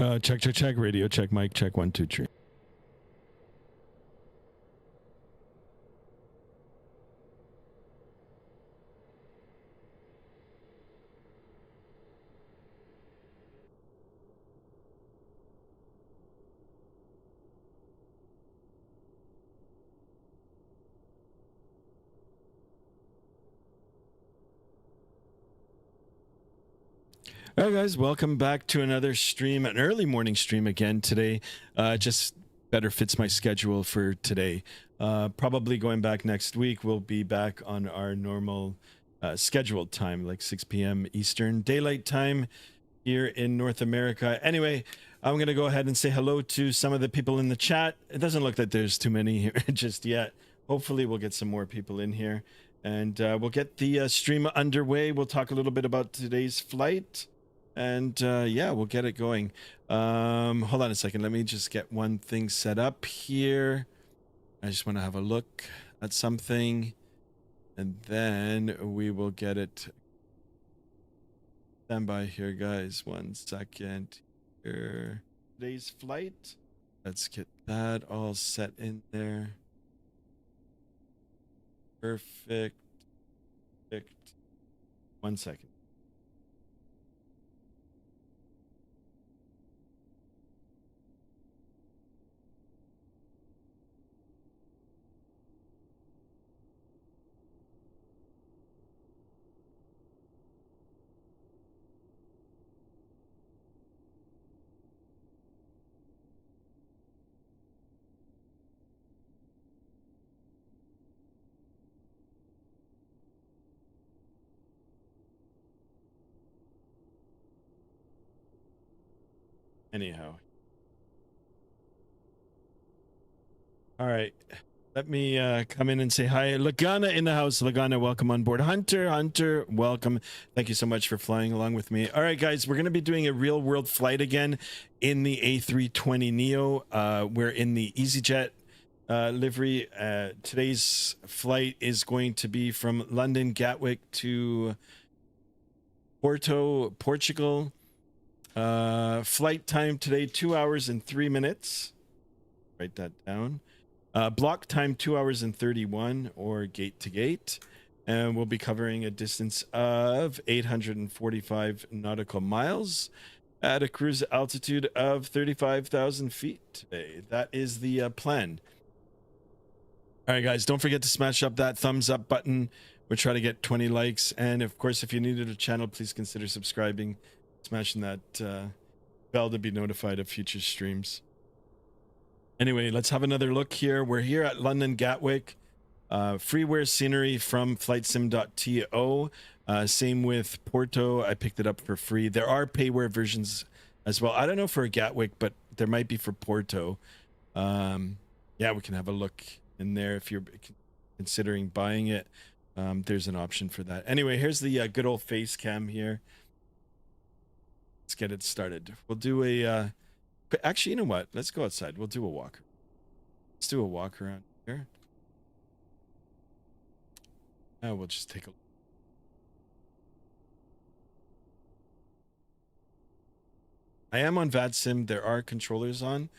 Check. Radio check. Mic check. 1, 2, 3. All right, guys, welcome back to another stream, an early morning stream again today. Just better fits my schedule for today. Probably going back next week, we'll be back on our normal scheduled time, like 6 p.m. Eastern Daylight Time here in North America. Anyway, I'm going to go ahead and say hello to some of the people in the chat. It doesn't look like there's too many here just yet. Hopefully, we'll get some more people in here, and we'll get the stream underway. We'll talk a little bit about today's flight. And yeah, we'll get it going. Hold on a second. Let me just get one thing set up here. I just want to have a look at something, and then we will get it. Stand by here, guys. 1 second here. Today's flight. Let's get that all set in there. Perfect. 1 second. Anyhow. All right. Let me come in and say hi. Lagana in the house. Lagana, welcome on board. Hunter, welcome. Thank you so much for flying along with me. All right, guys, we're going to be doing a real world flight again in the A320neo. We're in the EasyJet livery. Today's flight is going to be from London Gatwick to Porto, Portugal. Flight time today, 2 hours and 3 minutes. Write that down. Block time 2 hours and 31, or gate to gate, and we'll be covering a distance of 845 nautical miles at a cruise altitude of 35,000 feet today. That is the plan. All right, guys, don't forget to smash up that thumbs up button. We're trying to get 20 likes, and of course, if you're new to the channel, please consider subscribing, smashing that bell to be notified of future streams. Anyway, let's have another look here. We're here at London Gatwick. Freeware scenery from flightsim.to. Same with Porto. I picked it up for free. There are payware versions as well. I don't know for Gatwick, but there might be for Porto. Yeah, we can have a look in there if you're considering buying it. There's an option for that. Anyway, here's the good old face cam here. Let's get it started. We'll do a... Actually, you know what? Let's go outside. We'll do a walk. Let's do a walk around here. Now we'll just take a look. I am on Vatsim. There are controllers on.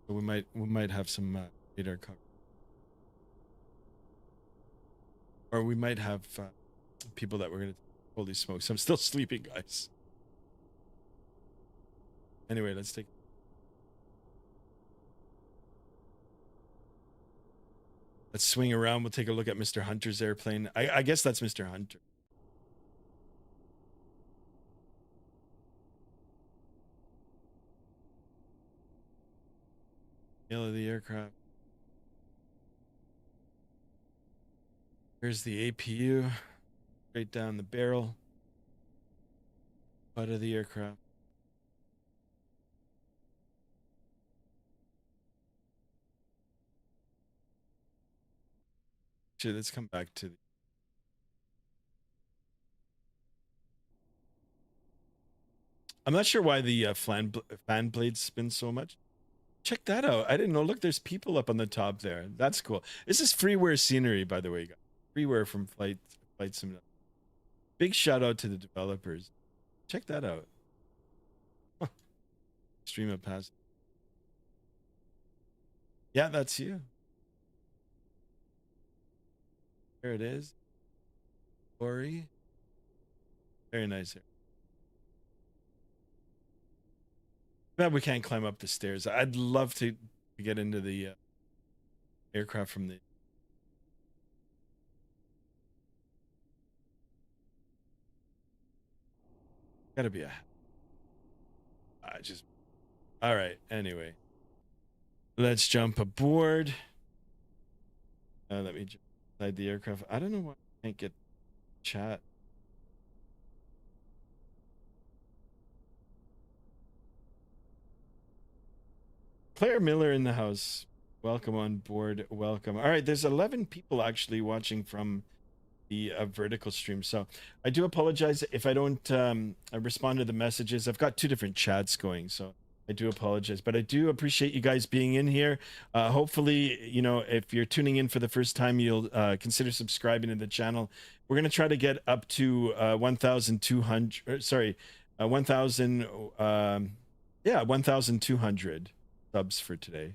So we might have some radar cover. Or we might have people that we're going to... Holy smokes. I'm still sleeping, guys. Anyway, let's take... Let's swing around. We'll take a look at Mr. Hunter's airplane. I guess that's Mr. Hunter. Scale of the aircraft. Here's the APU. Straight down the barrel. Butt of the aircraft. Actually, let's come back to the... I'm not sure why the fan blades spin so much. Check that out. I didn't know. Look, there's people up on the top there. That's cool. This is freeware scenery, by the way, guys. Freeware from Flight Sim. Big shout out to the developers. Check that out. stream of pass. Yeah, that's you. There it is. Corey. Very nice. But we can't climb up the stairs. I'd love to get into the aircraft from the. Gotta be a. I just. All right. Anyway, let's jump aboard. Let me jump inside the aircraft. I don't know why I can't get chat. Claire Miller in the house. Welcome on board. Welcome. All right, there's 11 people actually watching from the vertical stream. So I do apologize if I don't respond to the messages. I've got two different chats going, so I do apologize. But I do appreciate you guys being in here. Hopefully, you know, if you're tuning in for the first time, you'll consider subscribing to the channel. We're going to try to get up to 1,200. Sorry, 1,000. Yeah, 1,200 subs for today.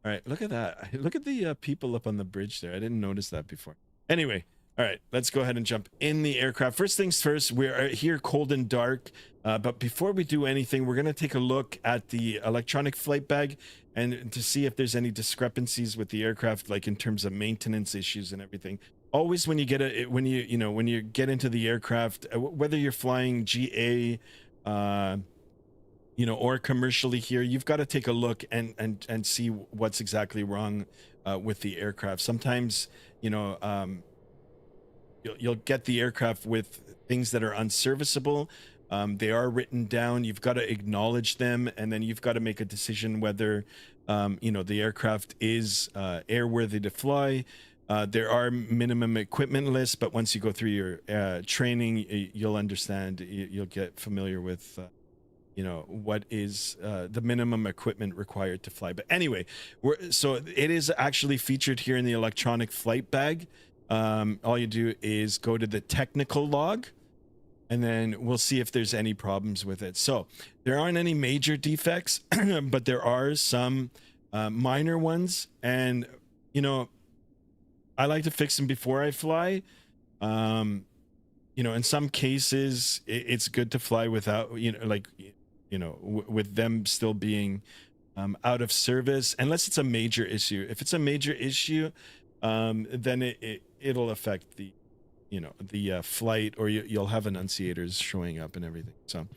All right, look at that. Look at the people up on the bridge there. I didn't notice that before. Anyway, all right, let's go ahead and jump in the aircraft. First things first, we're here cold and dark. But before we do anything, we're going to take a look at the electronic flight bag and to see if there's any discrepancies with the aircraft, like in terms of maintenance issues and everything. Always when you get when you get into the aircraft, whether you're flying GA, you know, or commercially here, you've got to take a look and see what's exactly wrong with the aircraft. Sometimes, you know, you'll get the aircraft with things that are unserviceable. They are written down. You've got to acknowledge them, and then you've got to make a decision whether, you know, the aircraft is airworthy to fly. There are minimum equipment lists, but once you go through your training, you'll understand. You'll get familiar with. You know what is the minimum equipment required to fly. But anyway, so it is actually featured here in the electronic flight bag. All you do is go to the technical log, and then we'll see if there's any problems with it. So there aren't any major defects, but there are some minor ones, and you know, I like to fix them before I fly. You know, in some cases it's good to fly without, you know, like, you know, with them still being out of service, unless it's a major issue. If it's a major issue, then it'll affect the, you know, the flight, or you'll have annunciators showing up and everything. So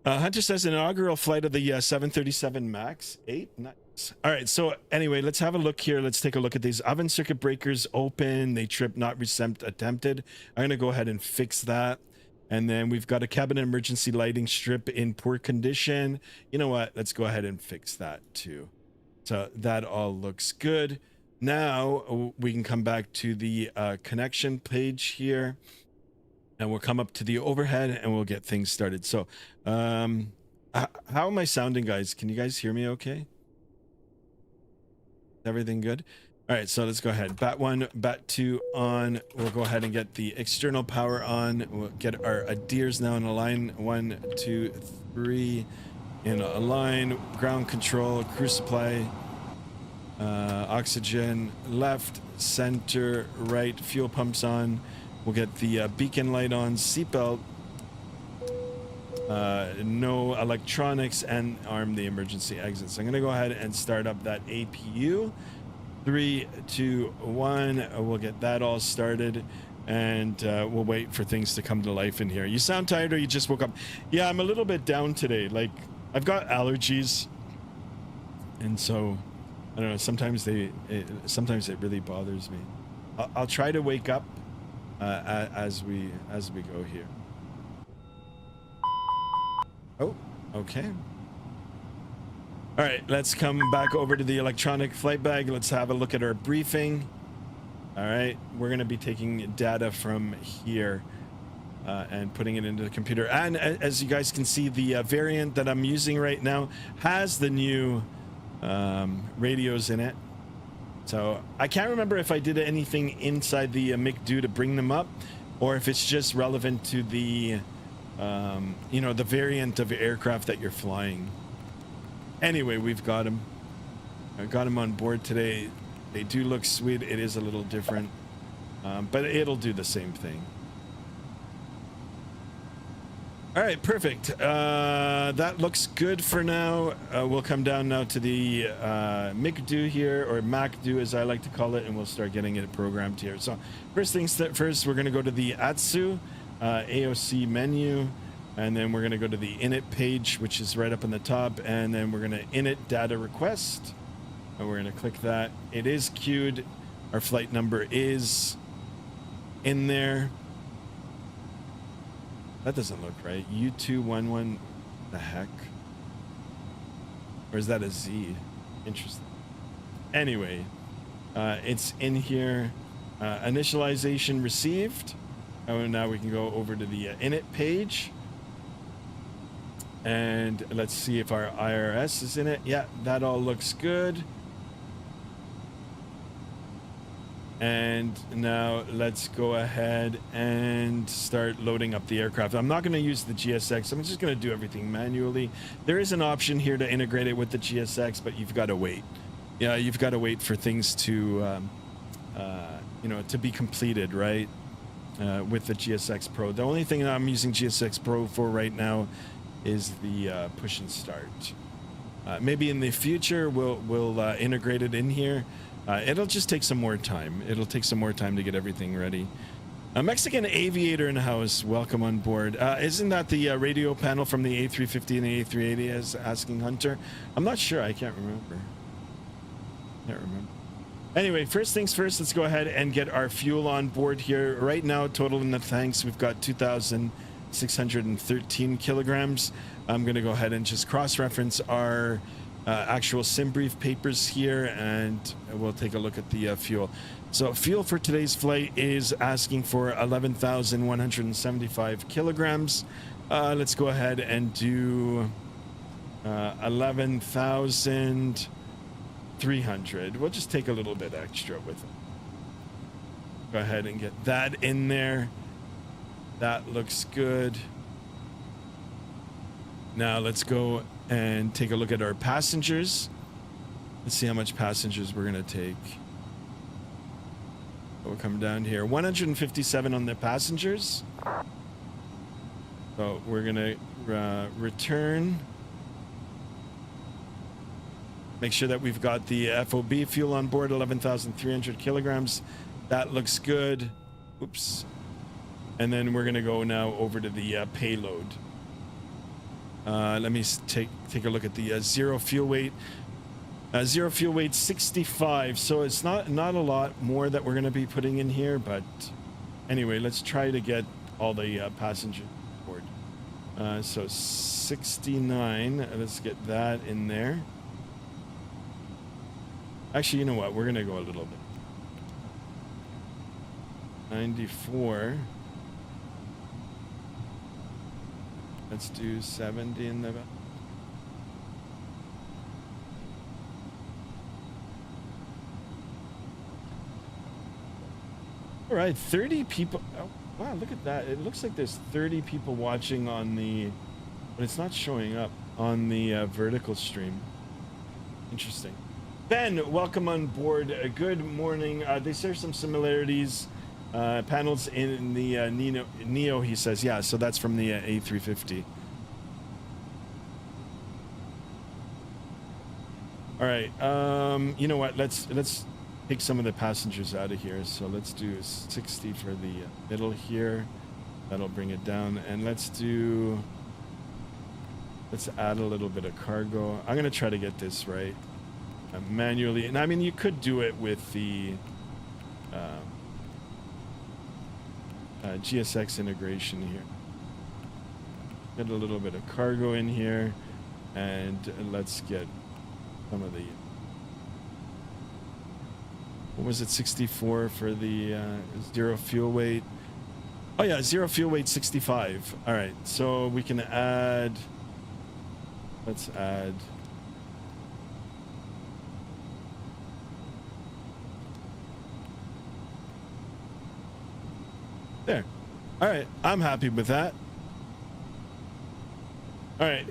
Hunter says an inaugural flight of the 737 MAX 8. Nice. All right, so anyway, let's have a look here. Let's take a look at these. Oven circuit breakers open, they trip, not reset attempted. I'm gonna go ahead and fix that. And then we've got a cabin emergency lighting strip in poor condition. You know what? Let's go ahead and fix that too. So that all looks good. Now we can come back to the connection page here, and we'll come up to the overhead and we'll get things started. So how am I sounding, guys? Can you guys hear me okay? Everything good? All right, so let's go ahead. Bat 1, Bat 2 on. We'll go ahead and get the external power on. We'll get our adheres now in a line. 1, 2, 3 in a line. Ground control, crew supply, oxygen, left, center, right, fuel pumps on. We'll get the beacon light on, seatbelt, no electronics, and arm the emergency exits. I'm gonna go ahead and start up that APU. 3, 2, 1. We'll get that all started, and we'll wait for things to come to life in here. You sound tired, or you just woke up? Yeah, I'm a little bit down today. Like, I've got allergies, and so I don't know. Sometimes sometimes it really bothers me. I'll try to wake up as we go here. Oh, okay. All right, let's come back over to the electronic flight bag. Let's have a look at our briefing. All right, we're going to be taking data from here and putting it into the computer. And as you guys can see, the variant that I'm using right now has the new radios in it. So I can't remember if I did anything inside the MIC-2 to bring them up, or if it's just relevant to the you know, the variant of aircraft that you're flying. Anyway, we've got them. I got them on board today. They do look sweet. It is a little different, but it'll do the same thing. All right, perfect. That looks good for now. We'll come down now to the MICDO here, or MACDO as I like to call it, and we'll start getting it programmed here. So first things first, we're going to go to the ATSU AOC menu, and then we're going to go to the init page, which is right up on the top, and then we're going to init data request, and we're going to click that. It is queued. Our flight number is in there. That doesn't look right. U211, the heck? Or is that a Z? Interesting. Anyway, it's in here. Initialization received. Oh, now we can go over to the init page. And let's see if our IRS is in it. Yeah, that all looks good. And now let's go ahead and start loading up the aircraft. I'm not going to use the GSX. I'm just going to do everything manually. There is an option here to integrate it with the GSX, but you've got to wait. Yeah, you've got to wait for things to, you know, to be completed, right? With the GSX Pro. The only thing that I'm using GSX Pro for right now is the push and start. Maybe in the future we'll integrate it in here. It'll just take some more time. It'll take some more time to get everything ready. A Mexican aviator in the house. Welcome on board. Isn't that the radio panel from the A350 and the A380 as asking Hunter? I'm not sure. I can't remember. Anyway, first things first, let's go ahead and get our fuel on board here. Right now, total in the tanks, we've got 2,613 kilograms. I'm going to go ahead and just cross-reference our actual sim brief papers here, and we'll take a look at the fuel. So fuel for today's flight is asking for 11,175 kilograms. Let's go ahead and do 11,300. We'll just take a little bit extra with it. Go ahead and get that in there. That looks good. Now let's go and take a look at our passengers. Let's see how much passengers we're going to take. We'll come down here. 157 on the passengers. So we're going to return. Make sure that we've got the FOB fuel on board, 11,300 kilograms. That looks good. Oops. And then we're going to go now over to the payload. Let me take a look at the zero fuel weight. Zero fuel weight 65, so it's not a lot more that we're going to be putting in here, but anyway, let's try to get all the passengers aboard. So 69, let's get that in there. Actually, you know what, we're going to go a little bit. 94. Let's do 70 in the back. All right, 30 people. Oh, wow, look at that. It looks like there's 30 people watching on the, but it's not showing up on the vertical stream. Interesting. Ben, welcome on board. Good morning. They share some similarities. Panels in the Neo, he says. Yeah, so that's from the A350. All right. You know what? Let's take some of the passengers out of here. So let's do 60 for the middle here. That'll bring it down. And let's add a little bit of cargo. I'm gonna try to get this right manually. And I mean, you could do it with the GSX integration here. Get a little bit of cargo in here, and let's get some of the, what was it, 64 for the zero fuel weight. Oh yeah, zero fuel weight 65. All right, so we can add, let's add there. All right, I'm happy with that. All right,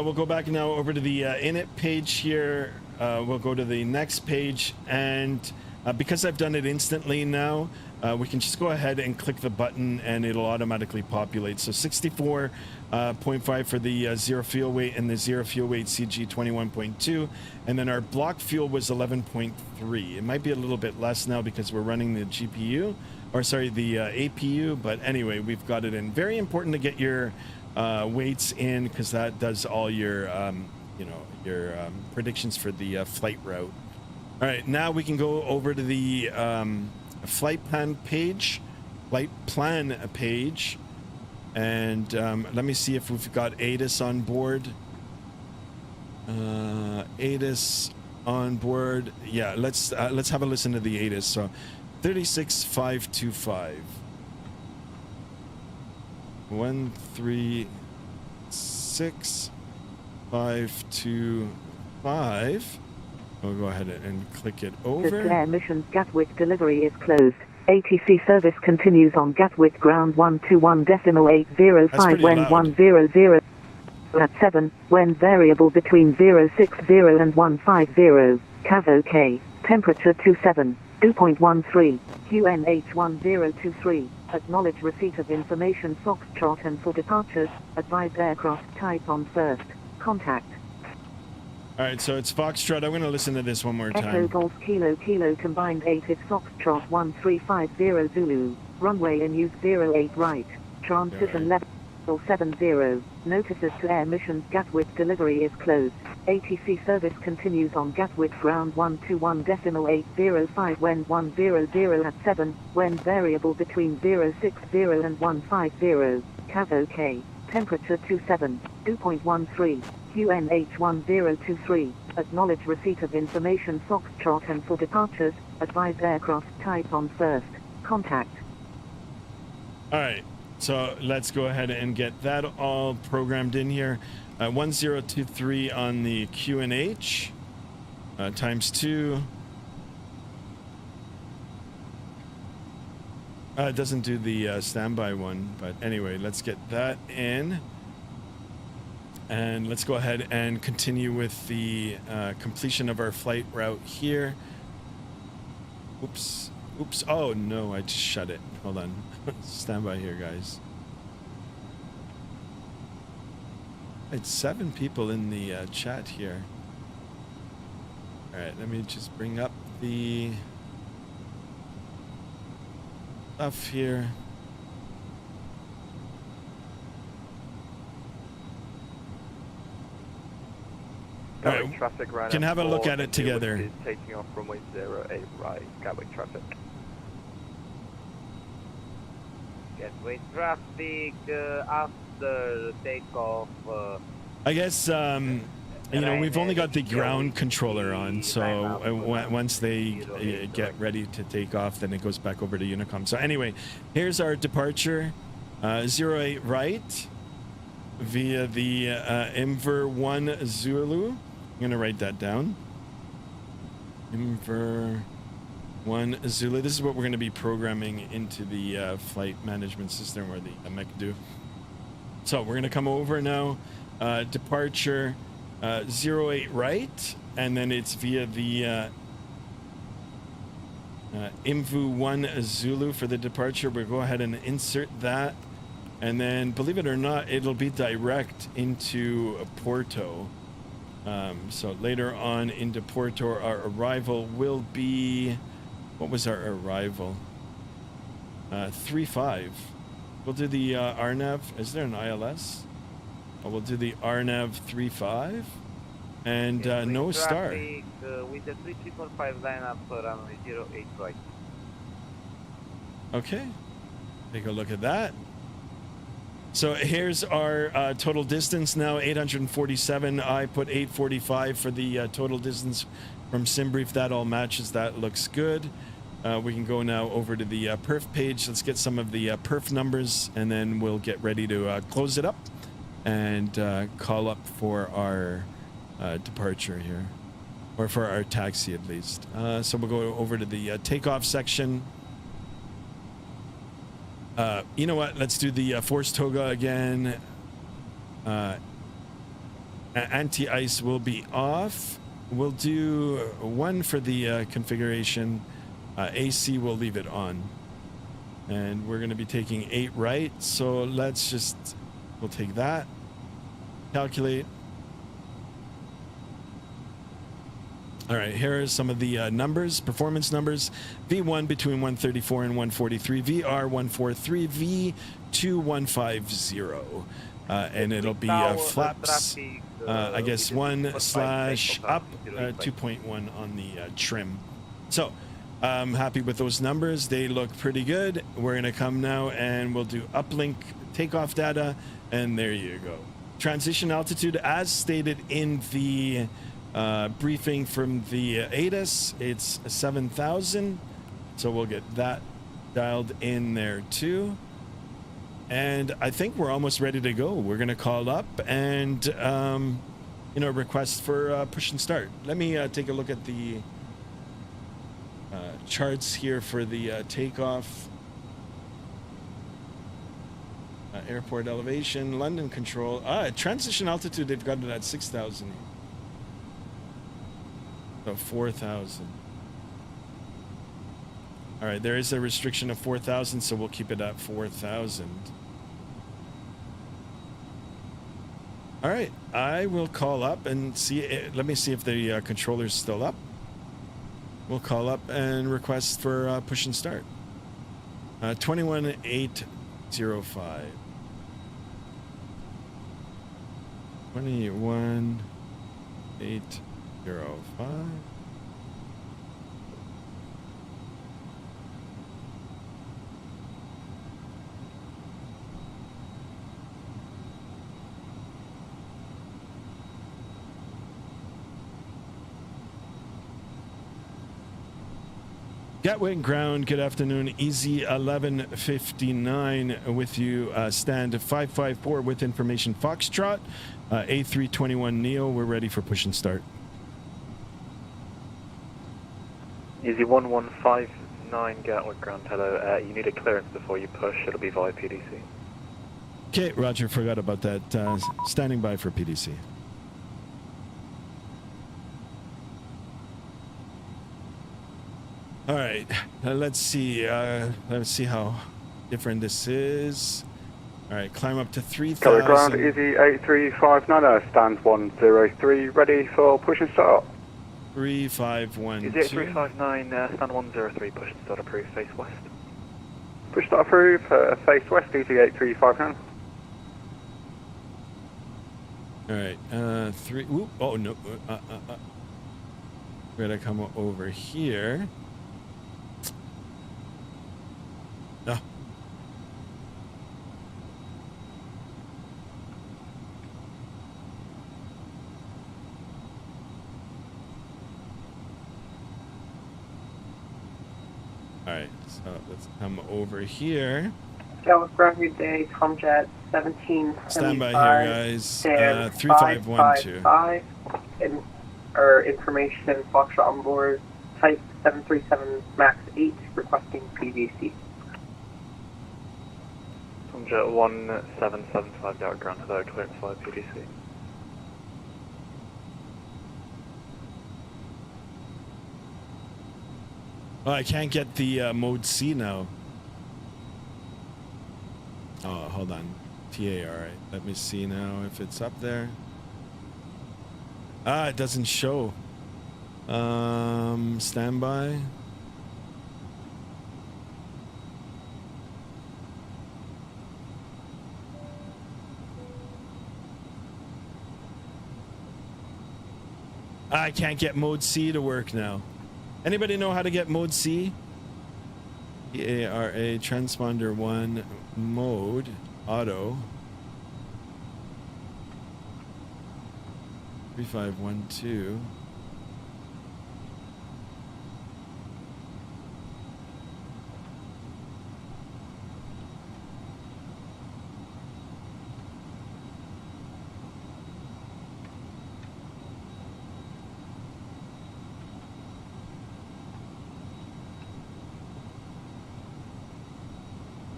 we'll go back now over to the init page here. We'll go to the next page, and because I've done it instantly now, we can just go ahead and click the button and it'll automatically populate. So 64.5 for the zero fuel weight and the zero fuel weight CG 21.2, and then our block fuel was 11.3. It might be a little bit less now because we're running the GPU, or sorry, the APU, but anyway, we've got it in. Very important to get your weights in, because that does all your your predictions for the flight route. All right, now we can go over to the flight plan page, and let me see if we've got ATIS on board. ATIS on board. Yeah, let's have a listen to the ATIS. So 36525. 136.525. We'll go ahead and click it over. Air missions Gatwick delivery is closed. ATC service continues on Gatwick ground 121.805 when 100 at 7, when variable between 060 and 150. CAV OK. Temperature 27, 2.13. QNH 1023. Acknowledge receipt of information Foxtrot, and for departures, advise aircraft type on first. Contact. All right, so it's Foxtrot. I'm going to listen to this one more time. Echo Golf Kilo Kilo combined 8 is Foxtrot 1350 Zulu. Runway in use 08 right. Transition left 70. Notices to air missions Gatwick delivery is closed. ATC service continues on Gatwick ground 121.805 when 100 at 7, when variable between 060 and 150. CAV OK. Temperature 27, 2.13. QNH 1023. Acknowledge receipt of information Foxtrot, and for departures, advise aircraft type on first. Contact. All right, so let's go ahead and get that all programmed in here. 1023 on the QNH, times 2. It doesn't do the standby one, but anyway, let's get that in. And let's go ahead and continue with the completion of our flight route here. Oops. Oh no, I just shut it. Hold on. Stand by here, guys. It's 7 people in the chat here. All right, let me just bring up the stuff here. All right, traffic can have a look at it together. Taking off runway 08 right, Gatwick traffic. Gatwick traffic after takeoff. I guess you know, we've only got the ground controller on, so once they get ready to take off, then it goes back over to Unicom. So anyway, here's our departure, 08 right via the Inver 1 Zulu. I'm gonna write that down. Inver 1 Zulu. This is what we're going to be programming into the flight management system, or the MECDU. So we're going to come over now, departure 08 right, and then it's via the Invu 1 Zulu for the departure. We'll go ahead and insert that, and then, believe it or not, it'll be direct into Porto. So later on into Porto, our arrival will be... What was our arrival? 3-5. We'll do the RNAV. Is there an ILS? Oh, we'll do the RNAV 3-5. And no star. With the 3345 lineup for runway 08 right. Okay. Take a look at that. So here's our total distance now, 847. I put 845 for the total distance from SimBrief. That all matches. That looks good. We can go now over to the perf page. Let's get some of the perf numbers, and then we'll get ready to close it up and call up for our departure here, or for our taxi at least. So we'll go over to the takeoff section. You know what? Let's do the Force Toga again. Anti-ice will be off. We'll do 1 for the configuration. AC will leave it on. And we're going to be taking 8 right. So let's just, we'll take that. Calculate. All right, here are some of the numbers, performance numbers. V1 between 134 and 143, VR 143, V2150. And it'll be flaps, I guess 1/up, 2.1 on the trim. So I'm happy with those numbers. They look pretty good. We're going to come now and we'll do uplink takeoff data. And there you go. Transition altitude, as stated in the briefing from the ATIS, it's 7,000. So we'll get that dialed in there too. And I think we're almost ready to go. We're going to call up and, request for push and start. Let me take a look at the charts here for the takeoff. Airport elevation, London control. Transition altitude, they've got it at 6,000. So 4,000. All right, there is a restriction of 4,000, so we'll keep it at 4,000. All right, I will call up and see. Let me see if the controller's still up. We'll call up and request for push and start. 21805. 21805. Gatwick ground, good afternoon. Easy 1159 with you. Stand 554 with information Foxtrot. A321 Neo, we're ready for push and start. Easy 1159 Gatwick ground, hello. You need a clearance before you push, it'll be via PDC. Okay, Roger, forgot about that. Standing by for PDC. All right, let's see how different this is. All right, climb up to 3,000. Gatwick ground, easy 8359, stand 103, ready for push and start. 3512. Easy 8359, stand 103, push and start approved, face west. Push start approved, face west, easy 8359. All right, 3. Ooh, oh no, we're gonna come over here. No. All right, so let's come over here. Gatwick ground, good day, Tomjet 1775. Stand by here, guys. 3512. Information, Foxtrot on board, type 737 MAX 8, requesting PVC. Tomjet 1775 Gatwick ground, hello, clearance via PDC. Oh, I can't get the mode C now. Oh, hold on. TA, all right. Let me see now if it's up there. Ah, it doesn't show. Standby. I can't get mode C to work now. Anybody know how to get mode C? EARA transponder 1 mode auto 3512.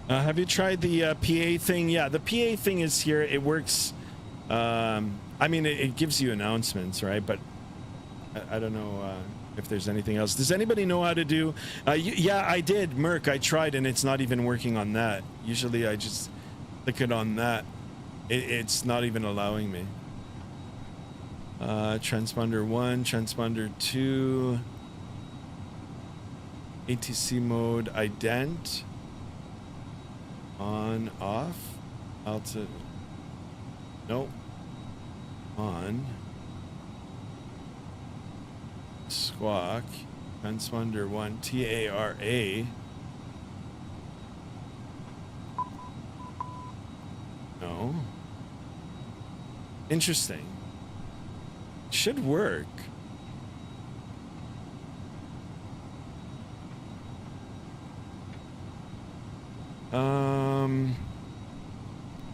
Have you tried the PA thing? Yeah, the PA thing is here. It works I mean, it gives you announcements, right? But I don't know if there's anything else. Does anybody know how to do? Yeah, I did, Merc. I tried, and it's not even working on that. Usually, I just click it on that. It's not even allowing me. Transponder 1, transponder 2, ATC mode, ident, on, off, altitude, nope, on, squawk, transponder 1, TARA, no, interesting, should work.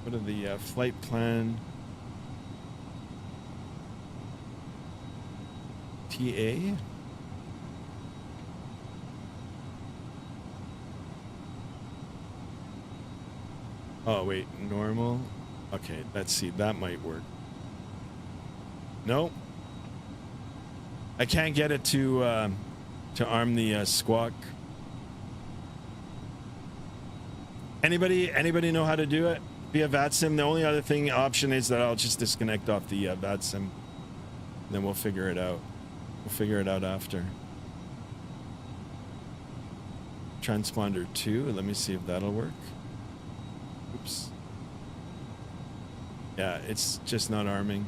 What are the flight plan? TA? Oh, wait, normal? Okay, let's see, that might work. Nope. I can't get it to arm the squawk. Anybody know how to do it via Vatsim? The only other option is that I'll just disconnect off the Vatsim. Then we'll figure it out. We'll figure it out after. Transponder 2. Let me see if that'll work. Oops. Yeah, it's just not arming.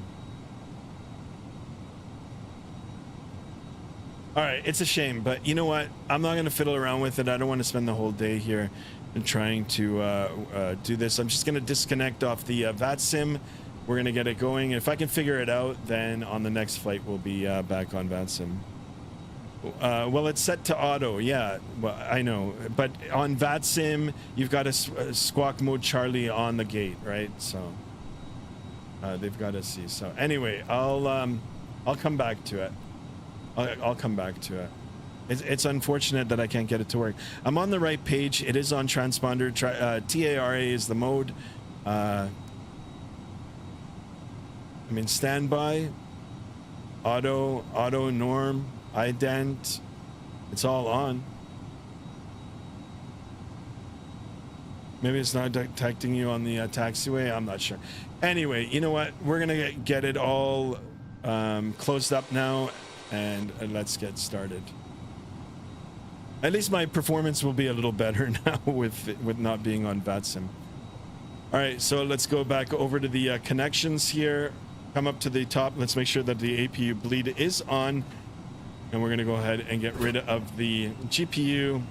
All right, it's a shame, but you know what? I'm not going to fiddle around with it. I don't want to spend the whole day here and trying to do this. I'm just going to disconnect off the Vatsim. We're going to get it going. If I can figure it out, then on the next flight, we'll be back on Vatsim. Well, it's set to auto. Yeah, well, I know. But on Vatsim, you've got a squawk mode Charlie on the gate, right? So they've got to see. So anyway, I'll come back to it. I'll come back to it. It's unfortunate that I can't get it to work. I'm on the right page. It is on transponder. TARA is the mode. I'm in standby. Auto, norm, ident. It's all on. Maybe it's not detecting you on the taxiway. I'm not sure. Anyway, you know what? We're going to get it all closed up now. And let's get started. At least my performance will be a little better now with not being on Vatsim. All right, so let's go back over to the connections here. Come up to the top. Let's make sure that the APU bleed is on. And we're going to go ahead and get rid of the GPU.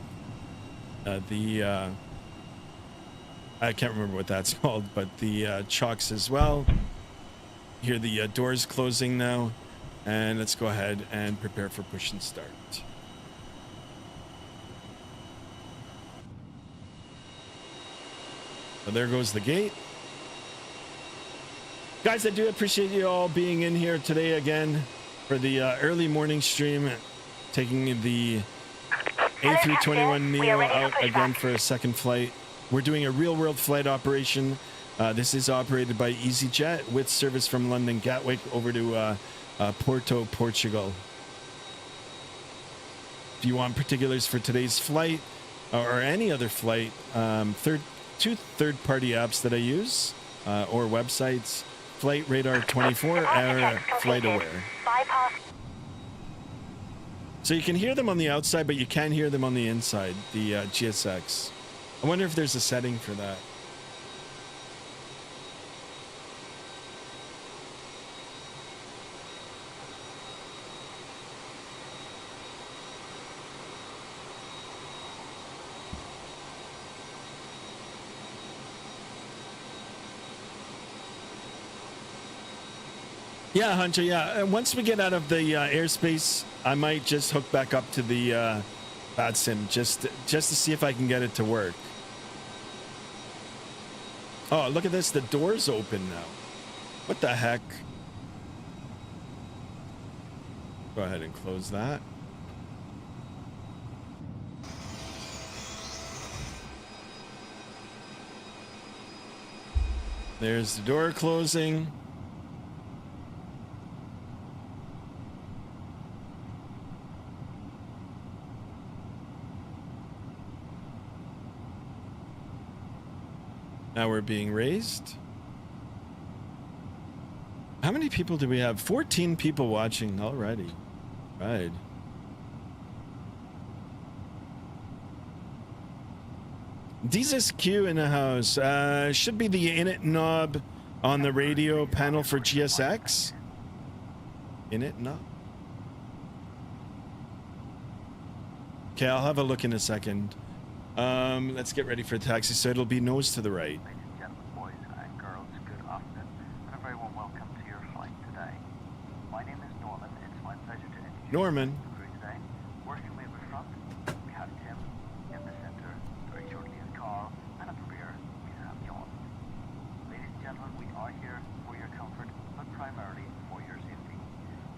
I can't remember what that's called, but the chocks as well. Hear the doors closing now. And let's go ahead and prepare for push and start. So there goes the gate. Guys, I do appreciate you all being in here today again for the early morning stream, taking the A321 Neo out again for a second flight. We're doing a real-world flight operation. This is operated by EasyJet with service from London Gatwick over to Porto, Portugal. If you want particulars for today's flight or any other flight, two third-party apps that I use or websites, Flight Radar 24 or Flight Aware. So you can hear them on the outside, but you can't hear them on the inside, the GSX. I wonder if there's a setting for that. Yeah, Hunter, yeah. Once we get out of the airspace, I might just hook back up to the Vatsim just to see if I can get it to work. Oh, look at this. The door's open now. What the heck? Go ahead and close that. There's the door closing. Now we're being raised. How many people do we have? 14 people watching already. Right. Jesus Q in the house. Should be the init knob on the radio panel for GSX. Init knob. Okay, I'll have a look in a second. Let's get ready for the taxi. So it'll be nose to the right. Ladies and gentlemen, boys and girls, good afternoon, and a very warm welcome to your flight today. My name is Norman. It's my pleasure to introduce Norman. the crew today. Working way at the front, we have Tim. In the center, very shortly is Carl, and at the rear, we have John. Ladies and gentlemen, we are here for your comfort, but primarily for your safety.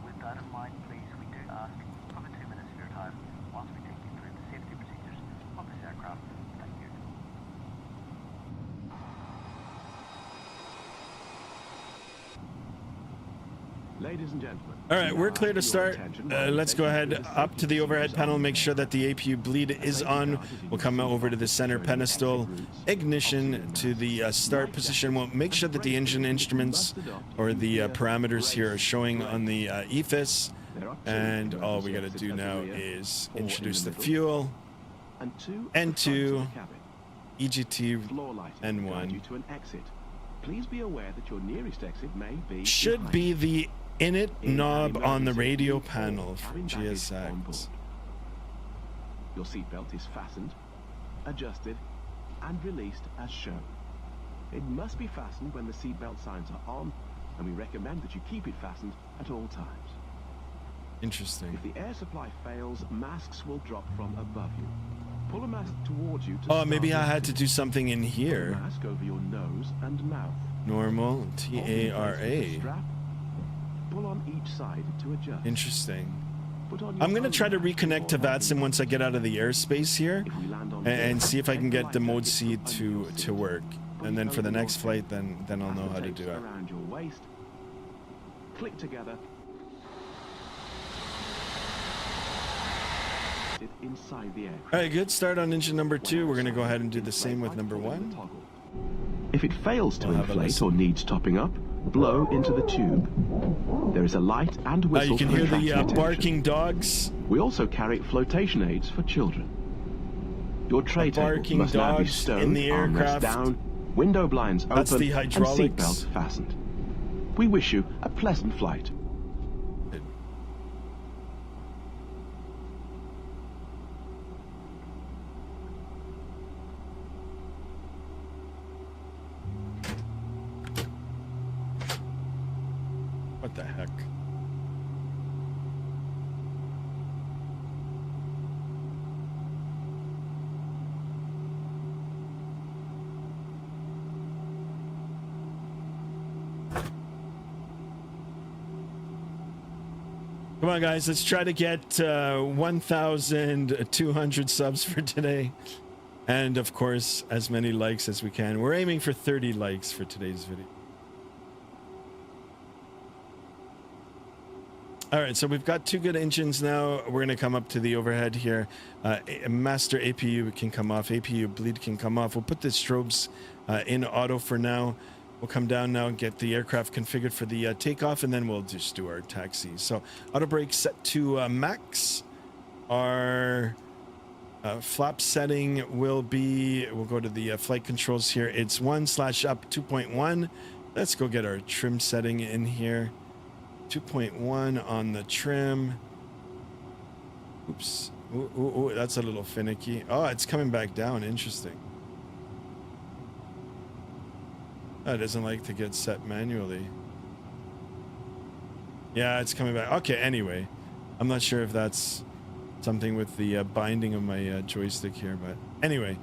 With that in mind, please, we do ask for the 2 minutes of your time whilst we take you through the safety procedures of this aircraft. Thank you. Ladies and gentlemen. All right, we're clear to start. Let's go ahead up to the overhead panel, make sure that the APU bleed is on. We'll come over to the center pedestal, ignition to the start position. We'll make sure that the engine instruments or the parameters here are showing on the EFIS. And all we got to do now is introduce the fuel, N2, EGT, N1. Please be aware that your nearest exit may be Should be the init knob on the radio panel for GSX. Your seatbelt is fastened, adjusted, and released as shown. It must be fastened when the seatbelt signs are on, and we recommend that you keep it fastened at all times. Interesting. If the air supply fails, masks will drop from above you. Pull a mask towards you to Oh, maybe I had to do something in Put a here. mask over your nose and mouth. Normal, TARA. Strap. Pull on each side to adjust. Interesting. Put on your I'm gonna own try to mask reconnect to before Vatsim once I get out of the airspace here, If we land on and deck, see if I can check the get the light mode jacket C under to your seat. work. Put And it then for the over your next head. flight, then I'll know Fasten how to tapes do it. around your waist. Click together. Inside the aircraft. All right, good start on engine number 2. We're gonna go ahead and do the same with number 1. If it fails to We'll have a inflate listen. or needs topping up, blow into the tube. There is a light and whistle You can for hear attracting the attention. barking dogs. We also carry flotation aids for children. Your tray table barking must now be dogs stowed, in the armrest aircraft. down, window blinds That's open, the and hydraulics. seatbelt fastened. We wish you a pleasant flight. What the heck? Come on, guys, let's try to get 1,200 subs for today. And, of course, as many likes as we can. We're aiming for 30 likes for today's video. All right, so we've got 2 good engines now. We're going to come up to the overhead here. Master APU can come off. APU bleed can come off. We'll put the strobes in auto for now. We'll come down now and get the aircraft configured for the takeoff, and then we'll just do our taxi. So auto brake set to max. Our flap setting will be, we'll go to the flight controls here. It's 1/up 2.1. Let's go get our trim setting in here. 2.1 on the trim. Oops. Ooh, that's a little finicky. Oh, it's coming back down. Interesting. Oh, it doesn't like to get set manually. Yeah, it's coming back. Okay, anyway. I'm not sure if that's something with the binding of my joystick here, but anyway.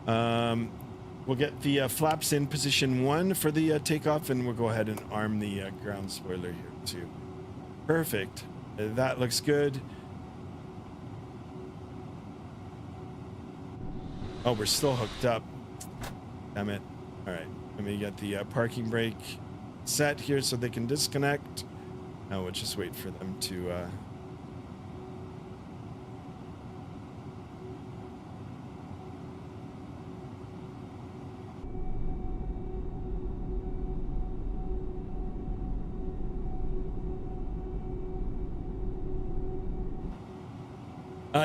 We'll get the flaps in position 1 for the takeoff, and we'll go ahead and arm the ground spoiler here too. Perfect. That looks good. Oh, we're still hooked up. Damn it. All right. Let me get the parking brake set here so they can disconnect. Now we'll just wait for them to...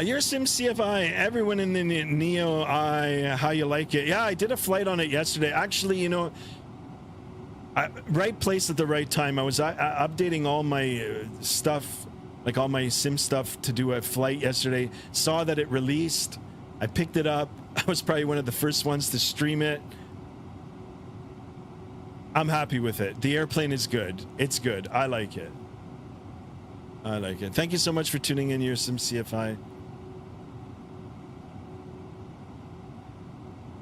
Your Sim CFI, everyone in the Neo I, how you like it? Yeah, I did a flight on it yesterday. Actually, you know, right place at the right time. I was updating all my stuff, like all my Sim stuff, to do a flight yesterday. Saw that it released. I picked it up. I was probably one of the first ones to stream it. I'm happy with it. The airplane is good. It's good. I like it. I like it. Thank you so much for tuning in, your Sim CFI.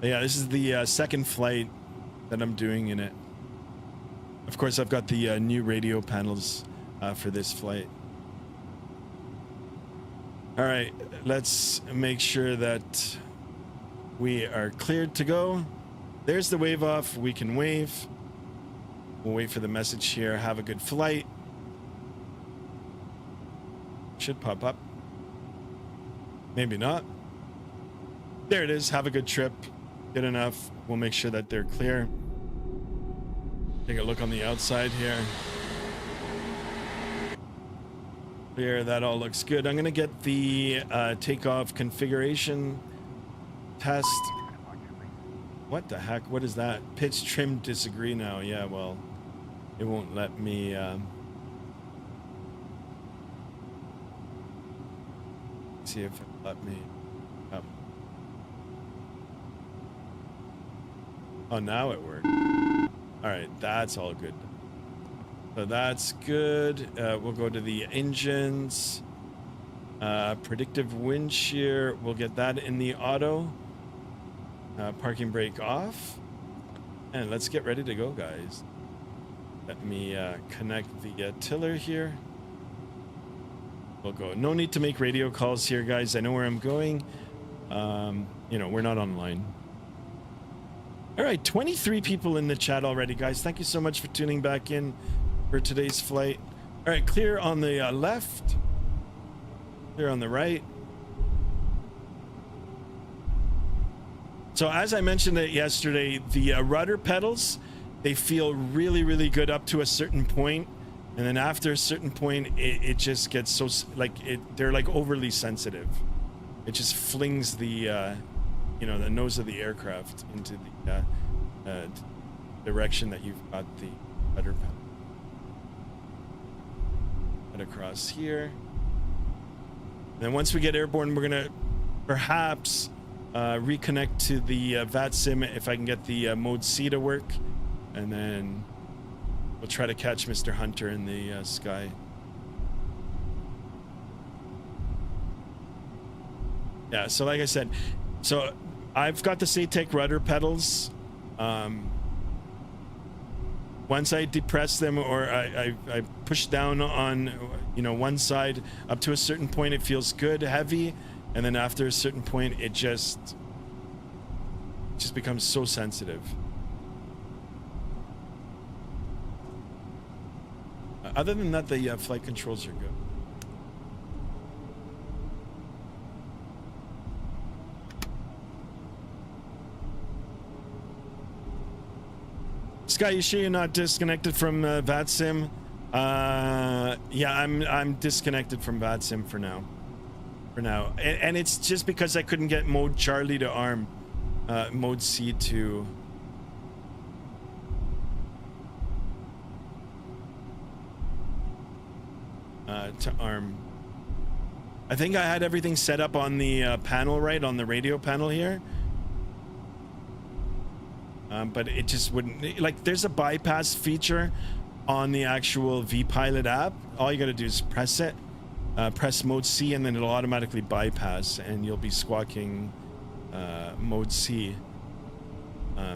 Yeah, this is the second flight that I'm doing in it. Of course, I've got the new radio panels for this flight. All right, let's make sure that we are cleared to go. There's the wave off. We can wave. We'll wait for the message here. Have a good flight. Should pop up. Maybe not. There it is. Have a good trip. Good enough. We'll make sure that they're clear. Take a look on the outside here. Clear. That all looks good. I'm going to get the takeoff configuration test. What the heck? What is that? Pitch trim disagree now. Yeah, well, it won't let me... see if it let me up. Oh, now it worked. All right, that's all good. So that's good. We'll go to the engines. Predictive wind shear. We'll get that in the auto. Parking brake off. And let's get ready to go, guys. Let me connect the tiller here. We'll go. No need to make radio calls here, guys. I know where I'm going. You know, we're not online. All right, 23 people in the chat already, guys. Thank you so much for tuning back in for today's flight. All right, clear on the left. Clear on the right. So as I mentioned it yesterday, the rudder pedals, they feel really, really good up to a certain point. And then after a certain point, it just gets so, like, they're like overly sensitive. It just flings the, you know, the nose of the aircraft into the direction that you've got the rudder pedal. Head across here. And then once we get airborne, we're going to perhaps reconnect to the Vatsim if I can get the mode C to work. And then we'll try to catch Mr. Hunter in the sky. Yeah, so like I said, so I've got the SATEC rudder pedals. Once I depress them or I push down on, you know, one side up to a certain point, it feels good, heavy. And then after a certain point, it just becomes so sensitive. Other than that, the flight controls are good. Sky, you sure you're not disconnected from Vatsim? Yeah, I'm disconnected from Vatsim for now. And it's just because I couldn't get mode Charlie to arm, mode C to arm. I think I had everything set up on the panel, right, on the radio panel here. But it just wouldn't, like, there's a bypass feature on the actual vPilot app. All you got to do is press it, press mode C, and then it'll automatically bypass, and you'll be squawking mode C.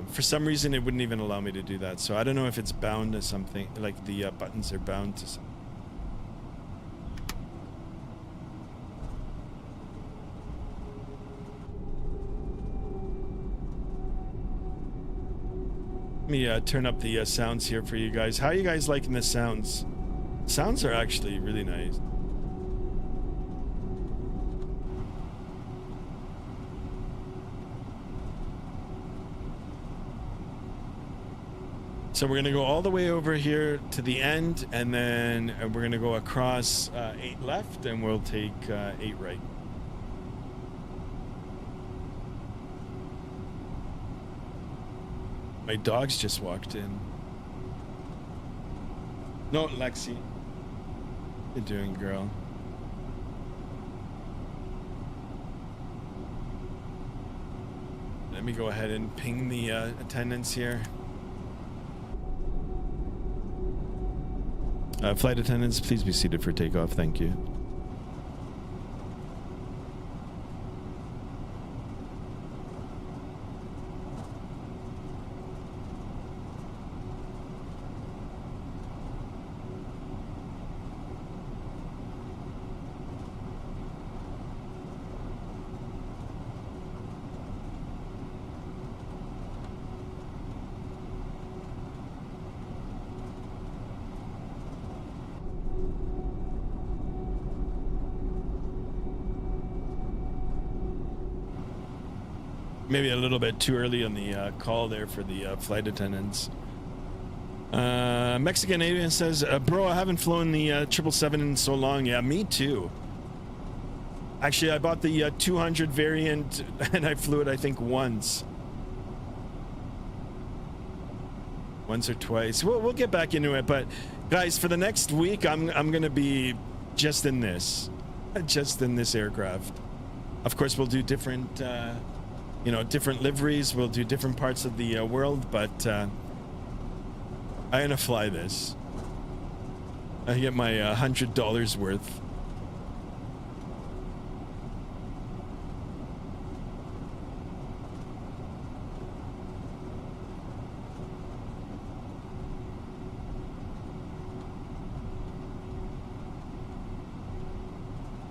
For some reason, it wouldn't even allow me to do that. So I don't know if it's bound to something, like the buttons are bound to something. Let me turn up the sounds here for you guys. How are you guys liking the sounds? Sounds are actually really nice. So we're going to go all the way over here to the end, and then we're going to go across 8 left, and we'll take 8 right. My dogs just walked in. No, Lexi. What you doing, girl? Let me go ahead and ping the attendants here. Flight attendants, please be seated for takeoff. Thank you. Maybe a little bit too early on the call there for the flight attendants. Mexican Avian says, bro, I haven't flown the 777 in so long. Yeah, me too. Actually, I bought the 200 variant and I flew it, I think, once or twice. We'll get back into it, but guys, for the next week, I'm gonna be just in this aircraft. Of course, we'll do different. You know, different liveries. We'll do different parts of the world, but I'm gonna fly this. I get my $100 worth.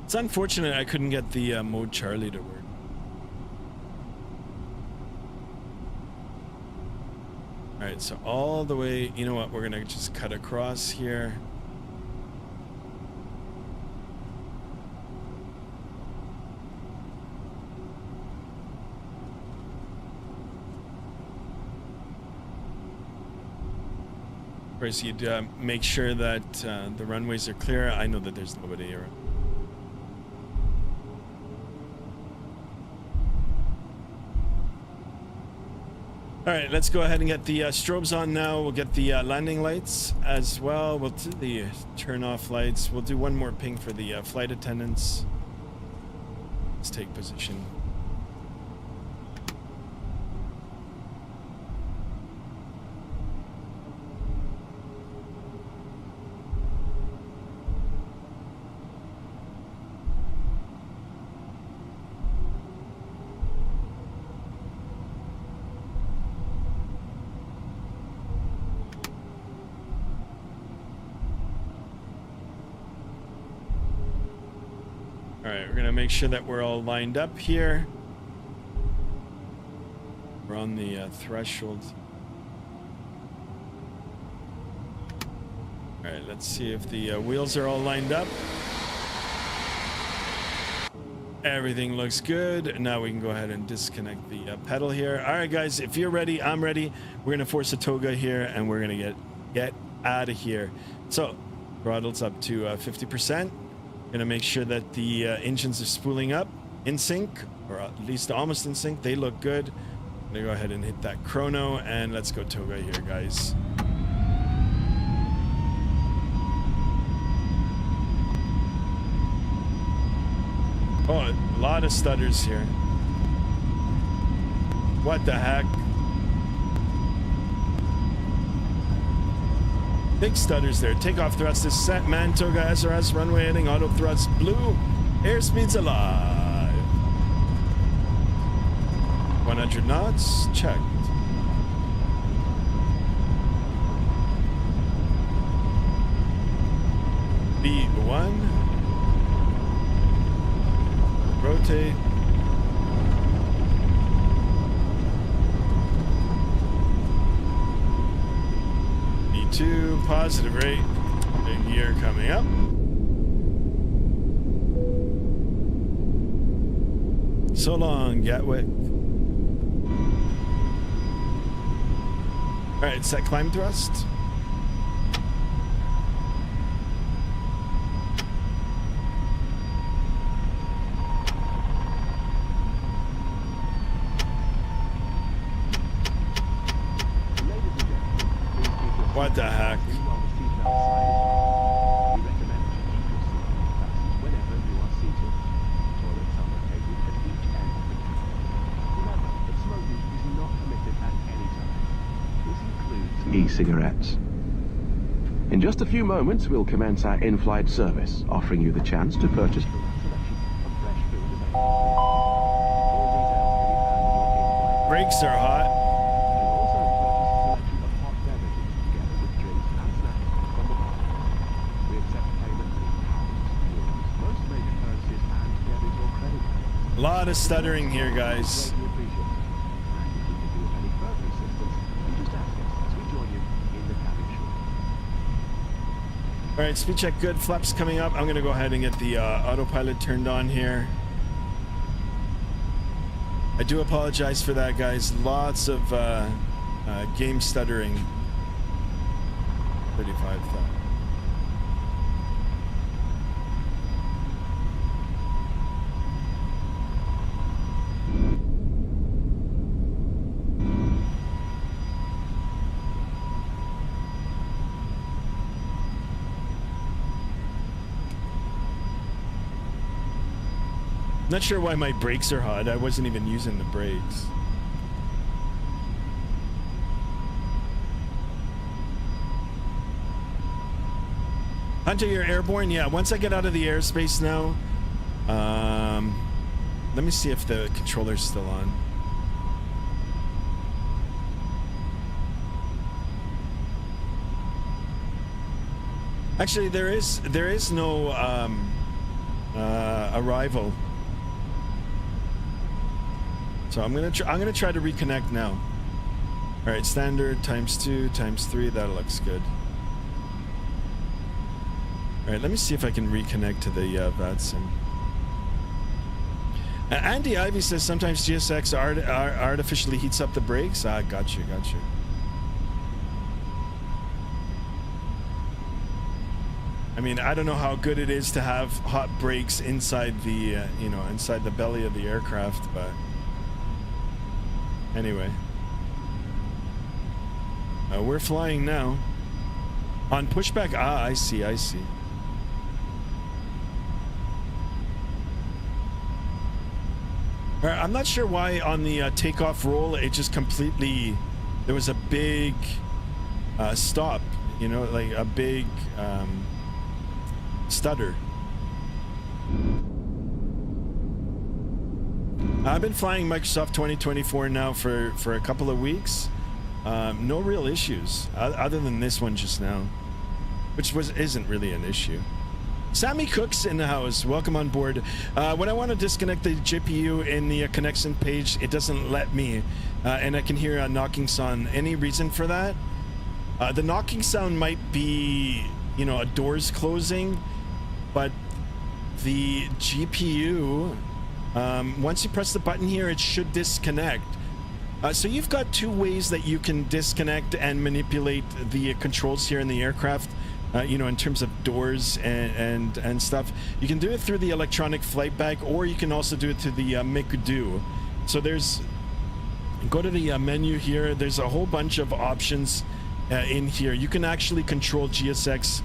It's unfortunate I couldn't get the mode Charlie to work. All right, so all the way, you know what, we're gonna just cut across here. Of course, you'd make sure that the runways are clear. I know that there's nobody around. All right, let's go ahead and get the strobes on now. We'll get the landing lights as well. We'll do the turn off lights. We'll do one more ping for the flight attendants. Let's take position. Make sure that we're all lined up here. We're on the threshold. All right, let's see if the wheels are all lined up. Everything looks good. Now we can go ahead and disconnect the pedal here. All right, guys, if you're ready, I'm ready. We're gonna force a toga here, and we're gonna get out of here. So, throttle's up to 50%. Gonna make sure that the engines are spooling up in sync, or at least almost in sync. They look good. I'm gonna go ahead and hit that chrono, and let's go toga here, guys. Oh, a lot of stutters here. What the heck? Big stutters there. Takeoff thrust is set. Man, toga, SRS, runway heading, auto thrust blue. Airspeed's alive. 100 knots, checked. B1. Rotate. B2, positive rate. Big gear coming up. So long, Gatwick. All right, set climb thrust. What the heck? While the seatbelt sign is on, we recommend that you keep your seatbelt fastened whenever you are seated. Toilets are located at each end of the cabin. Remember that smoking is not permitted at any time. This includes e-cigarettes. In just a few moments, we'll commence our in-flight service, offering you the chance to purchase from our selection of fresh food available. All details can be found in your in-flight. Brakes are hot. You can also purchase a selection of hot beverages together with drinks and snacks from the bar. We accept payment in pounds, euros, most major currencies, and debit or credit cards. A lot of stuttering here, guys. Greatly appreciate it. And if we can be of any further assistance, you just ask us as we join you in the cabin shortly. All right, speed check good. Flaps coming up. I'm going to go ahead and get the autopilot turned on here. I do apologize for that, guys. Lots of game stuttering. 35,000. Not sure why my brakes are hot. I wasn't even using the brakes. Hunter, you're airborne? Yeah, once I get out of the airspace now, let me see if the controller's still on. Actually, there is no arrival. So I'm gonna try to reconnect now. All right, standard ×2 ×3. That looks good. All right, let me see if I can reconnect to the Vatsim. Andy Ivy says sometimes GSX artificially heats up the brakes. Ah, got you. I mean, I don't know how good it is to have hot brakes inside the inside the belly of the aircraft, but. Anyway, we're flying now on pushback. Ah, I see. All right, I'm not sure why on the takeoff roll it just completely. There was a big stop, like a big stutter. I've been flying Microsoft 2024 now for a couple of weeks. No real issues other than this one just now, which isn't really an issue. Sammy Cook's in the house. Welcome on board. When I want to disconnect the GPU in the connection page, it doesn't let me, and I can hear a knocking sound. Any reason for that? The knocking sound might be, a doors closing, but the GPU. Once you press the button here, it should disconnect. So you've got two ways that you can disconnect and manipulate the controls here in the aircraft, in terms of doors and stuff. You can do it through the electronic flight bag, or you can also do it through the McDo. So go to the menu here. There's a whole bunch of options in here. You can actually control GSX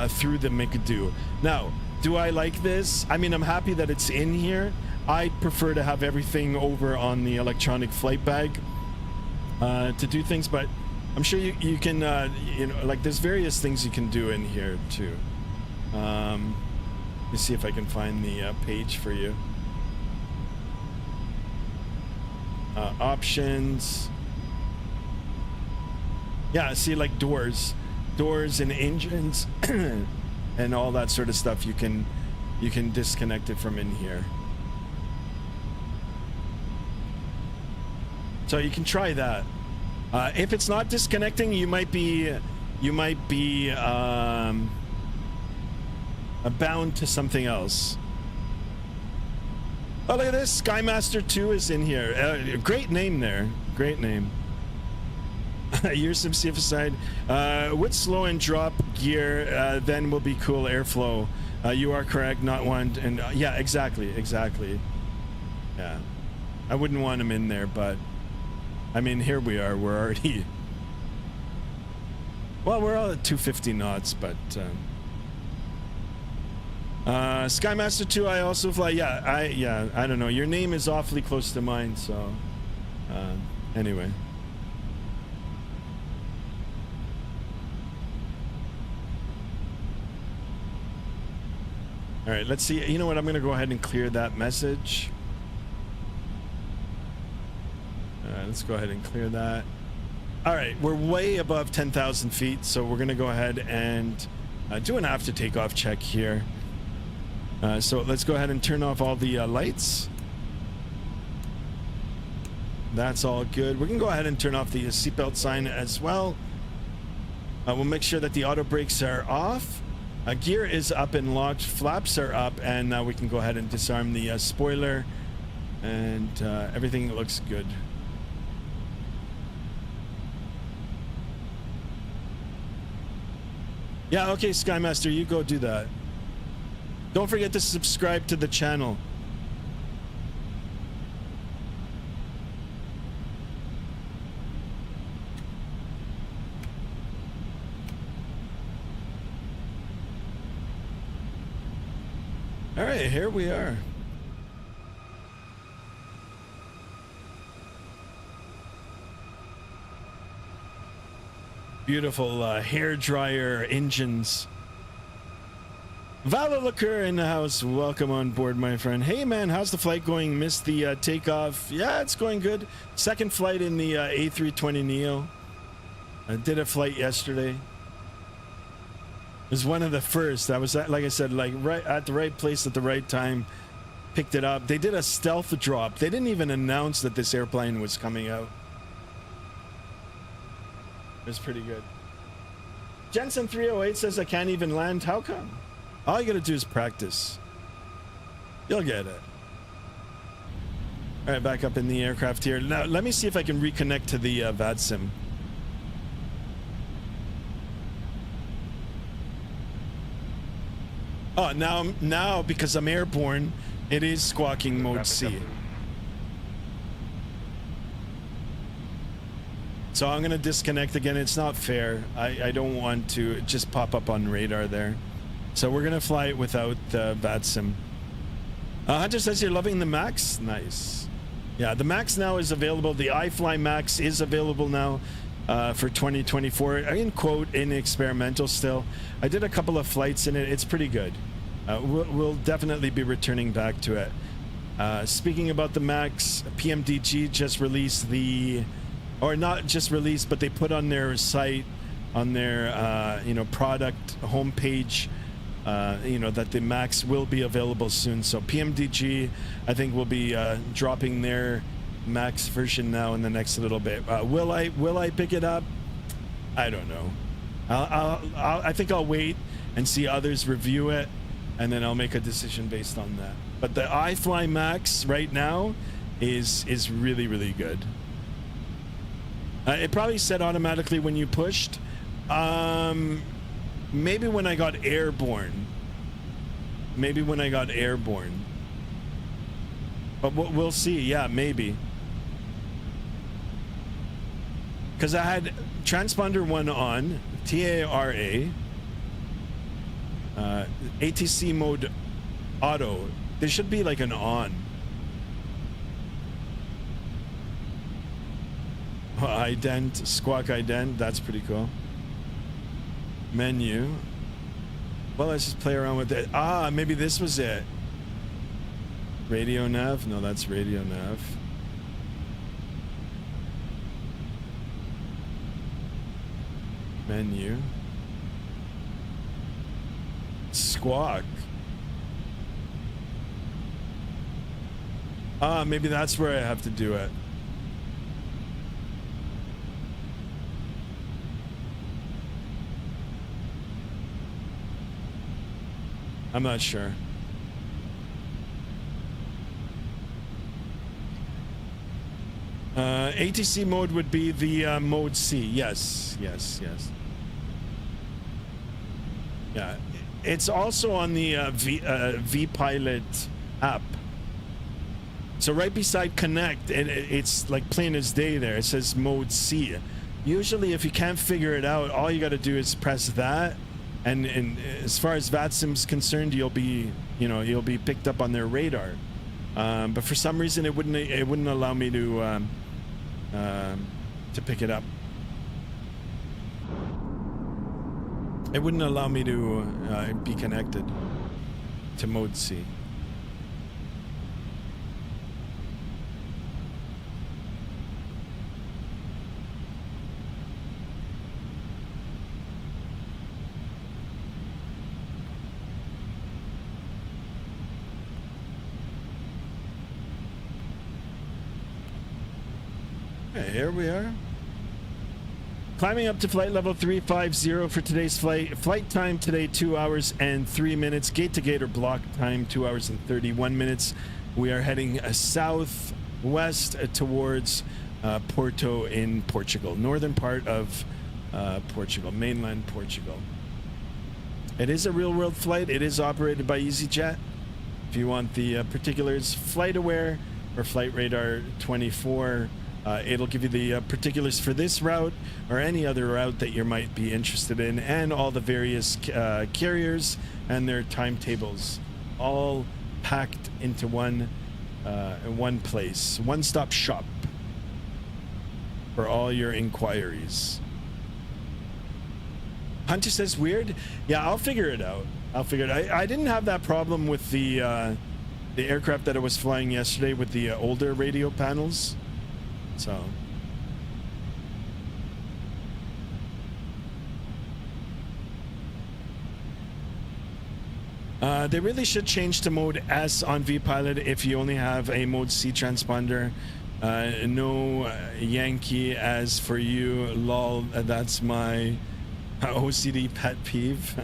through the McDo. Now, do I like this? I mean, I'm happy that it's in here. I prefer to have everything over on the electronic flight bag to do things, but I'm sure you can, like there's various things you can do in here too. Let me see if I can find the page for you. Options. Yeah, see, like doors and engines and all that sort of stuff. You can disconnect it from in here. So you can try that. If it's not disconnecting, you might be bound to something else. Oh, look at this. Skymaster 2 is in here. Great name there. Great name. You're some CF aside. With slow and drop gear, then will be cool airflow. You are correct. Not one. And yeah, exactly. Yeah. I wouldn't want him in there, but I mean, here we are. We're already Well, we're all at 250 knots, but Skymaster 2, I also fly. Yeah, I don't know. Your name is awfully close to mine, so anyway. All right, let's see. You know what? I'm going to go ahead and clear that message. Let's go ahead and clear that. All right, we're way above 10,000 feet, so we're going to go ahead and do an after takeoff check here. So let's go ahead and turn off all the lights. That's all good. We can go ahead and turn off the seatbelt sign as well. We'll make sure that the auto brakes are off. Gear is up and locked. Flaps are up, and now we can go ahead and disarm the spoiler, and everything looks good. Yeah, okay, Skymaster, you go do that. Don't forget to subscribe to the channel. All right, here we are. Beautiful hair dryer engines. Valaliqueur in the house. Welcome on board, my friend. Hey, man, how's the flight going? Missed the takeoff. Yeah, it's going good. Second flight in the A320neo. I did a flight yesterday. It was one of the first. I was, like I said, like right at the right place at the right time. Picked it up. They did a stealth drop. They didn't even announce that this airplane was coming out. It was pretty good. Jensen 308 says I can't even land. How come? All you gotta do is practice. You'll get it. All right, back up in the aircraft here. Now, let me see if I can reconnect to the Vatsim. Oh, now because I'm airborne, it is squawking mode C. So I'm gonna disconnect again. It's not fair. I don't want to just pop up on radar there. So we're gonna fly it without the Vatsim. Hunter says you're loving the Max. Nice. Yeah, the Max now is available. The iFly Max is available now for 2024. In quote, in experimental still. I did a couple of flights in it. It's pretty good. We'll definitely be returning back to it. Speaking about the Max, PMDG just released the, or not just released, but they put on their site, on their product homepage, that the Max will be available soon. So PMDG, I think, will be dropping their Max version now in the next little bit. Will I pick it up? I don't know. I think I'll wait and see others review it, and then I'll make a decision based on that. But the iFly Max right now is really, really good. It probably set automatically when you pushed. Maybe when I got airborne. But we'll see. Yeah, maybe. Because I had transponder 1 on, TARA, ATC mode auto. There should be like an on. Ident, squawk ident, that's pretty cool. Menu. Well, let's just play around with it. Maybe this was it. Radio nav? No, that's radio nav. Menu. Squawk. Maybe that's where I have to do it. I'm not sure. ATC mode would be the mode C. Yes. Yeah, it's also on the V-Pilot app. So right beside Connect, and it's like plain as day there. It says mode C. usually if you can't figure it out, all you got to do is press that, and as far as Vatsim's concerned, you'll be picked up on their radar. But for some reason, it wouldn't allow me to pick it up. It wouldn't allow me to be connected to mode C. Okay, here we are. Climbing up to flight level 350 for today's flight. Flight time today, 2 hours and 3 minutes. Gate to gate or block time, 2 hours and 31 minutes. We are heading southwest towards Porto in Portugal. Northern part of Portugal, mainland Portugal. It is a real world flight. It is operated by EasyJet. If you want the particulars, Flight Aware or Flight Radar 24. It'll give you the particulars for this route or any other route that you might be interested in, and all the various carriers and their timetables, all packed into one place, one-stop shop for all your inquiries. Hunter says weird. Yeah, I'll figure it out. I didn't have that problem with the aircraft that I was flying yesterday with the older radio panels. So they really should change to mode S on VPilot if you only have a mode C transponder. No Yankee as for you, lol. That's my OCD pet peeve.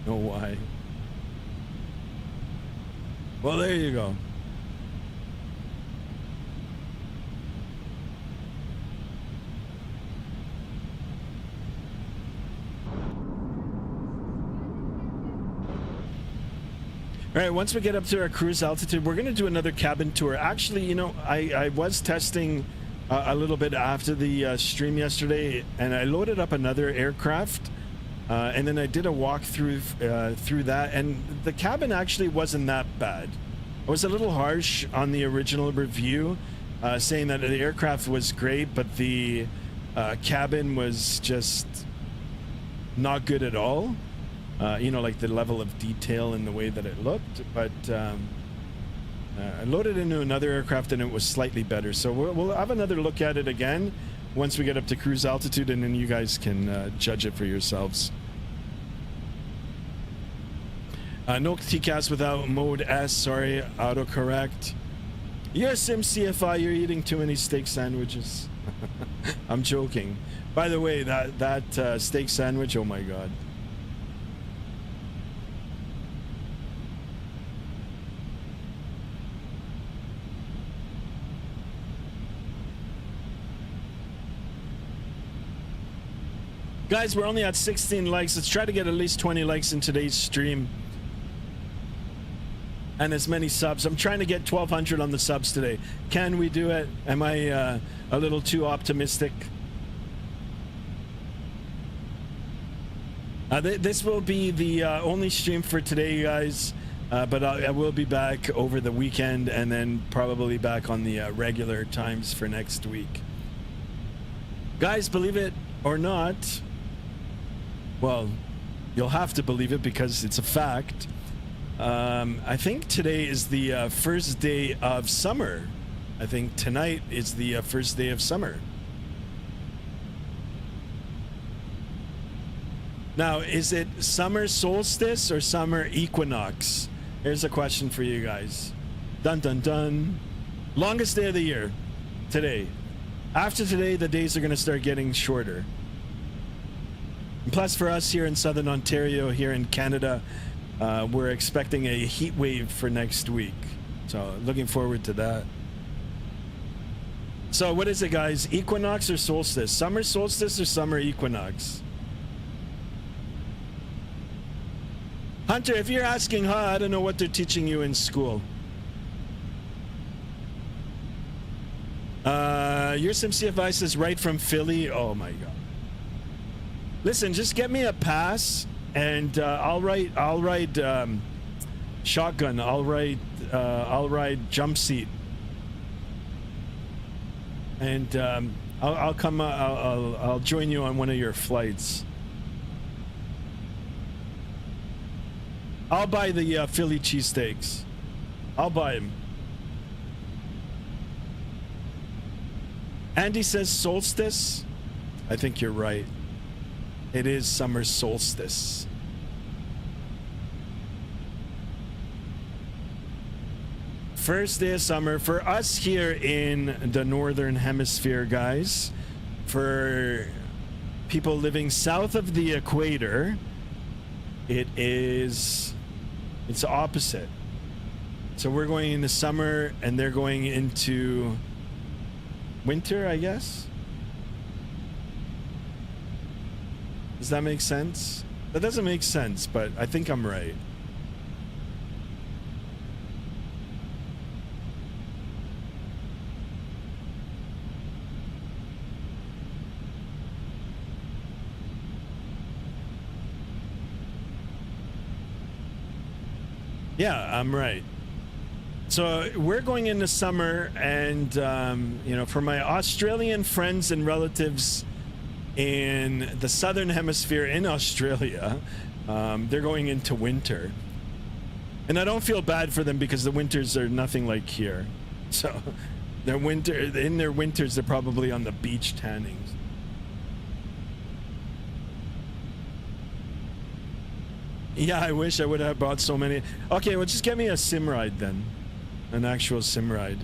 No why. Well, there you go. All right, once we get up to our cruise altitude, we're going to do another cabin tour. Actually, you know, I was testing a little bit after the stream yesterday, and I loaded up another aircraft, and then I did a walkthrough through that, and the cabin actually wasn't that bad. I was a little harsh on the original review, saying that the aircraft was great, but the cabin was just not good at all. You know, like the level of detail and the way that it looked, but I loaded into another aircraft and it was slightly better. So we'll have another look at it again once we get up to cruise altitude, and then you guys can judge it for yourselves. No TCAS without mode S, sorry, autocorrect. You're a Sim CFI, you're eating too many steak sandwiches. I'm joking. By the way, that steak sandwich, oh my god. Guys, we're only at 16 likes. Let's try to get at least 20 likes in today's stream. And as many subs. I'm trying to get 1,200 on the subs today. Can we do it? Am I a little too optimistic? This will be the only stream for today, guys. But I will be back over the weekend, and then probably back on the regular times for next week. Guys, believe it or not, well, you'll have to believe it because it's a fact. I think today is the first day of summer. I think tonight is the first day of summer. Now, is it summer solstice or summer equinox? Here's a question for you guys. Dun dun dun. Longest day of the year, today. After today, the days are going to start getting shorter. And plus, for us here in Southern Ontario, here in Canada, we're expecting a heat wave for next week. So, looking forward to that. So, what is it, guys? Equinox or solstice? Summer solstice or summer equinox? Hunter, if you're asking, I don't know what they're teaching you in school. Your SimCFI says right from Philly. Oh my god. Listen, just get me a pass, and I'll ride shotgun. I'll ride jump seat, and I'll come. I'll join you on one of your flights. I'll buy the Philly cheesesteaks. I'll buy them. Andy says solstice. I think you're right. It is summer solstice. First day of summer for us here in the northern hemisphere, guys. For people living south of the equator, it's opposite. So we're going into summer and they're going into winter, I guess. Does that make sense? That doesn't make sense, but I think I'm right. Yeah, I'm right. So we're going into summer, and you know, for my Australian friends and relatives in the southern hemisphere in Australia, they're going into winter, and I don't feel bad for them because the winters are nothing like here. So in their winters they're probably on the beach tanning. Yeah, I wish I would have bought so many. Okay, well, just get me a sim ride then. An actual sim ride.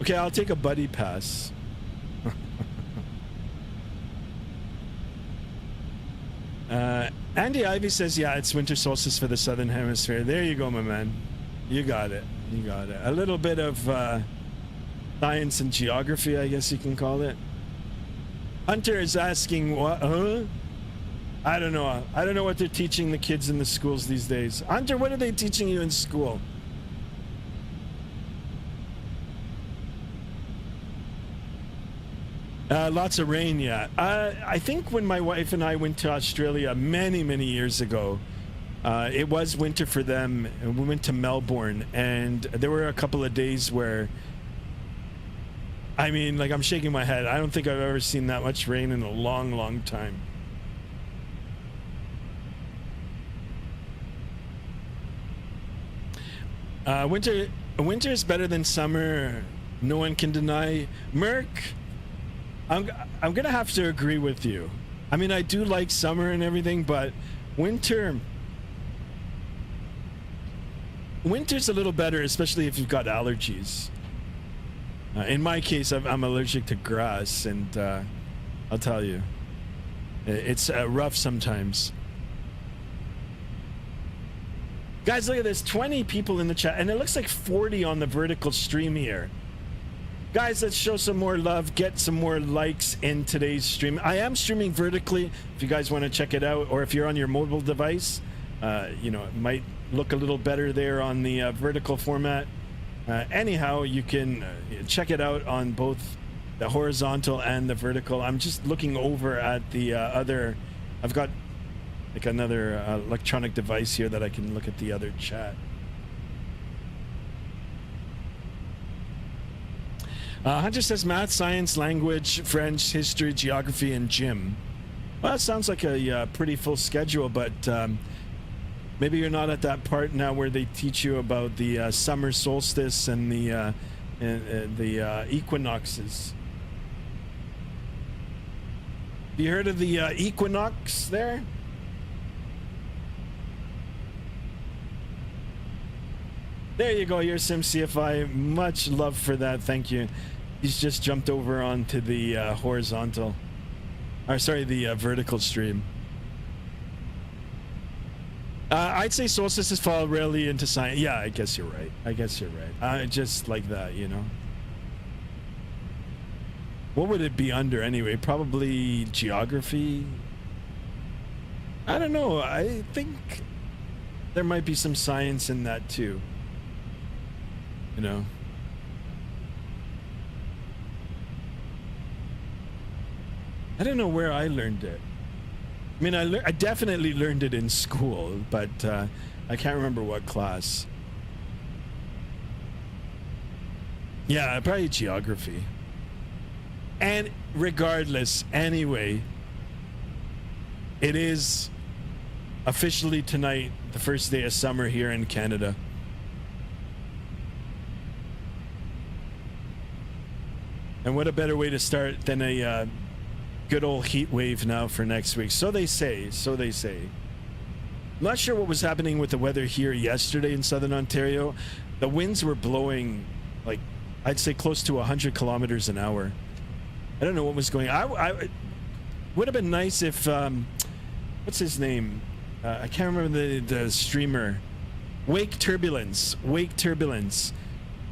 Okay, I'll take a buddy pass. Andy Ivy says, yeah, it's winter solstice for the southern hemisphere. There you go, my man. You got it. You got it. A little bit of science and geography, I guess you can call it. Hunter is asking, what? Huh? I don't know. I don't know what they're teaching the kids in the schools these days. Hunter, what are they teaching you in school? Lots of rain, yeah. I think when my wife and I went to Australia many, many years ago, it was winter for them, and we went to Melbourne, and there were a couple of days where, I mean, like, I'm shaking my head. I don't think I've ever seen that much rain in a long, long time. Winter is better than summer. No one can deny. Merc, I'm gonna have to agree with you. I mean, I do like summer and everything, but winter's a little better, especially if you've got allergies. In my case, I'm allergic to grass, and I'll tell you, it's rough sometimes. Guys, look at this, 20 people in the chat, and it looks like 40 on the vertical stream here. Guys, let's show some more love, get some more likes in today's stream. I am streaming vertically if you guys want to check it out, or if you're on your mobile device, you know, it might look a little better there on the vertical format. Anyhow, you can check it out on both the horizontal and the vertical. I'm just looking over at the other, I've got like another electronic device here that I can look at the other chat. Hunter says math, science, language, French, history, geography, and gym. Well, that sounds like a pretty full schedule, but maybe you're not at that part now where they teach you about the summer solstice and the equinoxes. Have you heard of the equinox there? There you go, your SimCFI. Much love for that. Thank you. He's just jumped over onto the horizontal. Or sorry, the vertical stream. I'd say solstices fall rarely into science. Yeah, I guess you're right. I guess you're right. Just like that, you know. What would it be under anyway? Probably geography. I don't know. I think there might be some science in that too. You know. I don't know where I learned it. I mean, I definitely learned it in school, but I can't remember what class. Yeah, probably geography. And regardless, anyway, it is officially tonight the first day of summer here in Canada. And what a better way to start than a good old heat wave now for next week. So they say, so they say. I'm not sure what was happening with the weather here yesterday in southern Ontario. The winds were blowing, like, I'd say close to 100 kilometers an hour. I don't know what was going on. I would have been nice if, what's his name? I can't remember the streamer. Wake Turbulence.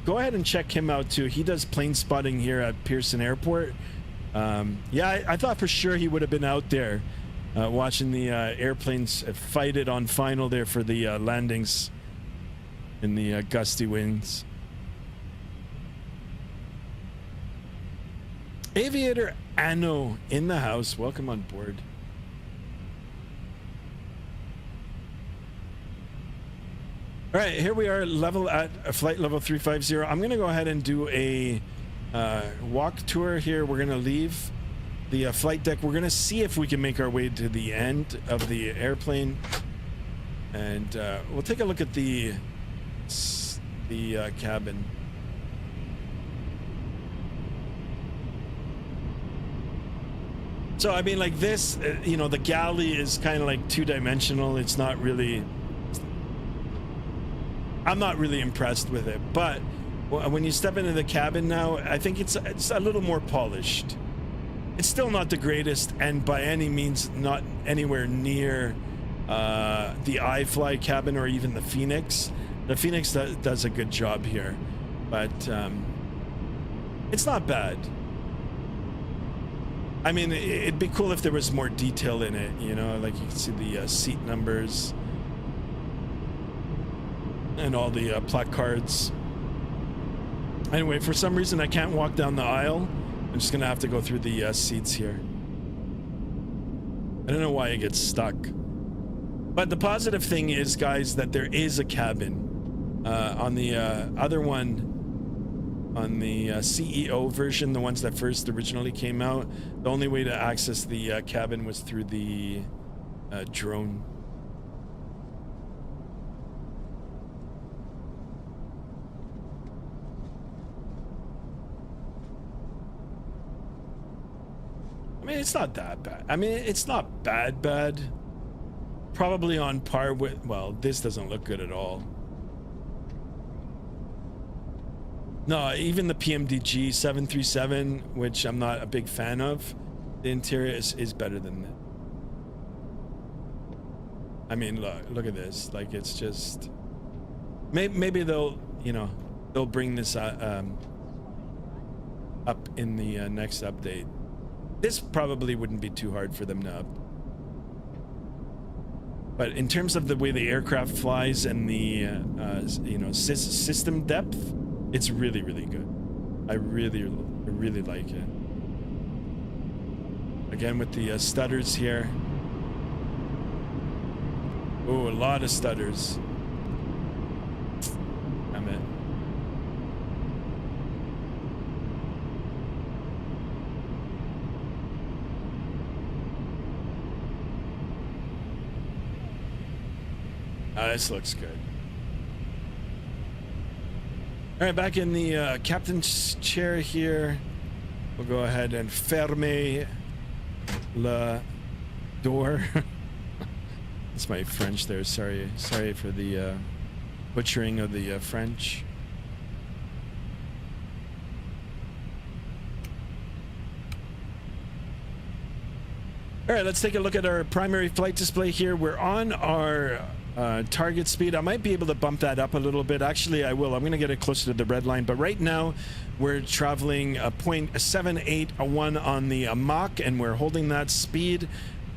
Go ahead and check him out too. He does plane spotting here at Pearson Airport. Yeah, I thought for sure he would have been out there watching the airplanes fight it on final there for the landings in the gusty winds. Aviator Anno in the house. Welcome on board. All right, here we are, level at flight level 350. I'm going to go ahead and do a walk tour here. We're going to leave the flight deck. We're going to see if we can make our way to the end of the airplane. And we'll take a look at the cabin. So, I mean, like this, you know, the galley is kind of like two-dimensional. It's not really... I'm not really impressed with it, but when you step into the cabin now, I think it's a little more polished. It's still not the greatest, and by any means not anywhere near the iFly cabin or even the Phoenix. The Phoenix does a good job here, but it's not bad. I mean, it'd be cool if there was more detail in it, you know, like you can see the seat numbers and all the placards. Anyway, for some reason I can't walk down the aisle. I'm just gonna have to go through the seats here. I don't know why it gets stuck. But the positive thing is, guys, that there is a cabin. On the other one, on the CEO version, the ones that first originally came out, the only way to access the cabin was through the drone. I mean, it's not that bad. I mean, it's not bad. Probably on par with, well, this doesn't look good at all. No, even the PMDG 737, which I'm not a big fan of, the interior is better than that. I mean, look at this. Like, it's just... Maybe they'll, you know, they'll bring this up in the next update. This probably wouldn't be too hard for them to up. But in terms of the way the aircraft flies and the you know, system depth, it's really, really good. I really like it. Again with the stutters here. Oh, a lot of stutters. Damn it. This looks good. All right, back in the captain's chair here. We'll go ahead and fermer la door. That's my French there. Sorry for the butchering of the French. All right, let's take a look at our primary flight display here. We're on our target speed. I might be able to bump that up a little bit. Actually, I will. I'm going to get it closer to the red line. But right now, we're traveling 0.781 on the Mach, and we're holding that speed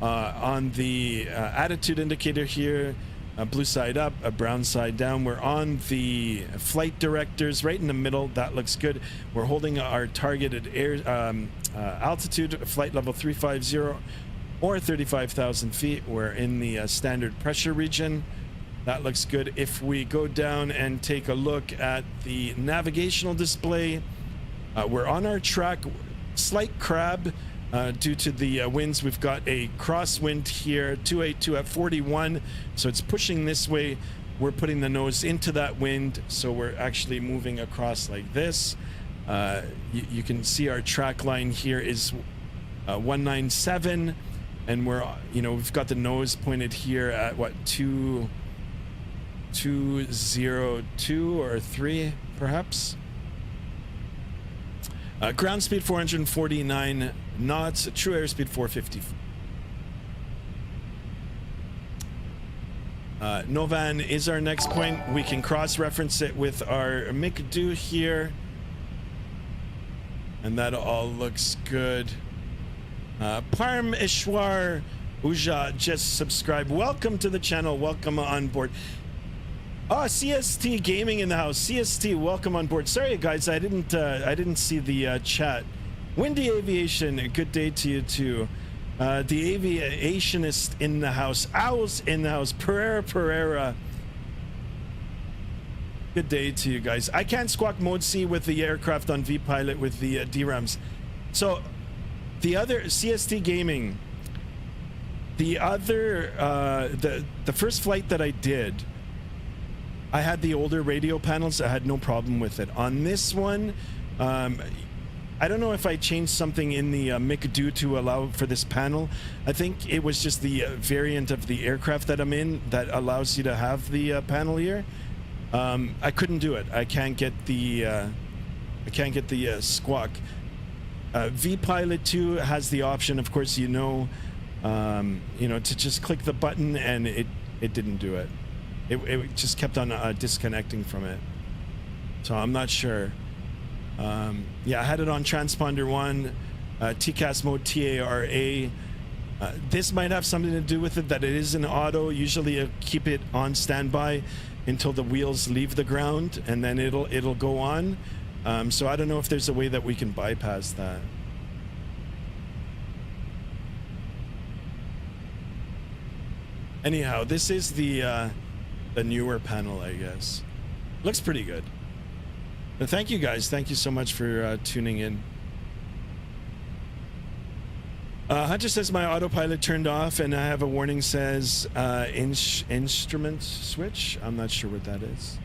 on the attitude indicator here. A blue side up, a brown side down. We're on the flight directors right in the middle. That looks good. We're holding our targeted air altitude, flight level 350 or 35,000 feet. We're in the standard pressure region. That looks good. If we go down and take a look at the navigational display, we're on our track. Slight crab due to the winds. We've got a crosswind here, 282 at 41, so it's pushing this way. We're putting the nose into that wind, so we're actually moving across like this. You can see our track line here is 197, and we've got the nose pointed here at what, 202 or 3 perhaps. Ground speed 449 knots, true airspeed 450. Novan is our next point. We can cross-reference it with our McDo here, and that all looks good. Parm Ishwar Uja just subscribed. Welcome to the channel. Welcome on board. Oh, CST Gaming in the house. CST, welcome on board. Sorry, guys, I didn't see the chat. Windy Aviation, good day to you too. The aviationist in the house. Owls in the house. Pereira. Good day to you guys. I can't squawk mode C with the aircraft on V-Pilot with the DRAMs. So, the other CST Gaming. The other, the first flight that I did, I had the older radio panels. I had no problem with it. On this one, I don't know if I changed something in the McDo to allow for this panel. I think it was just the variant of the aircraft that I'm in that allows you to have the panel here. I couldn't do it. I can't get the squawk. V-Pilot 2 has the option, of course, to just click the button, and it didn't do it. It just kept on disconnecting from it. So I'm not sure. Yeah, I had it on transponder 1, TCAS mode TARA. This might have something to do with it, that it is an auto. Usually I keep it on standby until the wheels leave the ground, and then it'll go on. So I don't know if there's a way that we can bypass that. Anyhow, this is the newer panel, I guess. Looks pretty good. But thank you guys. Thank you so much for tuning in. Hunter says my autopilot turned off, and I have a warning says instrument switch. I'm not sure what that is.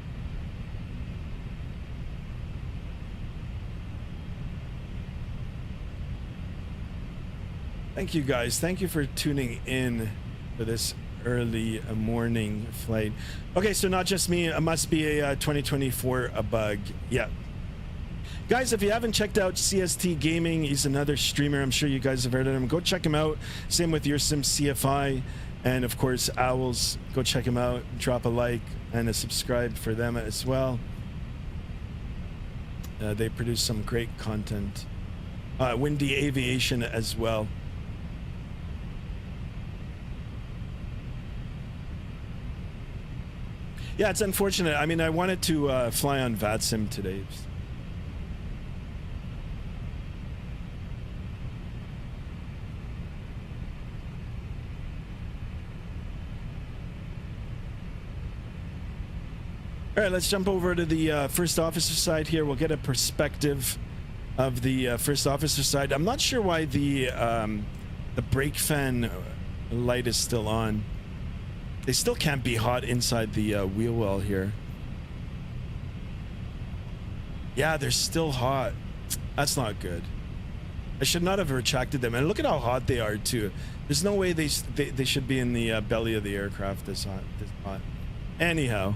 Thank you guys. Thank you for tuning in for this early morning flight. Okay, so not just me. It must be a 2024 bug. Yeah. Guys, if you haven't checked out CST Gaming, he's another streamer. I'm sure you guys have heard of him. Go check him out. Same with Your Sim CFI. And of course, Owls. Go check him out. Drop a like and a subscribe for them as well. They produce some great content. Windy Aviation as well. Yeah, it's unfortunate. I mean, I wanted to fly on Vatsim today. All right, let's jump over to the first officer side here. We'll get a perspective of the first officer side. I'm not sure why the brake fan light is still on. They still can't be hot inside the wheel well here. Yeah, they're still hot. That's not good. I should not have retracted them. And look at how hot they are too. There's no way they should be in the belly of the aircraft this hot. Anyhow.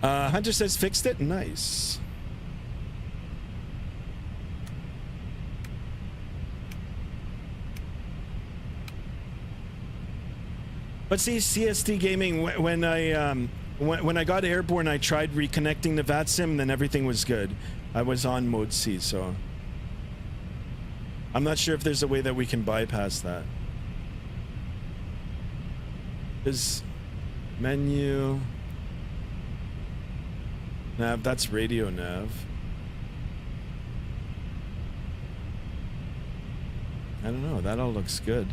Hunter says fixed it. Nice. But see, CST Gaming, when I got airborne, I tried reconnecting the Vatsim, and then everything was good. I was on mode C, so I'm not sure if there's a way that we can bypass that. Is menu nav? That's radio nav. I don't know. That all looks good.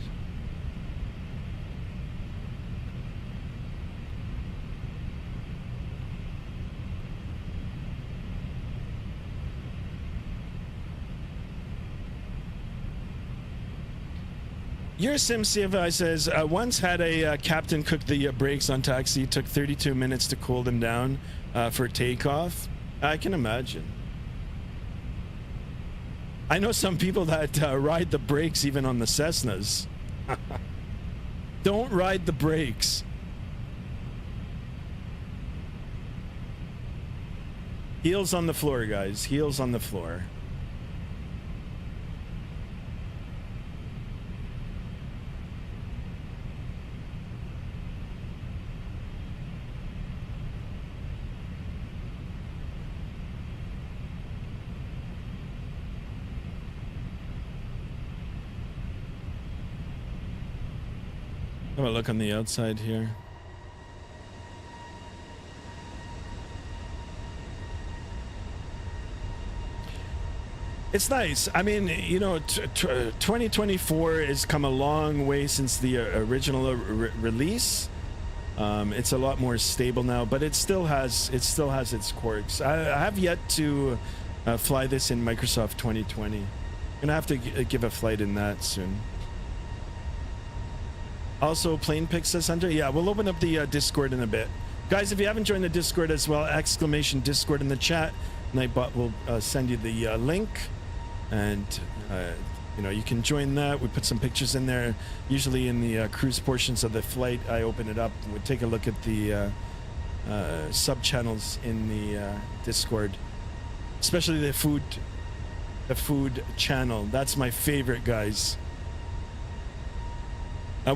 Your SimCFI says, once had a captain cook the brakes on taxi. Took 32 minutes to cool them down for takeoff. I can imagine. I know some people that ride the brakes even on the Cessnas. Don't ride the brakes. Heels on the floor, guys. Heels on the floor. Have a look on the outside here. It's nice. I mean, you know, 2024 has come a long way since the original release. It's a lot more stable now, but it still has its quirks. I have yet to fly this in Microsoft 2020. I'm gonna have to give a flight in that soon. Also, plane pics, says Hunter. Yeah, we'll open up the Discord in a bit. Guys, if you haven't joined the Discord as well, exclamation Discord in the chat. Nightbot will send you the link. And, you know, you can join that. We put some pictures in there. Usually in the cruise portions of the flight, I open it up. We take a look at the sub-channels in the Discord. Especially the food channel. That's my favorite, guys.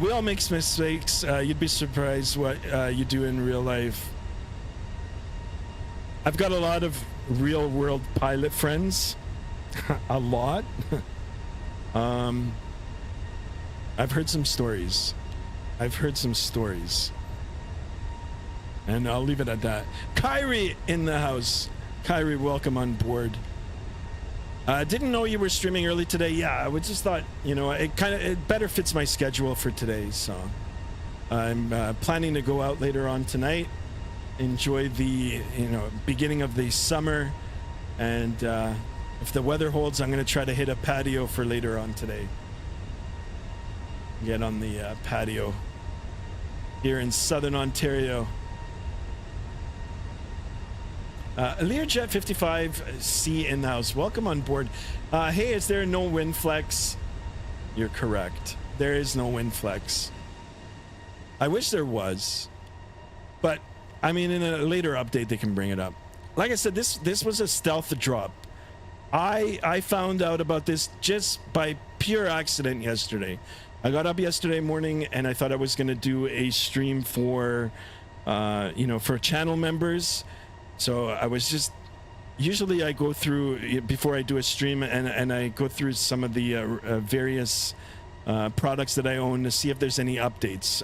We all make mistakes. You'd be surprised what you do in real life. I've got a lot of real world pilot friends. A lot. I've heard some stories. And I'll leave it at that. Kyrie in the house. Kyrie, welcome on board. Didn't know you were streaming early today. Yeah, I just thought, you know, it better fits my schedule for today. So I'm planning to go out later on tonight, enjoy the, you know, beginning of the summer, and if the weather holds, I'm going to try to hit a patio for later on today. Get on the patio here in Southern Ontario. Learjet 55C in the house. Welcome on board. Hey, is there no wind flex? You're correct. There is no wind flex. I wish there was, but I mean, in a later update they can bring it up. Like I said, this was a stealth drop. I found out about this just by pure accident yesterday. I got up yesterday morning and I thought I was going to do a stream for, you know, for channel members. So I was just, usually I go through, before I do a stream, and I go through some of the various products that I own to see if there's any updates.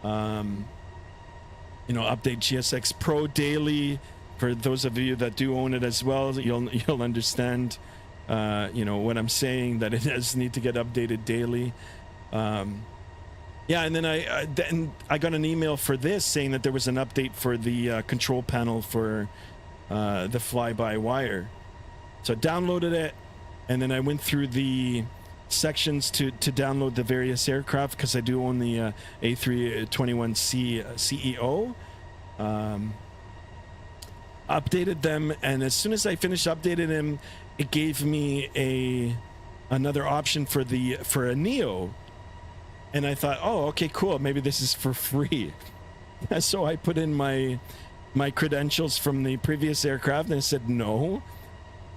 You know, update GSX Pro daily. For those of you that do own it as well, you'll understand, you know, what I'm saying, that it does need to get updated daily. Yeah, and then I got an email for this saying that there was an update for the control panel for the fly-by-wire. So I downloaded it, and then I went through the sections to download the various aircraft, because I do own the A321 CEO. Updated them, and as soon as I finished updating them, it gave me another option for a Neo. And I thought, oh, okay, cool. Maybe this is for free. So I put in my credentials from the previous aircraft, and it said no,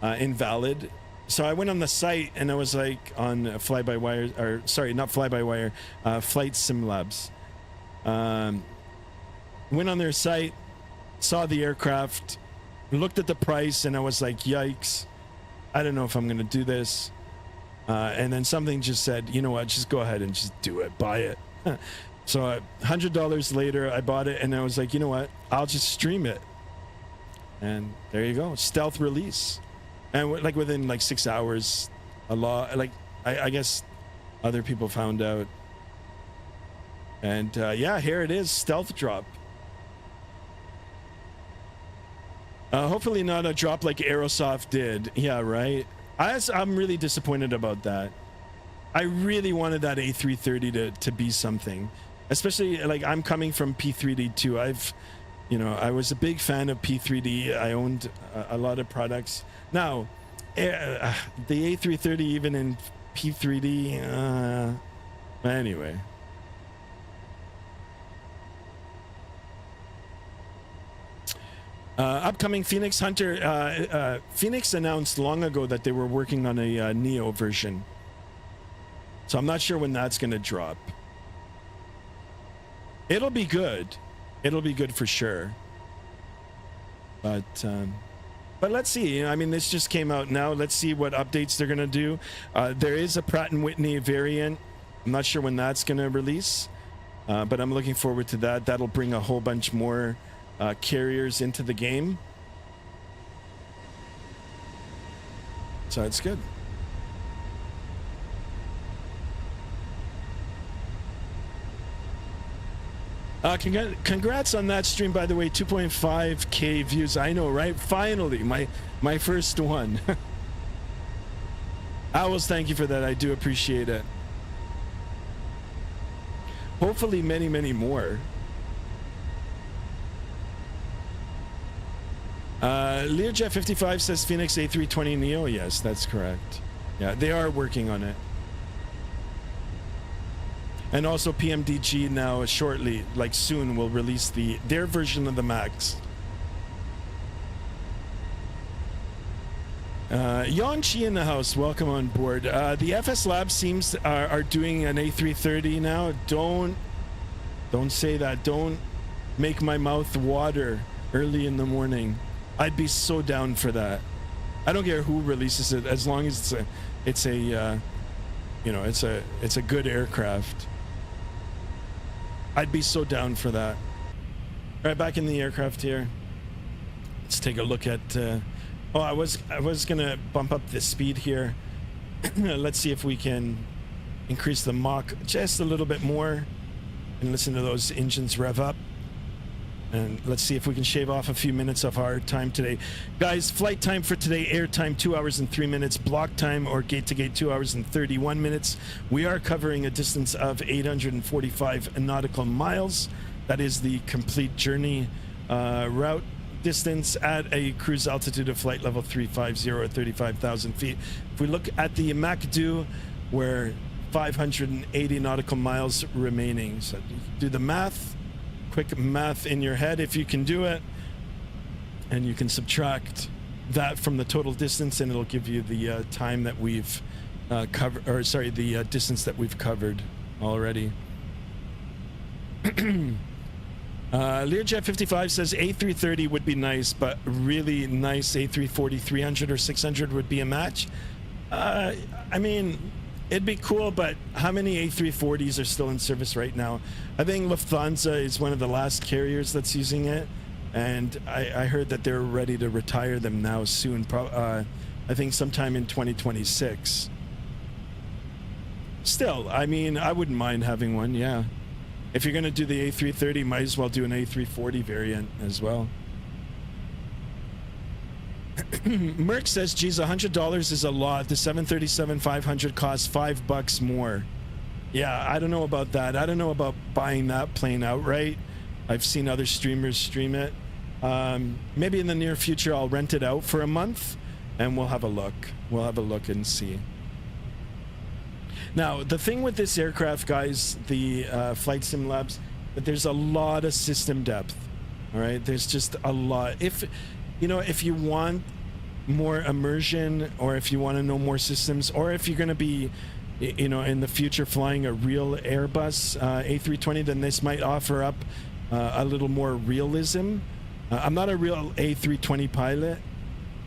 invalid. So I went on the site, and I was like on fly-by-wire, or sorry, not fly-by-wire, FSLabs. Went on their site, saw the aircraft, looked at the price, and I was like, yikes, I don't know if I'm going to do this. And then something just said, you know what, just go ahead and just do it, buy it. So $100 later, I bought it, and I was like, you know what? I'll just stream it. And there you go, stealth release. And like within like 6 hours, a lot, like I guess other people found out. And yeah, here it is, stealth drop. Hopefully not a drop like Aerosoft did. Yeah, right. I'm really disappointed about that. I really wanted that A330 to be something. Especially, like, I'm coming from P3D too. I was a big fan of P3D. I owned a lot of products. Now, the A330 even in P3D, anyway. Upcoming Phoenix Hunter. Phoenix announced long ago that they were working on a Neo version. So I'm not sure when that's going to drop. It'll be good. It'll be good for sure. But let's see. I mean, this just came out now. Let's see what updates they're going to do. There is a Pratt & Whitney variant. I'm not sure when that's going to release. But I'm looking forward to that. That'll bring a whole bunch more carriers into the game. So it's good. Congrats on that stream, by the way. 2.5k views. I know, right? Finally, my first one. Owls, thank you for that. I do appreciate it. Hopefully many, many more. Learjet 55 says Phoenix A320 Neo. Yes, that's correct. Yeah, they are working on it. And also PMDG now shortly, like soon, will release their version of the Max. Yon Chi in the house, welcome on board. The FSLabs are doing an A330 now. Don't say that. Don't make my mouth water early in the morning. I'd be so down for that. I don't care who releases it, as long as it's a good aircraft. I'd be so down for that. All right, back in the aircraft here. Let's take a look at. I was gonna bump up the speed here. Let's see if we can increase the Mach just a little bit more, and listen to those engines rev up. And let's see if we can shave off a few minutes of our time today. Guys, flight time for today, air time 2 hours and 3 minutes, block time or gate to gate 2 hours and 31 minutes. We are covering a distance of 845 nautical miles. That is the complete journey route distance at a cruise altitude of flight level 350 or 35,000 feet. If we look at the MACD, we're 580 nautical miles remaining. So do the math. Quick math in your head if you can do it, and you can subtract that from the total distance, and it'll give you the time that we've covered, or sorry, the distance that we've covered already. Learjet 55 says A330 would be nice, but really nice A340 300 or 600 would be a match. I mean, it'd be cool, but how many A340s are still in service right now? I think Lufthansa is one of the last carriers that's using it, and I heard that they're ready to retire them now soon. I think sometime in 2026. Still, I mean, I wouldn't mind having one, yeah. If you're going to do the A330, might as well do an A340 variant as well. Merck says, geez, $100 is a lot. The 737-500 costs $5 more. Yeah, I don't know about that. I don't know about buying that plane outright. I've seen other streamers stream it. Maybe in the near future I'll rent it out for a month, and we'll have a look. We'll have a look and see. Now, the thing with this aircraft, guys, the Flight Sim Labs, that there's a lot of system depth. All right, there's just a lot. If you want more immersion, or if you want to know more systems, or if you're going to be, in the future flying a real Airbus A320, then this might offer up a little more realism. I'm not a real A320 pilot,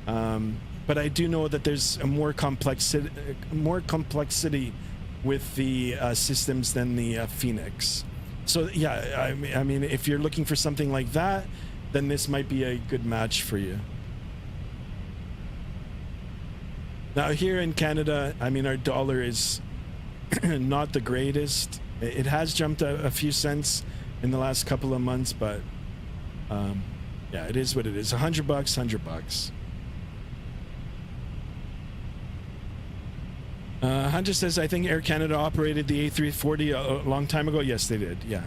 but I do know that there's a more complexity with the systems than the Phoenix. So yeah, I mean, if you're looking for something like that, then this might be a good match for you. Now here in Canada, I mean, our dollar is not the greatest. It has jumped a few cents in the last couple of months, but yeah, it is what it is. $100, $100. Hunter says, I think Air Canada operated the A340 a long time ago. Yes, they did. Yeah.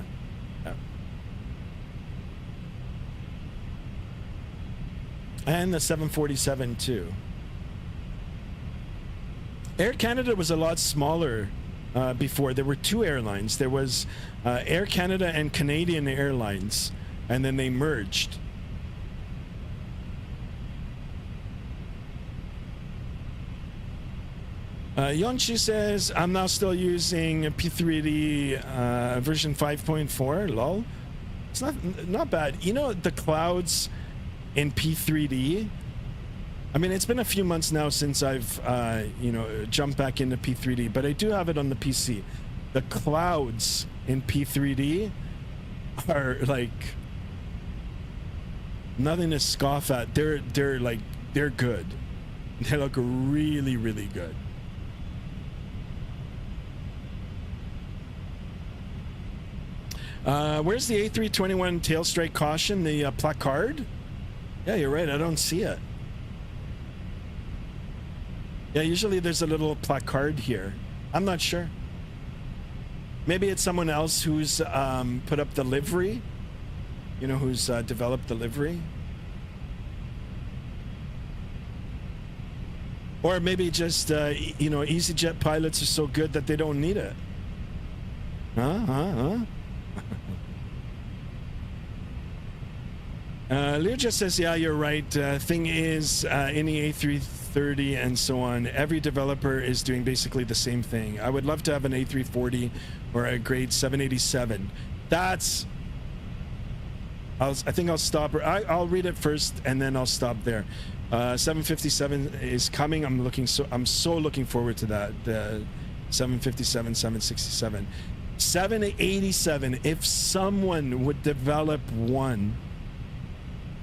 And the 747 too. Air Canada was a lot smaller before. There were two airlines. There was Air Canada and Canadian Airlines, and then they merged. Yonchi says, I'm now still using P3D version 5.4. Lol. It's not bad. You know, the clouds in P3D, I mean, it's been a few months now since I've you know, jumped back into P3D, but I do have it on the PC. The clouds in P3D are like nothing to scoff at. They're good. They look really, really good. Where's the A321 tail strike caution? The placard? Yeah, you're right. I don't see it. Yeah, usually there's a little placard here. I'm not sure. Maybe it's someone else who's put up the livery. You know, who's developed the livery. Or maybe just, you know, EasyJet pilots are so good that they don't need it. Leo just says, yeah, you're right. Thing is, any A330 and so on, every developer is doing basically the same thing. I would love to have an A340 or a grade 787. That's... I think I'll stop. I'll read it first and then I'll stop there. 757 is coming. I'm so looking forward to that. The 757, 767. 787, if someone would develop one,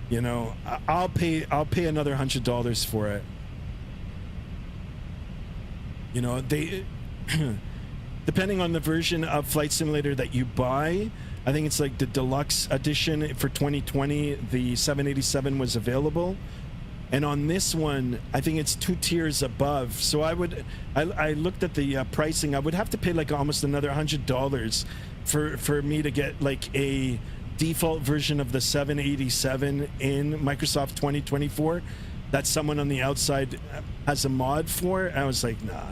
you know, I'll pay another $100 for it. You know, they depending on the version of Flight Simulator that you buy, I think it's like the deluxe edition for 2020, the 787 was available. And on this one, I think it's 2 tiers above. So I looked at the pricing. I would have to pay like almost another $100 for me to get like a default version of the 787 in Microsoft 2024 that someone on the outside has a mod for. I was like, nah.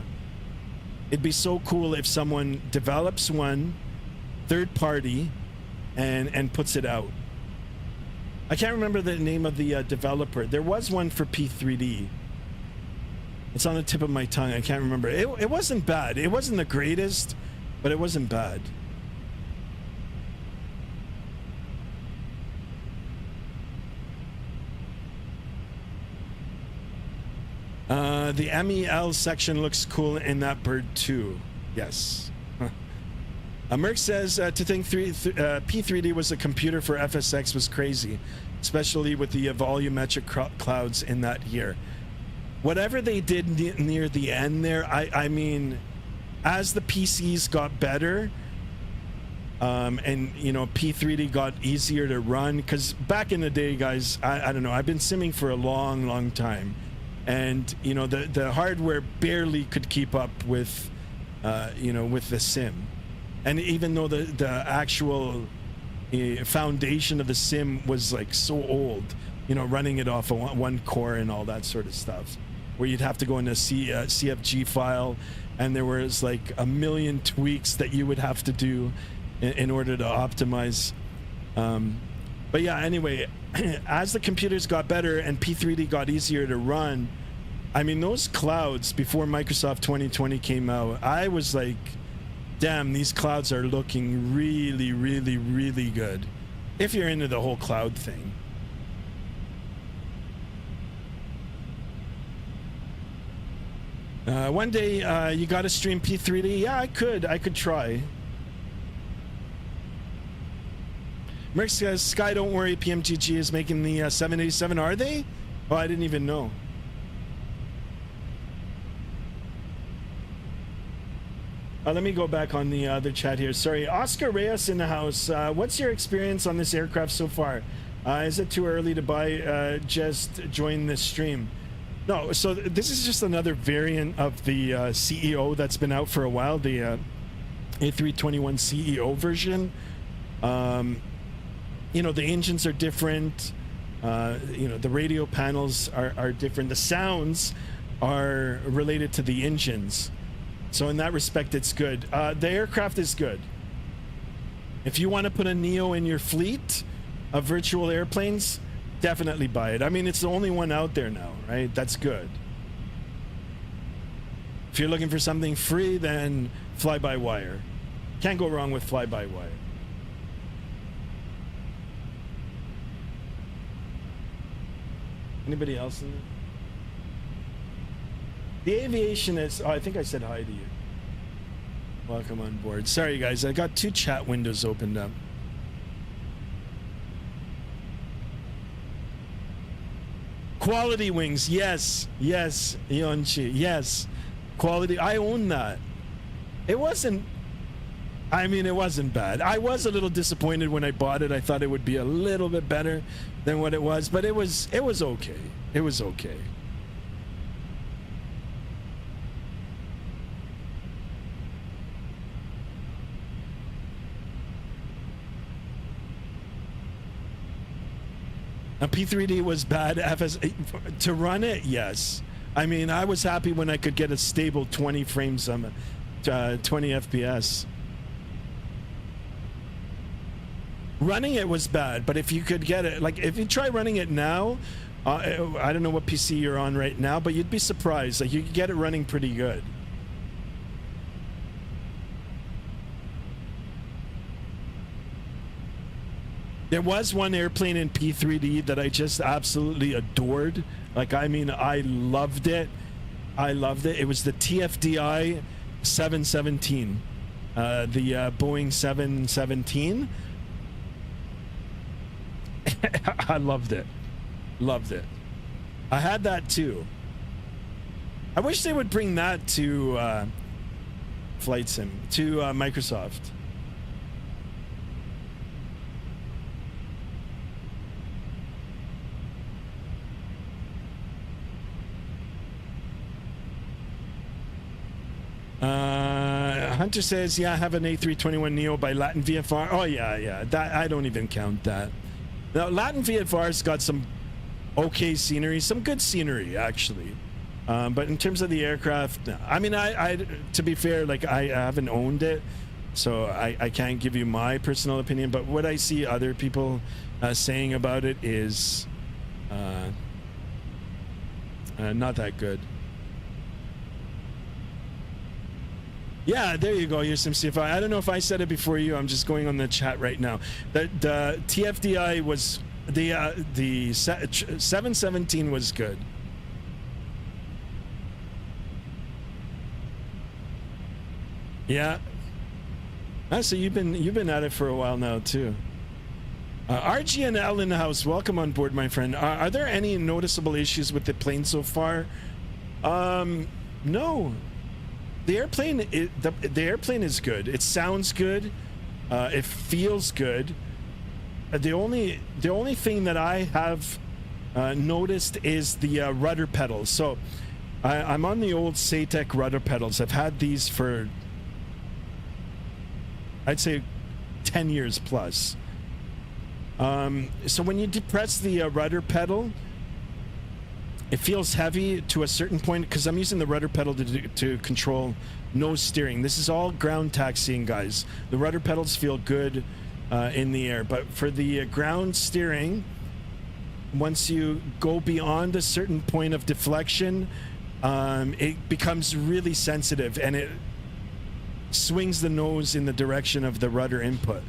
It'd be so cool if someone develops one third party and puts it out. I can't remember the name of the developer. There was one for P3D. It's on the tip of my tongue. I can't remember. It wasn't bad. It wasn't the greatest, but it wasn't bad. The MEL section looks cool in that bird too. Yes. Merck says to think P3D was a computer for FSX was crazy, especially with the volumetric clouds in that year. Whatever they did near the end there, I mean, as the PCs got better, and you know, P3D got easier to run, because back in the day, guys, I don't know, I've been simming for a long time, and you know, the hardware barely could keep up with you know, with the sim. And even though the actual foundation of the sim was like so old, you know, running it off of one core and all that sort of stuff, where you'd have to go into a CFG file, and there was like a million tweaks that you would have to do in order to optimize. But yeah, anyway, as the computers got better and P3D got easier to run, I mean, those clouds before Microsoft 2020 came out, I was like, damn, these clouds are looking really, really, really good. If you're into the whole cloud thing. One day, you got to stream P3D. Yeah, I could try. Merck says, Sky, don't worry, PMTG is making the 787. Are they? Oh, I didn't even know. Let me go back on the other chat here. Sorry, Oscar Reyes in the house. What's your experience on this aircraft so far? Is it too early to buy? Just join this stream. No, so this is just another variant of the CEO that's been out for a while, the A321 CEO version. You know, the engines are different. You know, the radio panels are different. The sounds are related to the engines. So in that respect, it's good. The aircraft is good. If you want to put a Neo in your fleet of virtual airplanes, definitely buy it. I mean, it's the only one out there now, right? That's good. If you're looking for something free, then fly-by-wire. Can't go wrong with fly-by-wire. Anybody else in there? The aviation is... Oh, I think I said hi to you. Welcome on board. Sorry, guys. I got 2 chat windows opened up. Quality wings. Yes. Yes, Yonchi. Yes. Quality. I own that. It wasn't... I mean, it wasn't bad. I was a little disappointed when I bought it. I thought it would be a little bit better than what it was, but it was okay. It was okay. A P3D was bad. To run it, yes. I mean, I was happy when I could get a stable 20 frames on 20 FPS. Running it was bad, but if you could get it, like if you try running it now, I don't know what PC you're on right now, but you'd be surprised. Like you could get it running pretty good. There was one airplane in P3D that I just absolutely adored. Like, I mean, I loved it. I loved it. It was the TFDI 717, the Boeing 717. I loved it. Loved it. I had that too. I wish they would bring that to Flight Sim, to Microsoft. Hunter says, yeah, I have an A321 Neo by Latin VFR. Oh, yeah. That I don't even count that. Now, Latin VFR's got some okay scenery, some good scenery, actually. But in terms of the aircraft, no. I mean, I to be fair, like, I haven't owned it, so I can't give you my personal opinion. But what I see other people saying about it is not that good. Yeah, there you go. Here's some CFI. I don't know if I said it before you. I'm just going on the chat right now. The TFDI was the 717 was good. Yeah. So you've been at it for a while now too. RGNL in the house. Welcome on board, my friend. Are there any noticeable issues with the plane so far? No. The airplane is good. It sounds good. It feels good. The only thing that I have noticed is the rudder pedals. So I'm on the old Satec rudder pedals. I've had these for, I'd say, 10 years plus. So when you depress the rudder pedal, it feels heavy to a certain point because I'm using the rudder pedal to control nose steering. This is all ground taxiing, guys. The rudder pedals feel good in the air, but for the ground steering, once you go beyond a certain point of deflection, it becomes really sensitive and it swings the nose in the direction of the rudder input,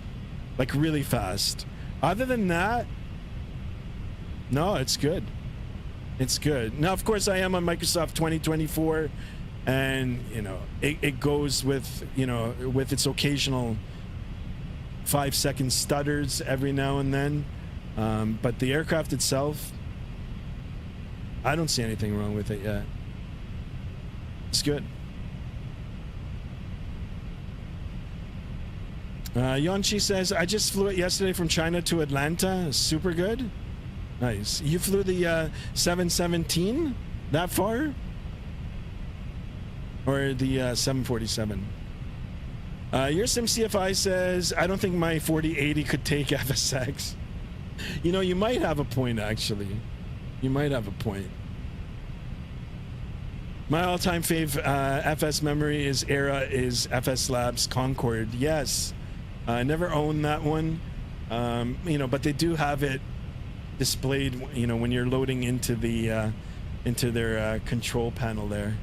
like really fast. Other than that, no, it's good. It's good. Now, of course, I am on Microsoft 2024, and you know it goes with with its occasional 5-second stutters every now and then. But the aircraft itself, I don't see anything wrong with it yet. It's good. Yonchi says, I just flew it yesterday from China to Atlanta. Super good. Nice. You flew the 717 that far? Or the 747? Your SimCFI says, I don't think my 4080 could take FSX. You know, you might have a point, actually. You might have a point. My all-time fave FS memory is FSLabs Concorde. Yes. I never owned that one. You know, but they do have it displayed, you know, when you're loading into the into their control panel there.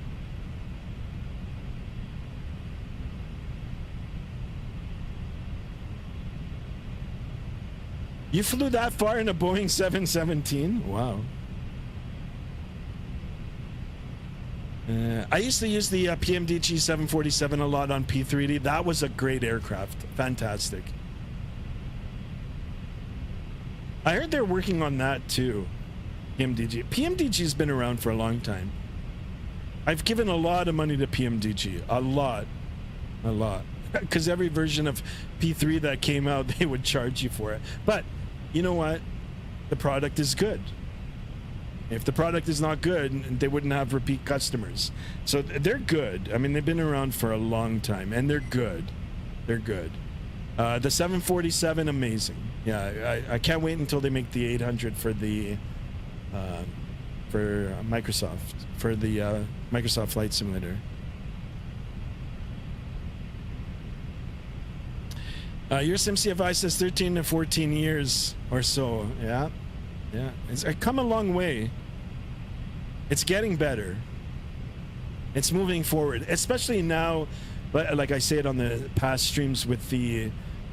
You flew that far in a Boeing 717? Wow. I used to use the PMDG 747 a lot on P3D. That was a great aircraft. Fantastic. I heard they're working on that too. PMDG. PMDG's been around for a long time. I've given a lot of money to PMDG. A lot. A lot. Because every version of P3 that came out, they would charge you for it. But you know what? The product is good. If the product is not good, they wouldn't have repeat customers. So they're good. I mean, they've been around for a long time, and they're good. They're good. The 747, amazing. Yeah, I can't wait until they make the 800 for the Microsoft, for the Microsoft Flight Simulator. Your SimCFI says 13 to 14 years or so. Yeah. Yeah. It's come a long way. It's getting better. It's moving forward, especially now, but like I said on the past streams with the,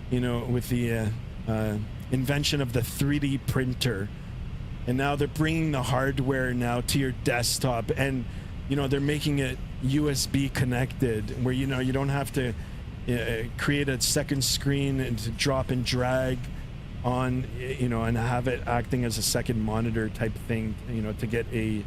you know, with the invention of the 3D printer. And now they're bringing the hardware now to your desktop, and, you know, they're making it USB connected where, you know, you don't have to create a second screen and to drop and drag on, you know, and have it acting as a second monitor type thing, you know, to get a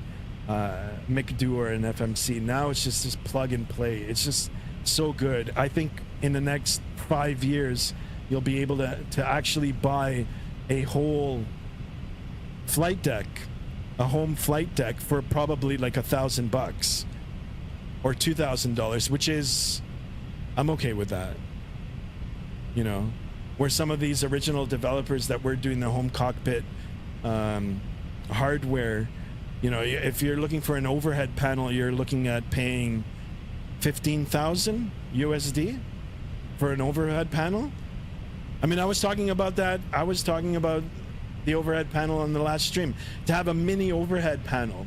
MICDO or an FMC. Now it's just plug and play. It's just so good. I think in the next 5 years, you'll be able to actually buy a whole flight deck, a home flight deck, for probably like $1,000 or $2,000, which is, I'm okay with that. You know, where some of these original developers that were doing the home cockpit hardware, you know, if you're looking for an overhead panel, you're looking at paying 15,000 USD for an overhead panel. I mean, I was talking about that. I was talking about the overhead panel on the last stream. To have a mini overhead panel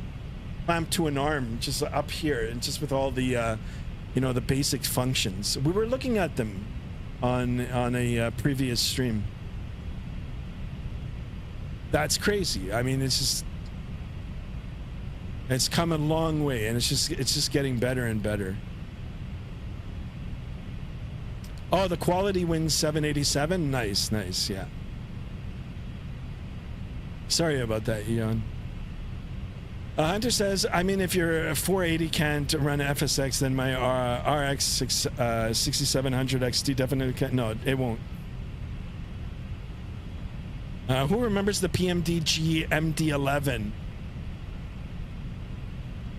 clamped to an arm just up here, and just with all the, you know, the basic functions. We were looking at them on a previous stream. That's crazy. I mean, it's come a long way, and it's just getting better and better. Oh, the quality wins 787. Nice, nice, yeah. Sorry about that, Eon. Hunter says, I mean, if your 480 can't run FSX, then my RX 6700 XT definitely can't. No, it won't. Who remembers the PMDG MD-11?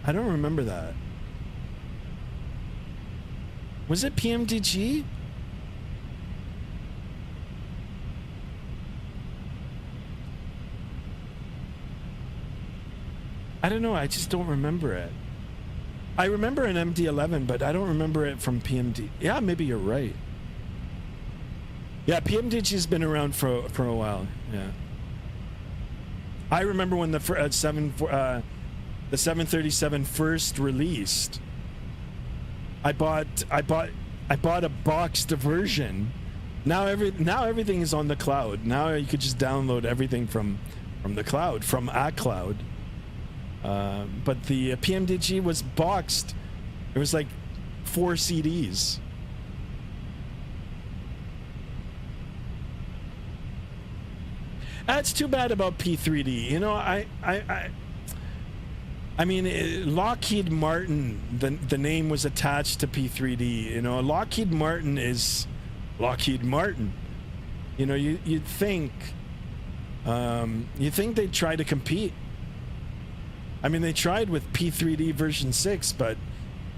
I don't remember that. Was it PMDG? I don't know. I just don't remember it. I remember an MD-11, but I don't remember it from PMD. Yeah, maybe you're right. Yeah, PMDG's been around for a while. Yeah. I remember when the 737 first released. I bought a boxed version. Now everything is on the cloud. Now you could just download everything from the cloud, from a cloud. But the PMDG was boxed. It was like 4 CDs. That's too bad about P3D. You know, I mean, Lockheed Martin, the name was attached to P3D. You know, Lockheed Martin is Lockheed Martin. You know, you'd think they'd try to compete. I mean, they tried with P3D version 6, but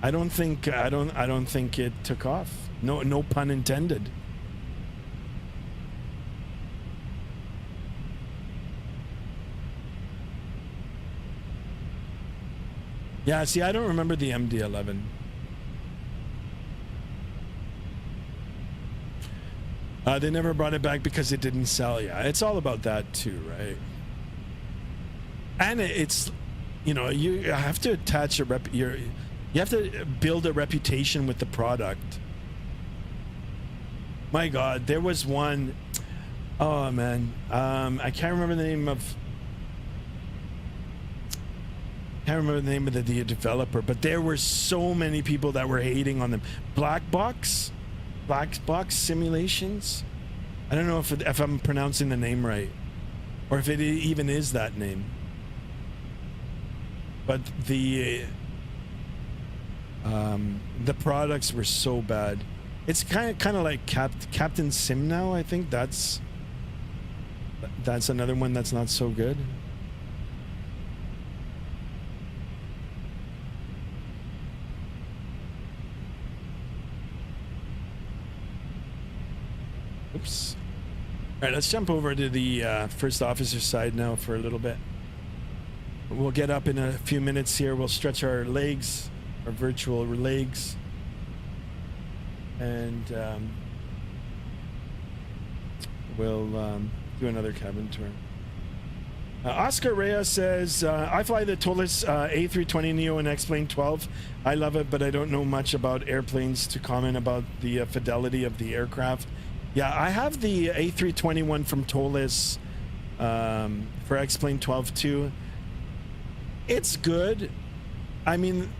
I don't think it took off. No pun intended. Yeah, see, I don't remember the MD-11. They never brought it back because it didn't sell. Yeah, it's all about that too, right? And it's, you know, you have to attach you have to build a reputation with the product. My God, there was one, oh man, I can't remember the name of the developer, but there were so many people that were hating on them. Black Box Simulations. I don't know if I'm pronouncing the name right, or if it even is that name. But the products were so bad. It's kind of like Captain Sim now. I think that's another one that's not so good. Oops. All right, let's jump over to the first officer side now for a little bit. We'll get up in a few minutes here. We'll stretch our legs, our virtual legs, and we'll do another cabin tour. Oscar Reyes says, I fly the Tolis A320neo and X-Plane 12. I love it, but I don't know much about airplanes to comment about the fidelity of the aircraft. Yeah, I have the A321 from Tolis for X-Plane 12 too. It's good. I mean,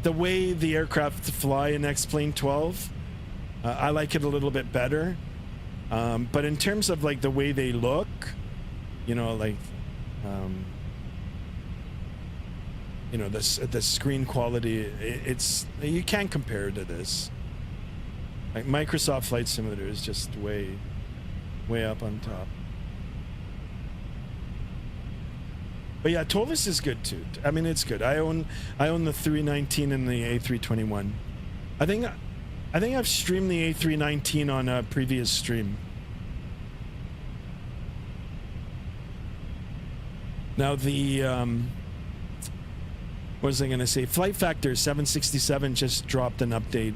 the way the aircraft fly in X-Plane 12, I like it a little bit better. But in terms of like the way they look, you know, like, you know, the screen quality, it's, you can't compare it to this. Like Microsoft Flight Simulator is just way up on top. But yeah, Tolis is good too. I mean, it's good. I own the 319 and the A321. I think I've streamed the A319 on a previous stream. Now the what was I gonna say? Flight Factor 767 just dropped an update.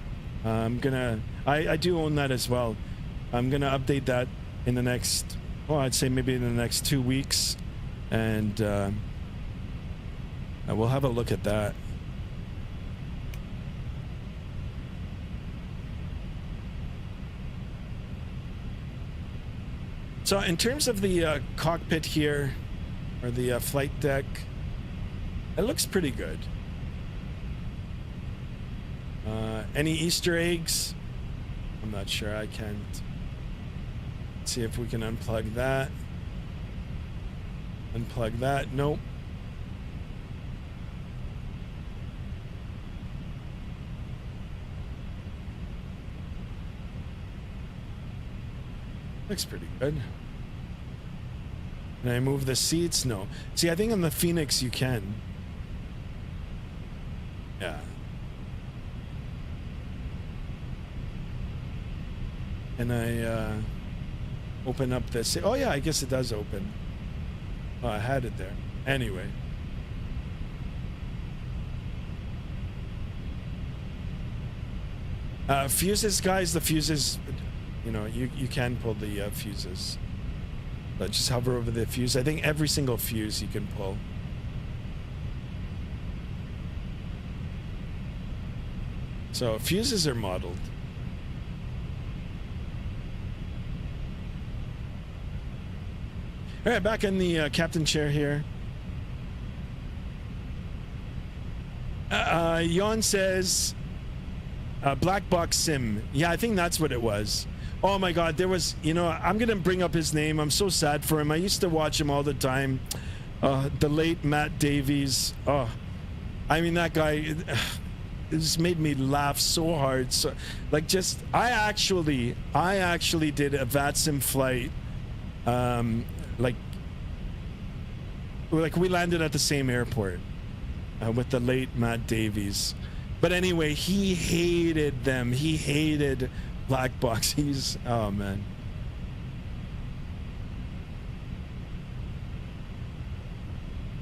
I do own that as well. I'm gonna update that in the next, well, I'd say maybe in the next 2 weeks, and we'll have a look at that. So in terms of the cockpit here, or the flight deck, it looks pretty good. Any Easter eggs? I'm not sure. I can't. Let's see if we can unplug that. Unplug that. Nope. Looks pretty good. Can I move the seats? No. See, I think on the Phoenix you can. Yeah. Can I open up this? Oh yeah, I guess it does open. Oh, I had it there. Anyway. Fuses, guys, the fuses, you know, you can pull the fuses. But just hover over the fuse. I think every single fuse you can pull. So fuses are modeled. All right, back in the captain chair here. Jan says, Black Box Sim. Yeah, I think that's what it was. Oh my God, there was, you know, I'm gonna bring up his name. I'm so sad for him. I used to watch him all the time. The late Matt Davies. Oh, I mean, that guy, it just made me laugh so hard. So, like, just I actually did a Vatsim flight. Like we landed at the same airport with the late Matt Davies. But anyway, he hated them. He hated black box. He's, oh man.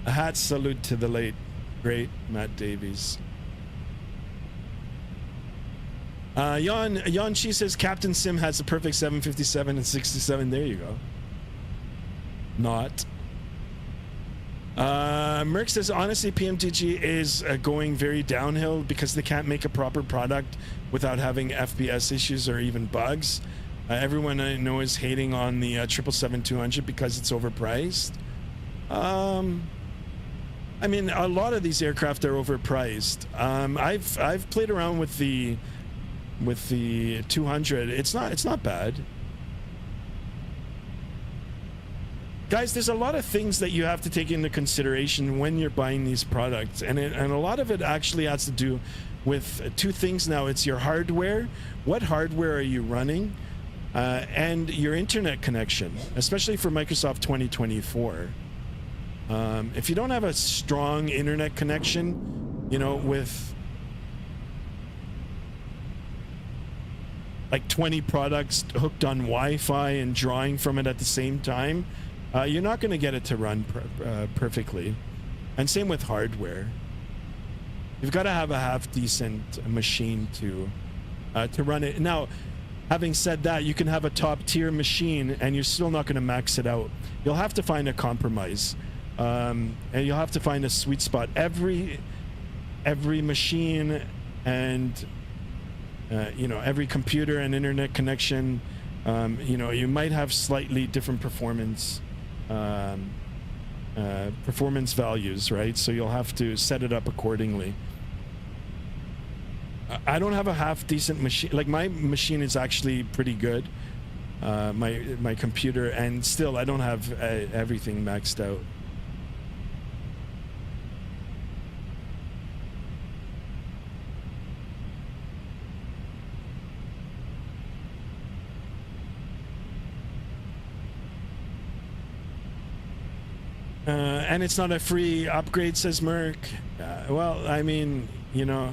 A hat salute to the late great Matt Davies. Yon Chi says Captain Sim has the perfect 757 and 67. There you go. Not. Merck says honestly PMTG is going very downhill because they can't make a proper product without having FPS issues or even bugs. Everyone I know is hating on the 777-200 because it's overpriced. I mean, a lot of these aircraft are overpriced. I've played around with the 200. It's not bad. Guys, there's a lot of things that you have to take into consideration when you're buying these products, and a lot of it actually has to do with two things now. It's your hardware. What hardware are you running? And your internet connection, especially for Microsoft 2024. If you don't have a strong internet connection, you know, with like 20 products hooked on Wi-Fi and drawing from it at the same time, you're not going to get it to run perfectly. And same with hardware. You've got to have a half-decent machine to run it. Now, having said that, you can have a top-tier machine and you're still not going to max it out. You'll have to find a compromise. And you'll have to find a sweet spot. Every machine and you know, every computer and internet connection, you know, you might have slightly different performance values, right? So you'll have to set it up accordingly. I don't have a half decent machine. Like, my machine is actually pretty good, my computer, and still I don't have everything maxed out. And it's not a free upgrade, says Merck. Well, I mean, you know,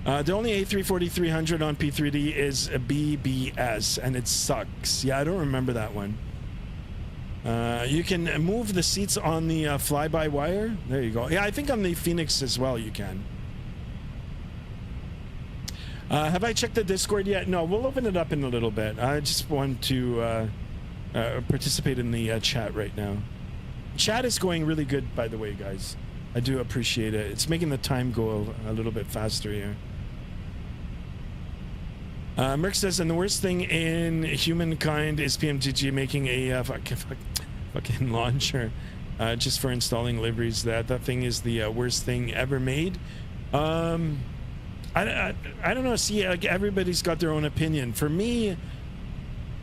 the only A340-300 on P3D is a BBS, and it sucks. Yeah, I don't remember that one. You can move the seats on the fly-by-wire. There you go. Yeah, I think on the Phoenix as well you can. Have I checked the Discord yet? No, we'll open it up in a little bit. I just want to participate in the chat right now. Chat is going really good, by the way, guys. I do appreciate it. It's making the time go a little bit faster here. Merck says, and the worst thing in humankind is PMTG making a fucking launcher just for installing liveries. That thing is the worst thing ever made. I don't know. See, like, everybody's got their own opinion. For me,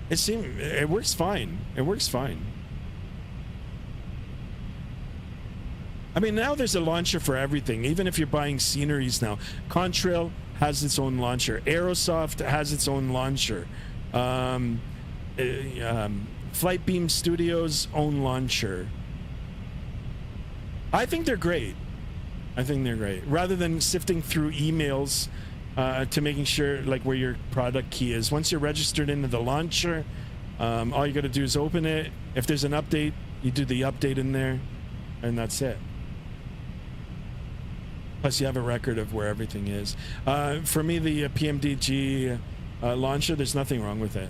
it works fine. It works fine. I mean, now there's a launcher for everything. Even if you're buying sceneries now, Contrail has its own launcher. Aerosoft has its own launcher. Flightbeam Studios' own launcher. I think they're great. I think they're great. Rather than sifting through emails to making sure, like, where your product key is. Once you're registered into the launcher, all you got to do is open it. If there's an update, you do the update in there, and that's it. Plus, you have a record of where everything is. For me, the PMDG launcher, there's nothing wrong with it.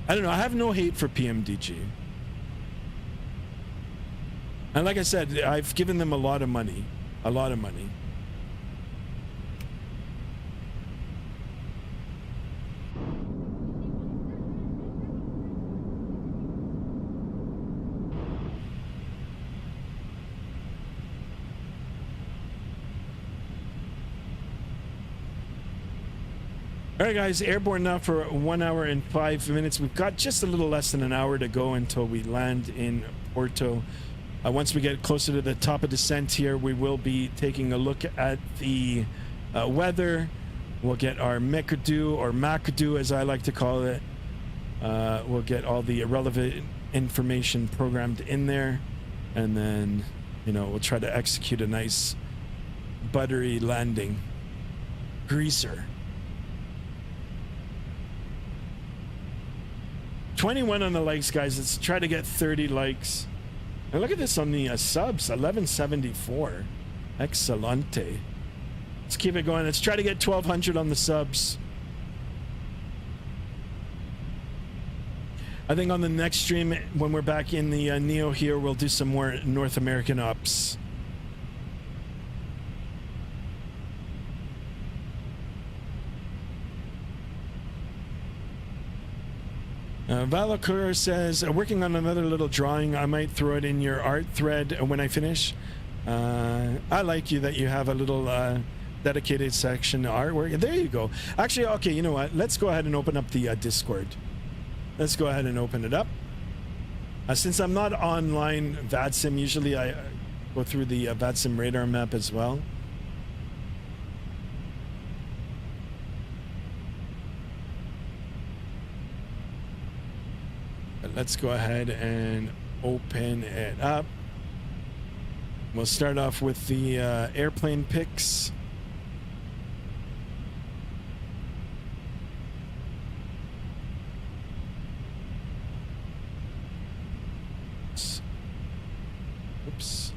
I don't know. I have no hate for PMDG. And like I said, I've given them a lot of money. A lot of money. All right, guys, airborne now for 1 hour and 5 minutes. We've got just a little less than an hour to go until we land in Porto. Once we get closer to the top of descent here, we will be taking a look at the weather. We'll get our McAdoo, or McAdoo as I like to call it. We'll get all the relevant information programmed in there, and then, you know, we'll try to execute a nice buttery landing. Greaser. 21 on the likes, guys. Let's try to get 30 likes. And look at this on the subs, 1174. Excelente. Let's keep it going. Let's try to get 1200 on the subs. I think on the next stream, when we're back in the Neo here, we'll do some more North American ops. Valacur says, working on another little drawing. I might throw it in your art thread when I finish. I like you that you have a little dedicated section to artwork. There you go. Actually, okay, you know what? Let's go ahead and open up the Discord. Let's go ahead and open it up. Since I'm not online Vatsim, usually I go through the Vatsim radar map as well. But let's go ahead and open it up. We'll start off with the airplane pics. Oops.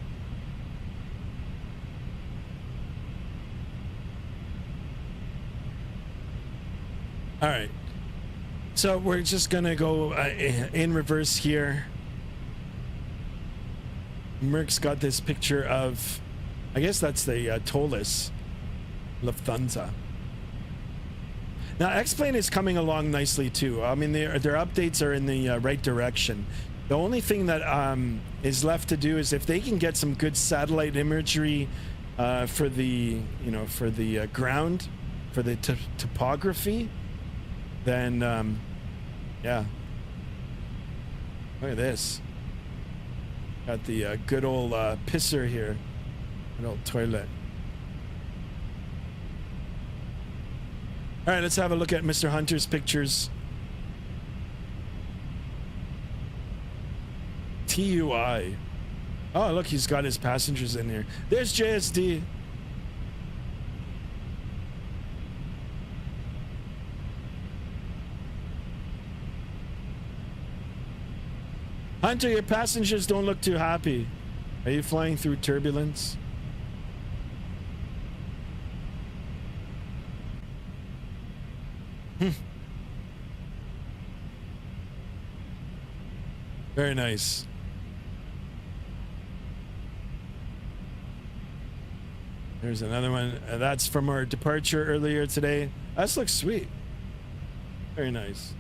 All right. So we're just gonna go in reverse here. Merck's got this picture of, I guess that's the Tolis Lufthansa. Now X-Plane is coming along nicely too. I mean, their updates are in the right direction. The only thing that is left to do is if they can get some good satellite imagery for the, you know, for the ground, for the topography, then yeah. Look at this. Got the good old pisser here. Good old toilet. All right, let's have a look at Mr. Hunter's pictures. TUI. Oh, look, he's got his passengers in here. There's JSD. Hunter, your passengers don't look too happy. Are you flying through turbulence? Very nice. There's another one. That's from our departure earlier today. This looks sweet. Very nice.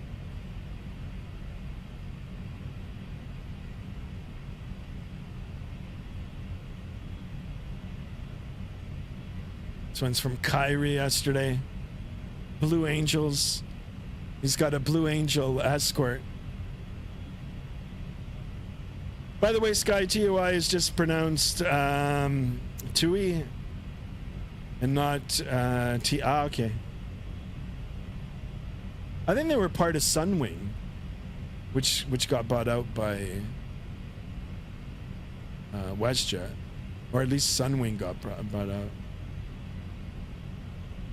This one's from Kyrie yesterday. Blue Angels. He's got a Blue Angel escort. By the way, Sky, TUI is just pronounced TUI and not T. Ah, okay. I think they were part of Sunwing, which got bought out by WestJet, or at least Sunwing got bought out.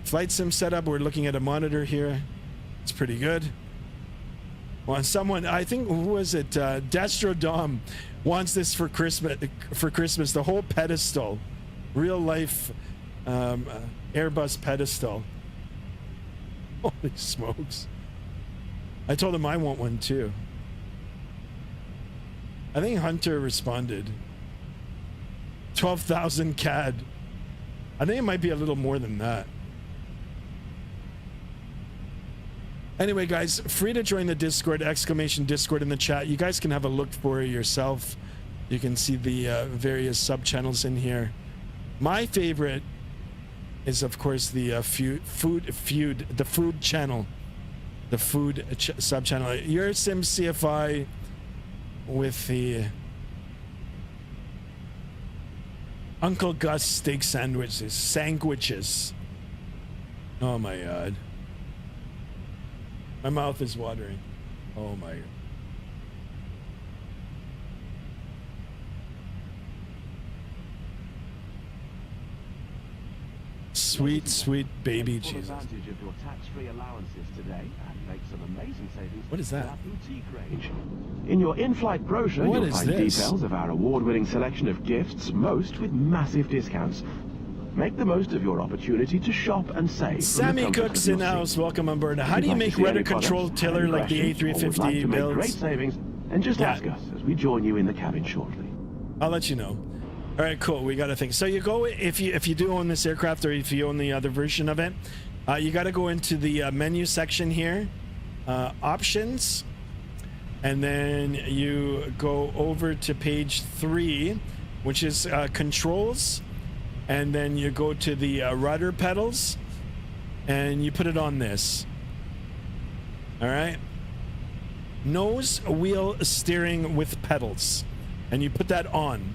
Flight sim setup. We're looking at a monitor here. It's pretty good. Well, someone, I think, who was it? Destro Dom wants this for Christmas. For Christmas, the whole pedestal, real life Airbus pedestal. Holy smokes! I told him I want one too. I think Hunter responded. 12,000 CAD. I think it might be a little more than that. Anyway, guys, free to join the Discord, exclamation Discord in the chat. You guys can have a look for it yourself. You can see the various sub-channels in here. My favorite is of course the food channel, the food sub channel. Your Sim CFI with the Uncle Gus steak sandwiches. Oh my god, my mouth is watering. Oh my god. Sweet, sweet baby Take full Jesus. advantage of your tax-free allowances today and make some amazing savings. What is with that? our boutique range. In your in-flight brochure, What you'll is find this? details of our award-winning selection of gifts, most with massive discounts. Make the most of your opportunity to shop and save. from the Sammy comfort Cooks of your in house. seat. Welcome on board. If How you'd do you like to make see rudder any products, control have tiller any like the questions, or would like A350 to make great builds? savings, and just Yeah. ask us as we join you in the cabin shortly. I'll let you know. All right, cool. We got to think. So you go if you do own this aircraft, or if you own the other version of it, you got to go into the menu section here, options, and then you go over to page 3, which is controls, and then you go to the rudder pedals, and you put it on this. All right. Nose wheel steering with pedals, and you put that on.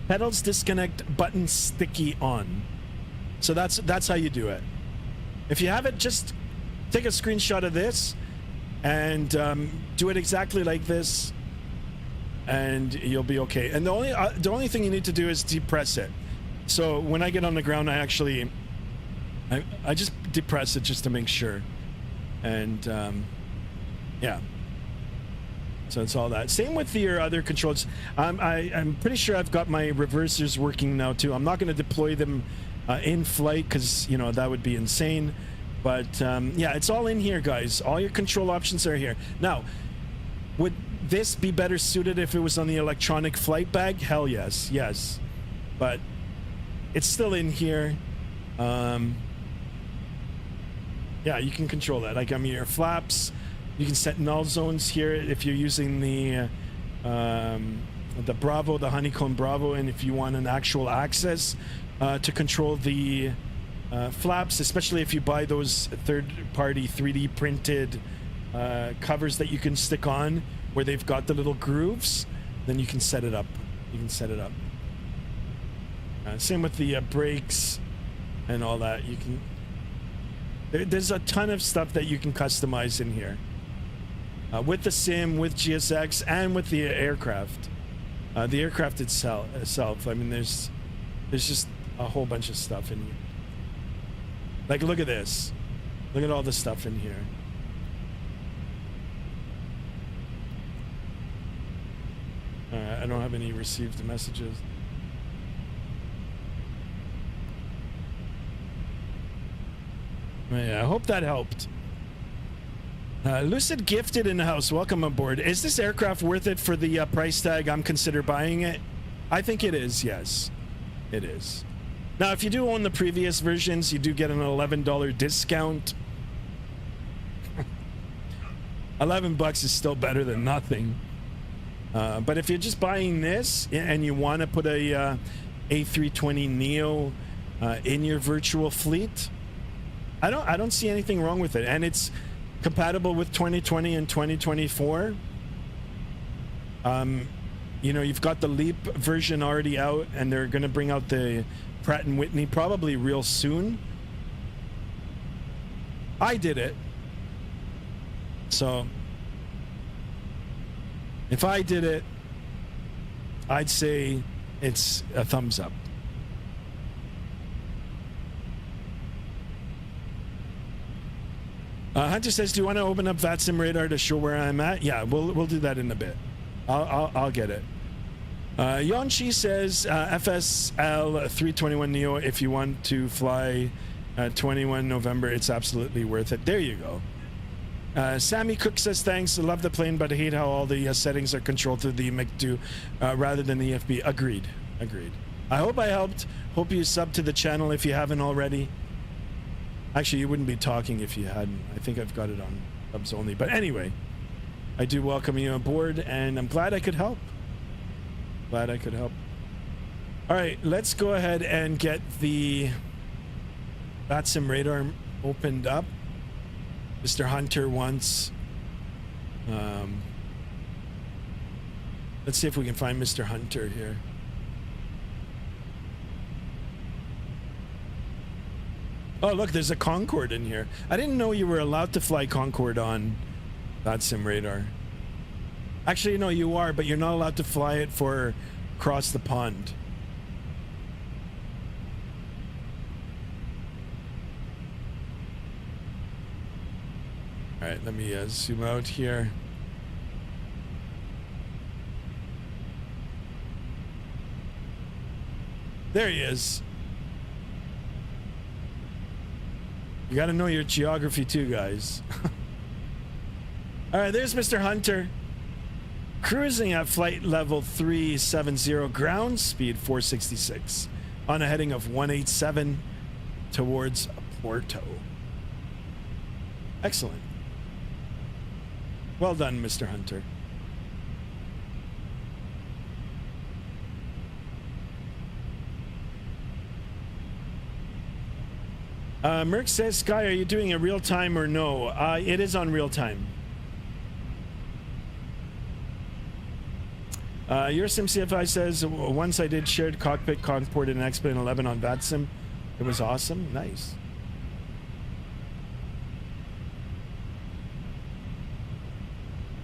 Pedals disconnect, button sticky on. So that's how you do it. If you have it, just take a screenshot of this and do it exactly like this, and you'll be okay. And the only thing you need to do is depress it. So when I get on the ground, I just depress it just to make sure. And yeah. So it's all that. Same with your other controls. I'm pretty sure I've got my reversers working now too. I'm not going to deploy them in flight because that would be insane. But yeah, it's all in here, guys. All your control options are here. Now, would this be better suited if it was on the electronic flight bag? Hell yes, yes. But it's still in here. Yeah, you can control that. Like your flaps. You can set null zones here if you're using the Bravo, the Honeycomb Bravo, and if you want an actual access to control the flaps, especially if you buy those third-party 3D printed covers that you can stick on where they've got the little grooves, then you can set it up. You can set it up. Same with the brakes and all that. You can. There's a ton of stuff that you can customize in here. With the sim, with GSX, and with the aircraft. The aircraft itself. I mean, there's just a whole bunch of stuff in here. Like, look at this. Look at all the stuff in here. I don't have any received messages. Yeah, I hope that helped. Lucid Gifted in the house. Welcome aboard. Is this aircraft worth it for the price tag? I'm consider buying it. I think it is. Yes, it is. Now, if you do own the previous versions, you do get an $11 discount. $11 is still better than nothing. But if you're just buying this and you want to put a A320neo in your virtual fleet, I don't see anything wrong with it, and it's compatible with 2020 and 2024. You've got the Leap version already out, and they're going to bring out the Pratt & Whitney probably real soon. I did it. So if I did it, I'd say it's a thumbs up. Hunter says, "Do you want to open up Vatsim radar to show where I'm at?" Yeah, we'll do that in a bit. I'll get it. Yonchi says, "FSL 321 Neo. If you want to fly 21 November, it's absolutely worth it." There you go. Sammy Cook says, "Thanks. I love the plane, but I hate how all the settings are controlled through the MIG-2 rather than the FB." Agreed. I hope I helped. Hope you sub to the channel if you haven't already. Actually, you wouldn't be talking if you hadn't. I think I've got it on subs only. But anyway, I do welcome you aboard, and I'm glad I could help. All right, let's go ahead and get the Vatsim radar opened up. Mr. Hunter wants... let's see if we can find Mr. Hunter here. Oh, look, there's a Concorde in here. I didn't know you were allowed to fly Concorde on Vatsim radar. Actually, no, you are, but you're not allowed to fly it for across the pond. All right, let me zoom out here. There he is. You got to know your geography too, guys. All right, there's Mr. Hunter. Cruising at flight level 370, ground speed 466, on a heading of 187 towards Porto. Excellent. Well done, Mr. Hunter. Merck says, Sky, are you doing a real time or no? It is on real time. Your SimCFI says, once I did shared cockpit Concorde in X-Plane 11 on Vatsim. It was awesome. Nice.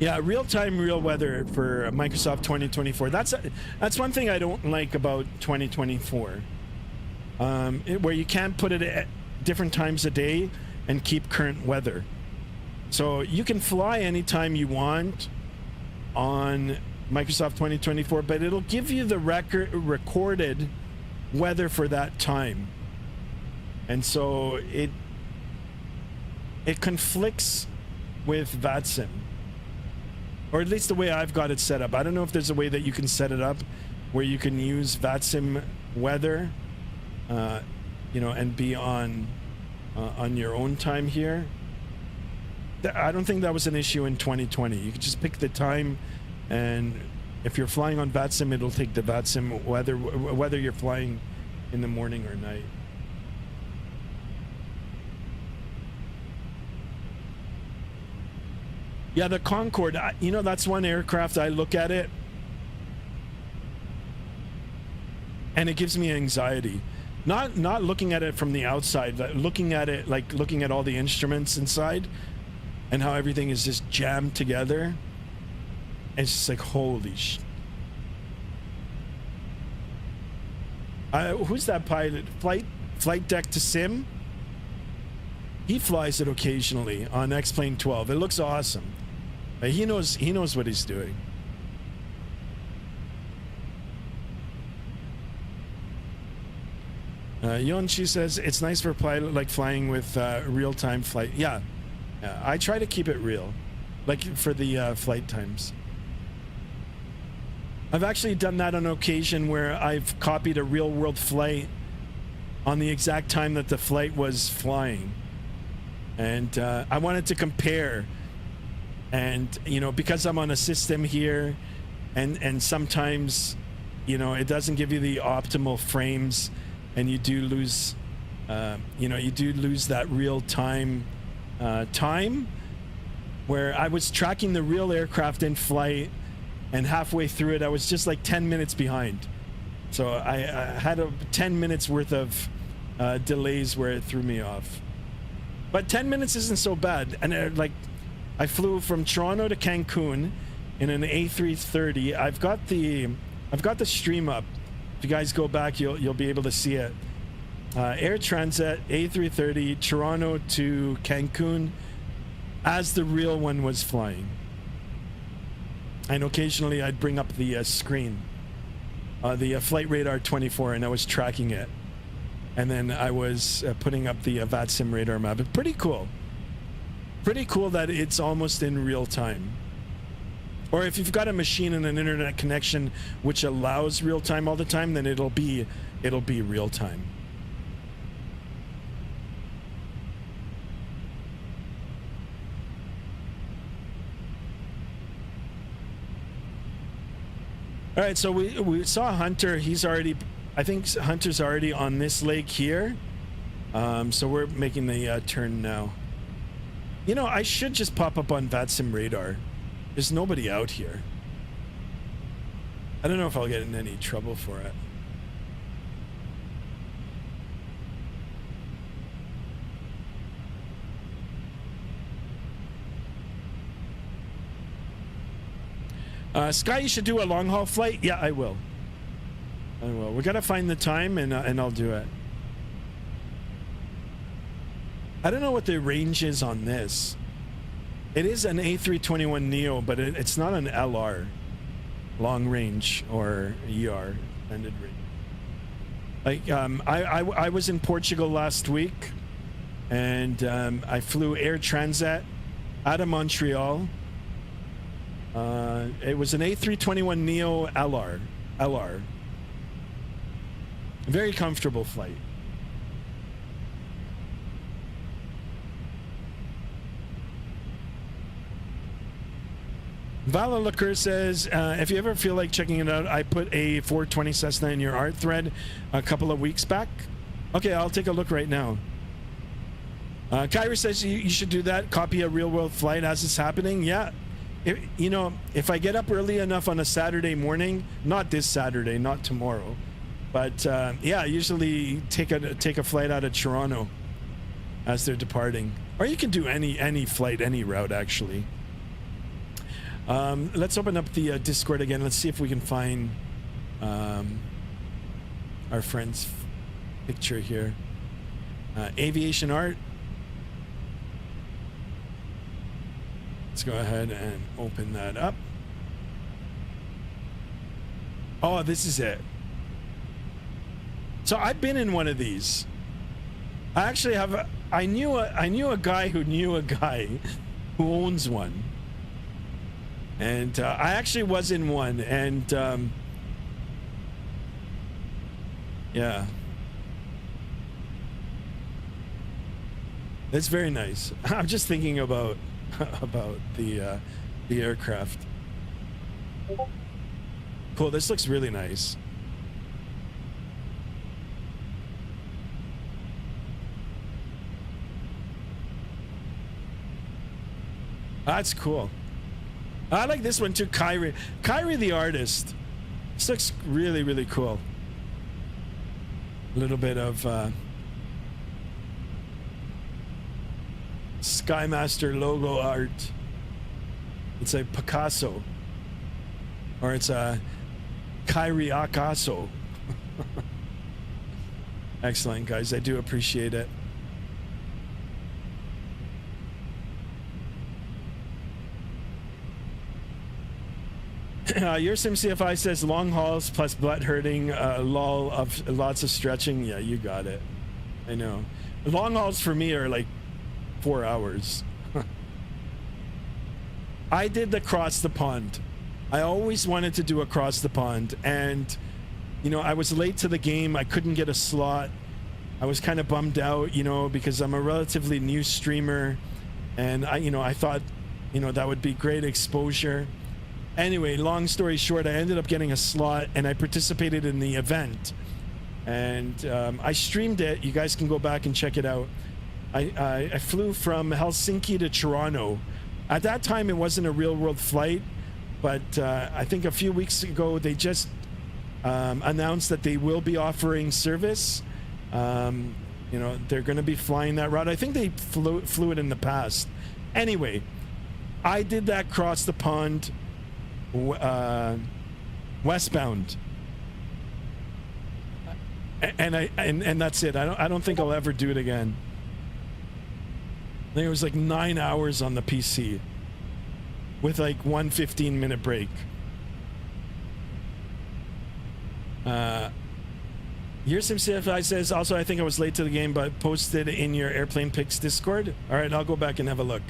Yeah, real-time, real weather for Microsoft 2024. That's one thing I don't like about 2024. Where you can't put it at different times a day and keep current weather. So you can fly anytime you want on Microsoft 2024, but it'll give you the recorded weather for that time. And so it conflicts with Vatsim. Or at least the way I've got it set up. I don't know if there's a way that you can set it up where you can use Vatsim weather, you know, and be on your own time here. I don't think that was an issue in 2020. You could just pick the time, and if you're flying on Vatsim, it'll take the Vatsim weather, whether you're flying in the morning or night. Yeah, the Concorde, you know, that's one aircraft I look at it and it gives me anxiety. Not looking at it from the outside, but looking at it, like looking at all the instruments inside and how everything is just jammed together. It's just like, holy sh... who's that pilot? Flight deck to sim? He flies it occasionally on X-Plane 12. It looks awesome. He knows what he's doing. Yonchi says it's nice for a pilot like flying with real-time flight. Yeah, I try to keep it real, like for the flight times. I've actually done that on occasion where I've copied a real-world flight on the exact time that the flight was flying, and I wanted to compare. And you know, because I'm on a system here, and sometimes, you know, it doesn't give you the optimal frames. And you do lose, you know, you do lose that real time where I was tracking the real aircraft in flight, and halfway through it, I was just like 10 minutes behind. So I had 10 minutes worth of delays where it threw me off. But 10 minutes isn't so bad. And like, I flew from Toronto to Cancun in an A330. I've got the stream up. If you guys go back, you'll be able to see it. Air Transat A330 Toronto to Cancun as the real one was flying. And occasionally I'd bring up the screen, the Flight Radar 24, and I was tracking it. And then I was putting up the Vatsim radar map. It's pretty cool. Pretty cool that it's almost in real time. Or if you've got a machine and an internet connection which allows real time all the time, then it'll be real time. All right, so we saw Hunter. He's already I think Hunter's already on this lake here. So we're making the turn now. You know, I should just pop up on Vatsim radar. There's nobody out here. I don't know if I'll get in any trouble for it. Sky, you should do a long haul flight. Yeah, I will. I will. We gotta find the time, and I'll do it. I don't know what the range is on this. It is an A321 Neo, but it's not an LR, long range, or ER, extended range. Like I was in Portugal last week, and I flew Air Transat out of Montreal. It was an A321 Neo LR. Very comfortable flight. Vala Lacur says, if you ever feel like checking it out, I put a 420 Cessna in your art thread a couple of weeks back. Okay, I'll take a look right now. Kyra says you should do that. Copy a real world flight as it's happening. Yeah. You know, if I get up early enough on a Saturday morning, not this Saturday, not tomorrow, but yeah, I usually take a flight out of Toronto as they're departing. Or you can do any flight, any route, actually. Let's open up the Discord again. Let's see if we can find our friend's picture here. Aviation art. Let's go ahead and open that up. Oh, this is it. So I've been in one of these. I actually have. I knew a guy who knew a guy who owns one. And I actually was in one, and yeah, it's very nice. I'm just thinking about the aircraft. Cool. This looks really nice. That's cool. I like this one too, Kyrie. Kyrie the artist. This looks really, really cool. A little bit of Skymaster logo art. It's a Picasso. Or it's a Kyrie Akaso. Excellent, guys. I do appreciate it. Your SimCFI says long hauls plus butt hurting, lull of lots of stretching. Yeah, you got it. I know. Long hauls for me are like 4 hours. I did the cross the pond. I always wanted to do across the pond, and you know, I was late to the game. I couldn't get a slot. I was kind of bummed out, you know, because I'm a relatively new streamer, and I thought, you know, that would be great exposure. Anyway, long story short, I ended up getting a slot, and I participated in the event, and I streamed it. You guys can go back and check it out. I flew from Helsinki to Toronto. At that time, it wasn't a real world flight, but I think a few weeks ago they just announced that they will be offering service. You know, they're going to be flying that route. I think they flew it in the past. Anyway, I did that cross the pond westbound, and that's it. I don't think I'll ever do it again. I think it was like 9 hours on the PC with like 1 15-minute break. Your SimCFI says, also, I think I was late to the game, but posted in your airplane pics Discord. All right, I'll go back and have a look.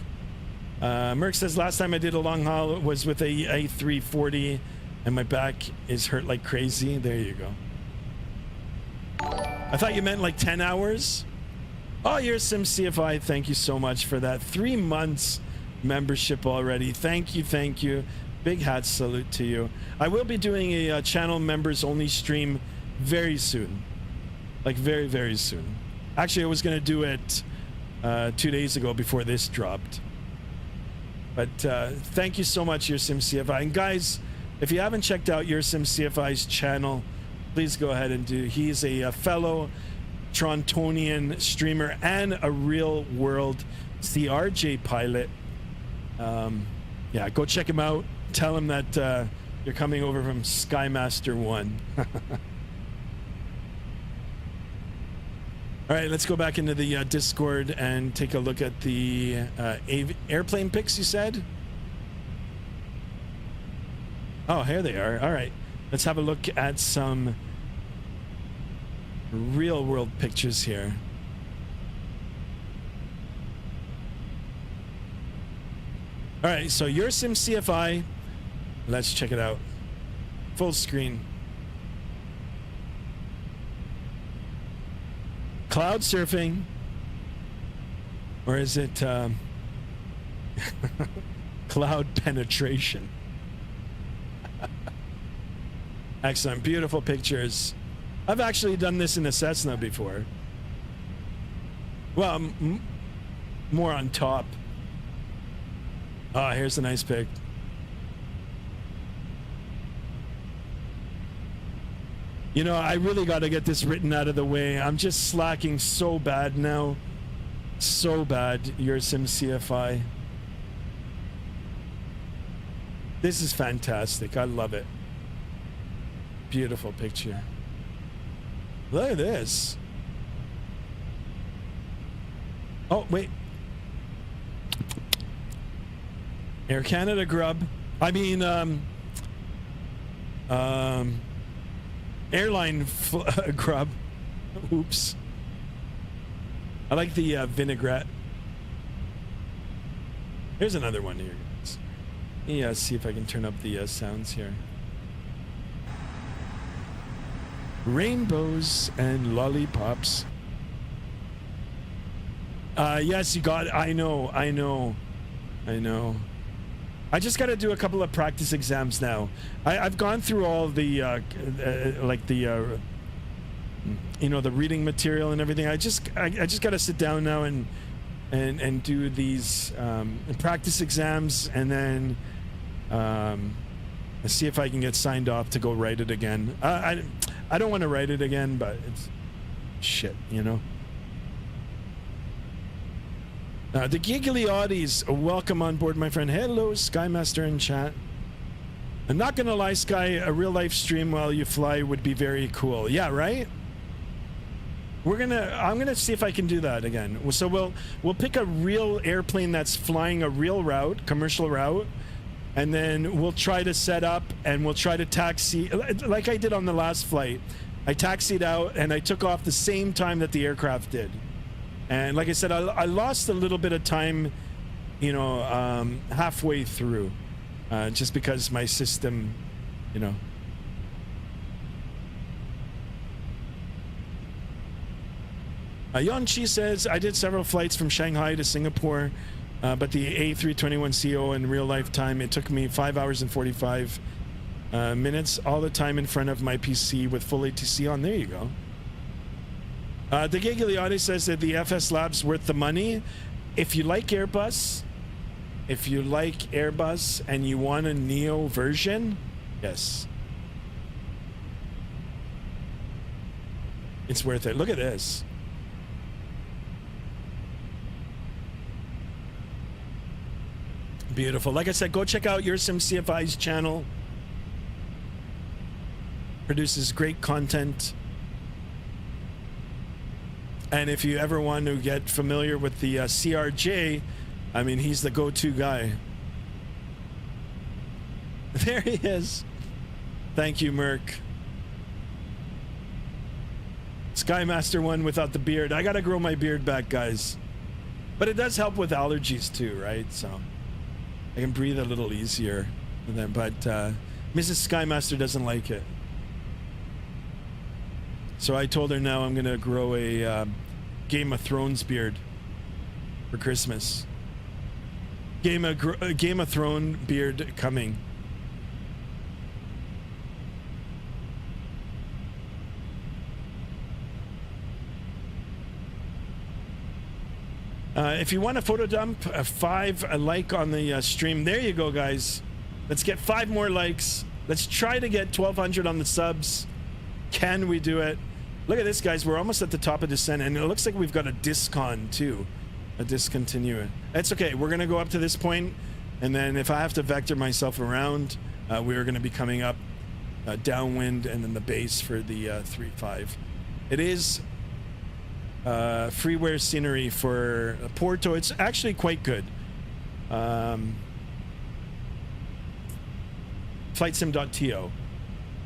Merck says, last time I did a long haul was with a A340 and my back is hurt like crazy. There you go. I thought you meant like 10 hours. Oh, your SimCFI, thank you so much for that. 3 months membership already. Thank you. Big hat salute to you. I will be doing a channel members only stream very soon. Like very, very soon. Actually, I was going to do it 2 days ago before this dropped. But thank you so much, Your Sim CFI. And guys, if you haven't checked out Your Sim CFI's channel, please go ahead and do. He's a fellow Torontonian streamer and a real world CRJ pilot. Yeah, go check him out. Tell him that you're coming over from Skymaster 1. All right, let's go back into the Discord and take a look at the airplane pics you said? Oh, here they are. All right, let's have a look at some real world pictures here. All right, so Your Sim CFI. Let's check it out. Full screen. Cloud surfing. Or is it cloud penetration? Excellent. Beautiful pictures. I've actually done this in a Cessna before. Well, more on top. Oh, here's a nice pic. You know, I really got to get this written out of the way. I'm just slacking so bad now. So bad, Your Sim CFI. This is fantastic. I love it. Beautiful picture. Look at this. Oh, wait. Air Canada grub. I mean, airline grub. Oops. I like the vinaigrette. Here's another one here. Yeah, see if I can turn up the sounds here. Rainbows and lollipops. Yes, you got it. I know. I just got to do a couple of practice exams now. I've gone through all the you know, the reading material and everything. I just got to sit down now and do these practice exams, and then see if I can get signed off to go write it again. I don't want to write it again, but it's shit, you know. The Giggly Oddies, welcome on board, my friend. Hello, Skymaster in chat. I'm not gonna lie, Sky, a real life stream while you fly would be very cool. Yeah, right? I'm gonna see if I can do that again. So we'll pick a real airplane that's flying a real route, commercial route, and then we'll try to set up and we'll try to taxi like I did on the last flight. I taxied out and I took off the same time that the aircraft did. And like I said, I lost a little bit of time, you know, halfway through, just because my system, you know. Yonchi says, I did several flights from Shanghai to Singapore, but the A321CO in real life time, it took me 5 hours and 45 minutes, all the time in front of my PC with full ATC on. There you go. The Gigliotti says that the FSLabs worth the money. If you like Airbus and you want a Neo version, yes. It's worth it. Look at this. Beautiful. Like I said, go check out Your Sim CFI's channel. Produces great content. And if you ever want to get familiar with the CRJ, I mean, he's the go-to guy. There he is. Thank you, Merc. Skymaster 1 without the beard. I gotta grow my beard back, guys. But it does help with allergies too, right? So I can breathe a little easier. But Mrs. Skymaster doesn't like it. So I told her now I'm gonna grow a Game of Thrones beard for Christmas. Game of Thrones beard coming. If you want a photo dump, a like on the stream. There you go, guys. Let's get 5 more likes. Let's try to get 1,200 on the subs. Can we do it? Look at this, guys. We're almost at the top of descent, and it looks like we've got a discon too, a discontinue. It's okay. We're gonna go up to this point, and then if I have to vector myself around, we are gonna be coming up downwind, and then the base for the 3.5. It is freeware scenery for Porto. It's actually quite good. Flightsim.to.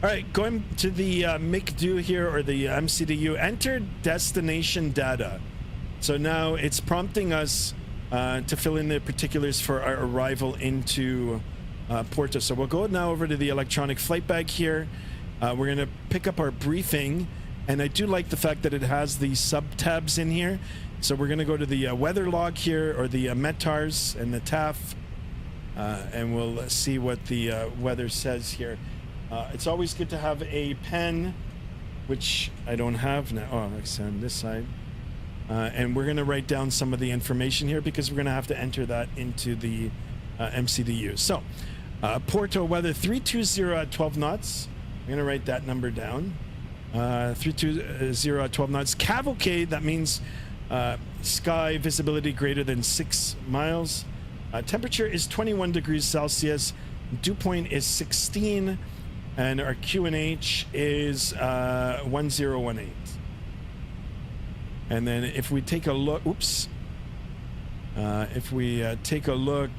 All right, going to the MCDU here, or the MCDU. Enter destination data. So now it's prompting us to fill in the particulars for our arrival into Porto. So we'll go now over to the electronic flight bag here. We're going to pick up our briefing, and I do like the fact that it has the sub tabs in here. So we're going to go to the weather log here, or the METARS and the TAF, and we'll see what the weather says here. It's always good to have a pen, which I don't have now. Oh, it's on this side. And we're going to write down some of the information here, because we're going to have to enter that into the MCDU. So, Porto weather 320 at 12 knots. I'm going to write that number down. 320 at 12 knots. Cavalcade, that means sky visibility greater than 6 miles. Temperature is 21 degrees Celsius. Dew point is 16. And our QNH is 1018. And then if we take a look, if we take a look,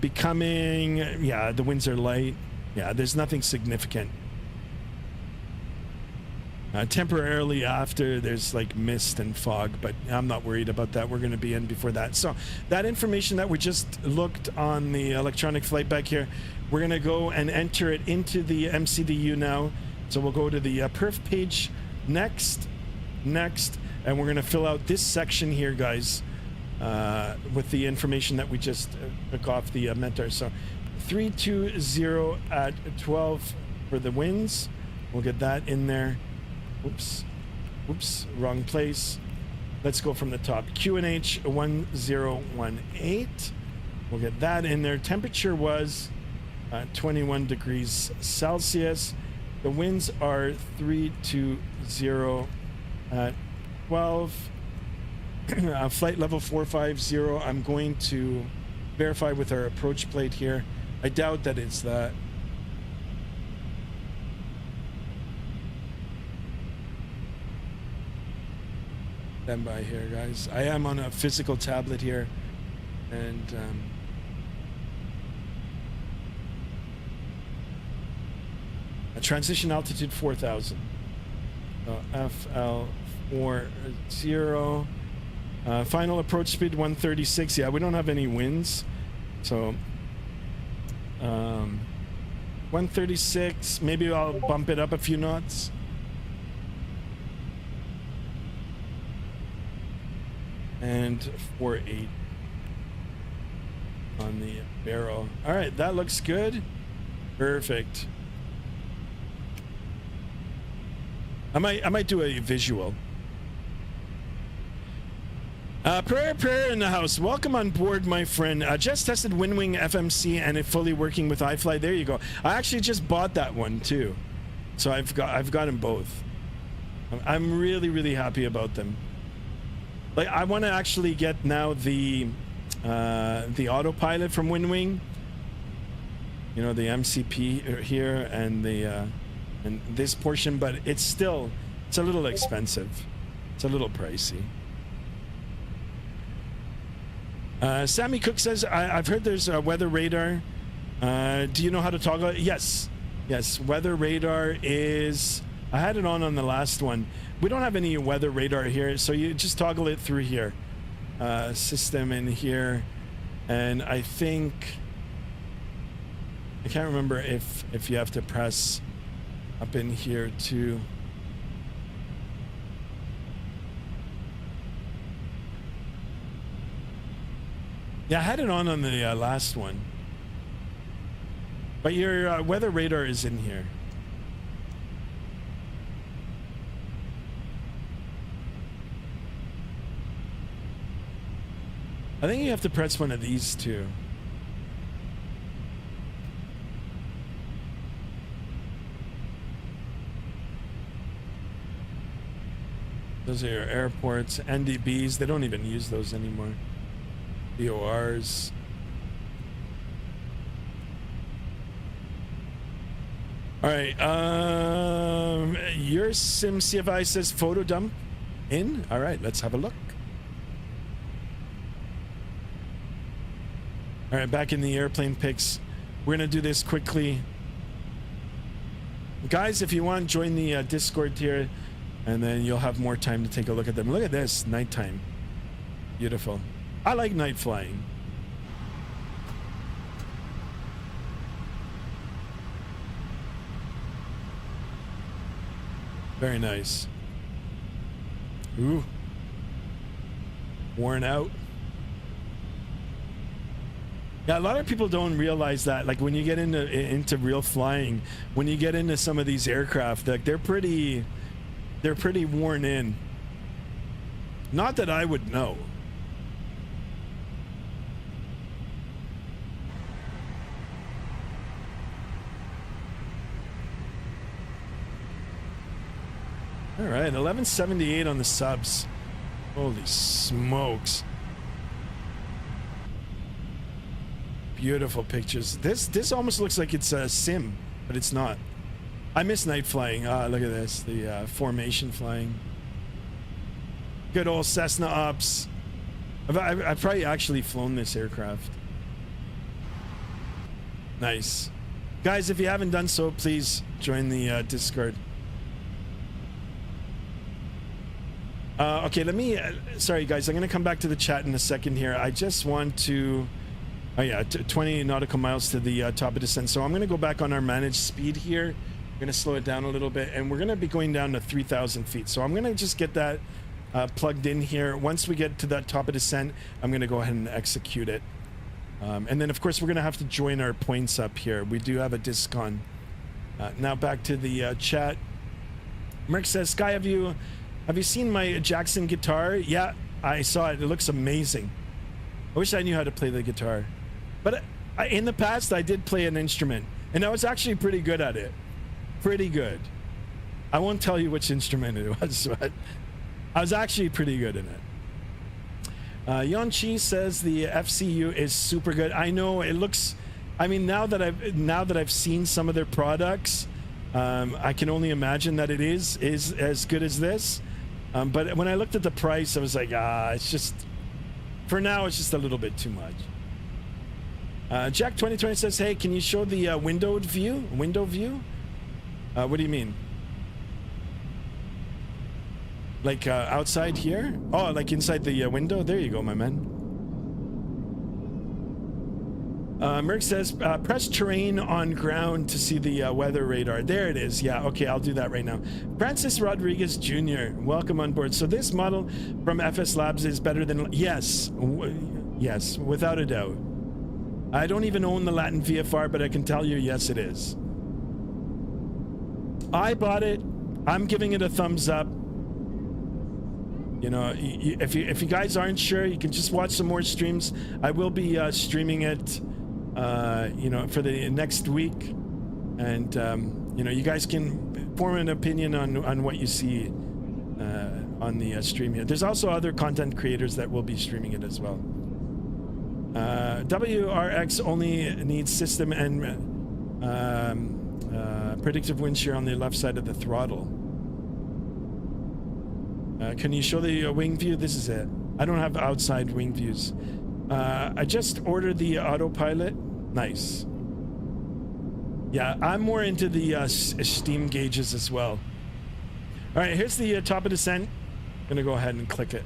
becoming, yeah, the winds are light. Yeah, there's nothing significant. Temporarily after, there's like mist and fog, but I'm not worried about that. We're going to be in before that. So that information that we just looked on the electronic flight bag here, we're going to go and enter it into the MCDU now. So we'll go to the perf page next, and we're going to fill out this section here, guys, with the information that we just took off the METAR. So 320 at 12 for the winds. We'll get that in there. Oops, wrong place. Let's go from the top. QNH 1018. We'll get that in there. Temperature was 21 degrees Celsius. The winds are 320 at 12. Flight level 450. I'm going to verify with our approach plate here. I doubt that it's that. Stand by here, guys. I am on a physical tablet here, and a transition altitude 4,000. FL40. Final approach speed 136. Yeah, we don't have any winds, so 136. Maybe I'll bump it up a few knots. And 48 on the barrel. All right, that looks good. Perfect. I might do a visual. Prayer in the house. Welcome on board, my friend. Just tested WinWing FMC and it fully working with iFly. There you go. I actually just bought that one too, so I've got them both. I'm really happy about them. Like, I want to actually get now the autopilot from WinWing. You know, the MCP here and the and this portion, but it's a little expensive. It's a little pricey. Sammy Cook says, I've heard there's a weather radar. Do you know how to toggle it? Yes, weather radar is, I had it on the last one. We don't have any weather radar here, so you just toggle it through here. System in here, and I think, I can't remember if you have to press up in here too. Yeah, I had it on the last one. But your weather radar is in here. I think you have to press one of these two. Those are your airports, NDBs. They don't even use those anymore. BORs. All right. Your sim CFI says photo dump in. All right, let's have a look. All right, back in the airplane pics. We're gonna do this quickly, guys. If you want, join the Discord here, and then you'll have more time to take a look at them. Look at this, nighttime. Beautiful. I like night flying. Very nice. Ooh. Worn out. Yeah, a lot of people don't realize that. Like when you get into real flying, when you get into some of these aircraft, like they're pretty worn in. Not that I would know. All right, 1178 on the subs. Holy smokes. Beautiful pictures. This almost looks like it's a sim, but it's not. I miss night flying. Look at this, the formation flying. Good old Cessna ops. I've probably actually flown this aircraft. Nice. Guys, if you haven't done so, please join the Discord. Okay, let me, sorry guys, I'm going to come back to the chat in a second here. I just want to, oh yeah, 20 nautical miles to the top of descent. So I'm going to go back on our managed speed here. I'm going to slow it down a little bit, and we're going to be going down to 3,000 feet. So I'm going to just get that plugged in here. Once we get to that top of descent, I'm going to go ahead and execute it. And then of course we're going to have to join our points up here. We do have a discon. Now back to the chat. Merck says, Sky, have you seen my Jackson guitar? Yeah, I saw it. It looks amazing. I wish I knew how to play the guitar. But in the past, I did play an instrument, and I was actually pretty good at it. Pretty good. I won't tell you which instrument it was, but I was actually pretty good in it. Yon Chi says the FCU is super good. I know it looks. I mean, now that I've seen some of their products, I can only imagine that it is as good as this. But when I looked at the price, I was like, it's just, for now, it's just a little bit too much. Jack 2020 says, hey, can you show the window view? What do you mean? Like outside here? Oh, like inside the window? There you go, my man. Merck says, press terrain on ground to see the weather radar. There it is. Yeah, okay, I'll do that right now. Francis Rodriguez Jr., welcome on board. So this model from FSLabs is better than... Yes, yes, without a doubt. I don't even own the Latin VFR, but I can tell you, yes, it is. I bought it. I'm giving it a thumbs up. You know, if you guys aren't sure, you can just watch some more streams. I will be streaming it, you know, for the next week, and you know, you guys can form an opinion on what you see on the stream here. There's also other content creators that will be streaming it as well. WRX only needs system and predictive wind shear on the left side of the throttle. Can you show the wing view? This is it. I don't have outside wing views. I just ordered the autopilot. Nice. Yeah, I'm more into the steam gauges as well. All right, here's the top of descent. I'm gonna go ahead and click it.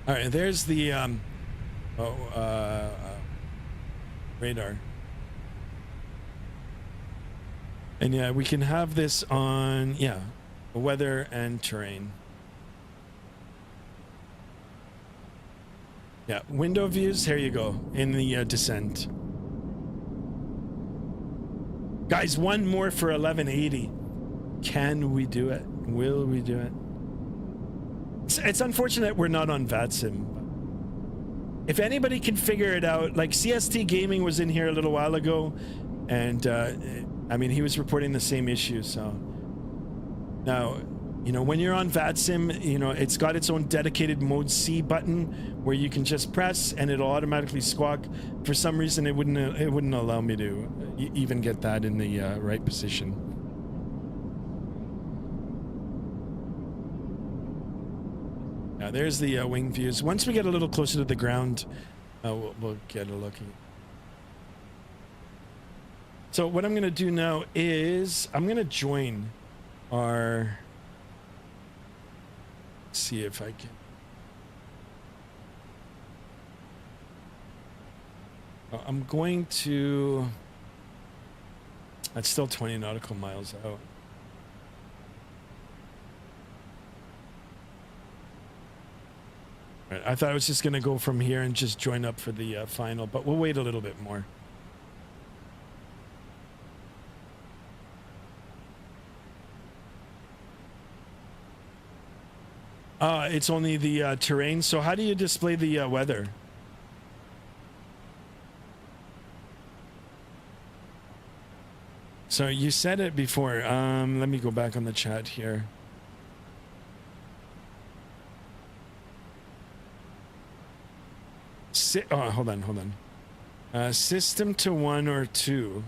All right, there's the radar. And yeah, we can have this on, yeah, weather and terrain. Yeah, window views, here you go, in the descent. Guys, one more for 1180. Can we do it? Will we do it? It's unfortunate we're not on Vatsim. If anybody can figure it out, like CST Gaming was in here a little while ago, and I mean, he was reporting the same issue. So now, you know, when you're on Vatsim, you know, it's got its own dedicated mode C button where you can just press and it'll automatically squawk. For some reason, it wouldn't allow me to even get that in the right position. Now there's the wing views. Once we get a little closer to the ground, we'll get a look. So what I'm going to do now is I'm going to join our... see if I can. I'm going to... That's still 20 nautical miles out. Right, I thought I was just going to go from here and just join up for the final, but we'll wait a little bit more. It's only the terrain. So how do you display the weather? So you said it before. Let me go back on the chat here. Hold on. System to 1 or 2,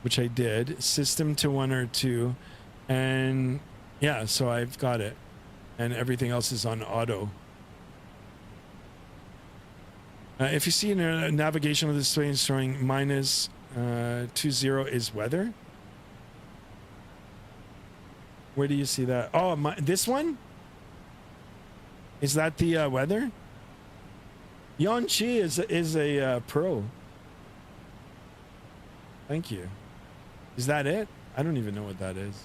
which I did. System to 1 or 2, and yeah, so I've got it. And everything else is on auto. If you see in a navigational display showing -20 is weather. Where do you see that? Oh, this one? Is that the weather? Yon Chi is a pro. Thank you. Is that it? I don't even know what that is.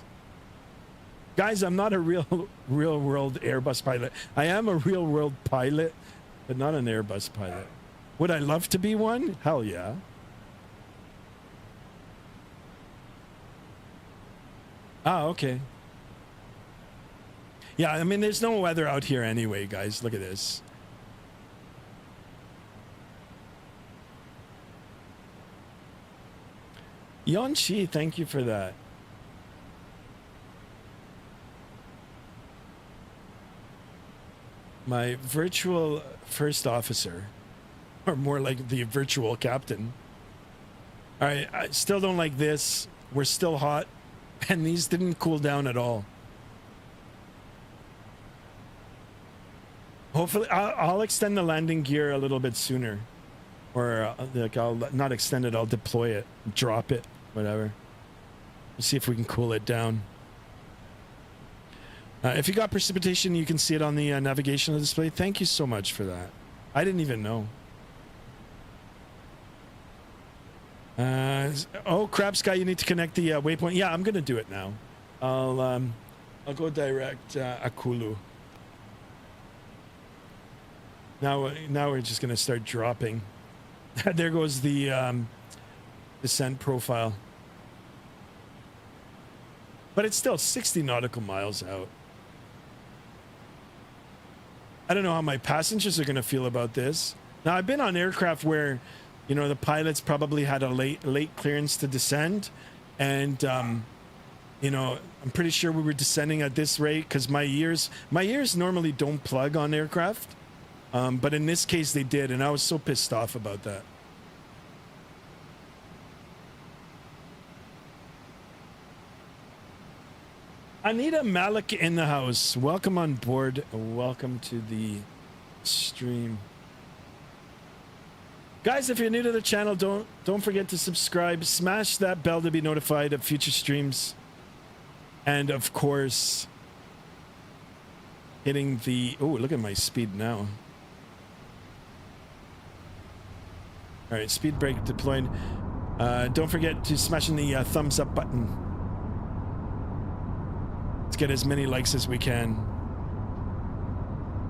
Guys, I'm not a real world Airbus pilot. I am a real world pilot, but not an Airbus pilot. Would I love to be one? Hell yeah. Ah, okay. Yeah, I mean, there's no weather out here anyway, guys. Look at this. Yon Chi, thank you for that. My virtual first officer, or more like the virtual captain. All right, I still don't like this. We're still hot, and these didn't cool down at all. Hopefully, I'll extend the landing gear a little bit sooner, or like I'll not extend it. I'll deploy it, drop it, whatever. Let's see if we can cool it down. If you got precipitation, you can see it on the navigational display. Thank you so much for that. I didn't even know. Oh, Crab Sky, you need to connect the waypoint. Yeah, I'm gonna do it now. I'll go direct Akulu. Now we're just gonna start dropping. There goes the descent profile. But it's still 60 nautical miles out. I don't know how my passengers are going to feel about this. Now, I've been on aircraft where, you know, the pilots probably had a late clearance to descend. And, you know, I'm pretty sure we were descending at this rate because my ears normally don't plug on aircraft. But in this case, they did. And I was so pissed off about that. Anita Malik in the house. Welcome on board. Welcome to the stream. Guys, if you're new to the channel, don't forget to subscribe. Smash that bell to be notified of future streams. And of course, hitting the... Oh, look at my speed now. All right, speed brake deployed. Don't forget to smash in the thumbs up button. Let's get as many likes as we can.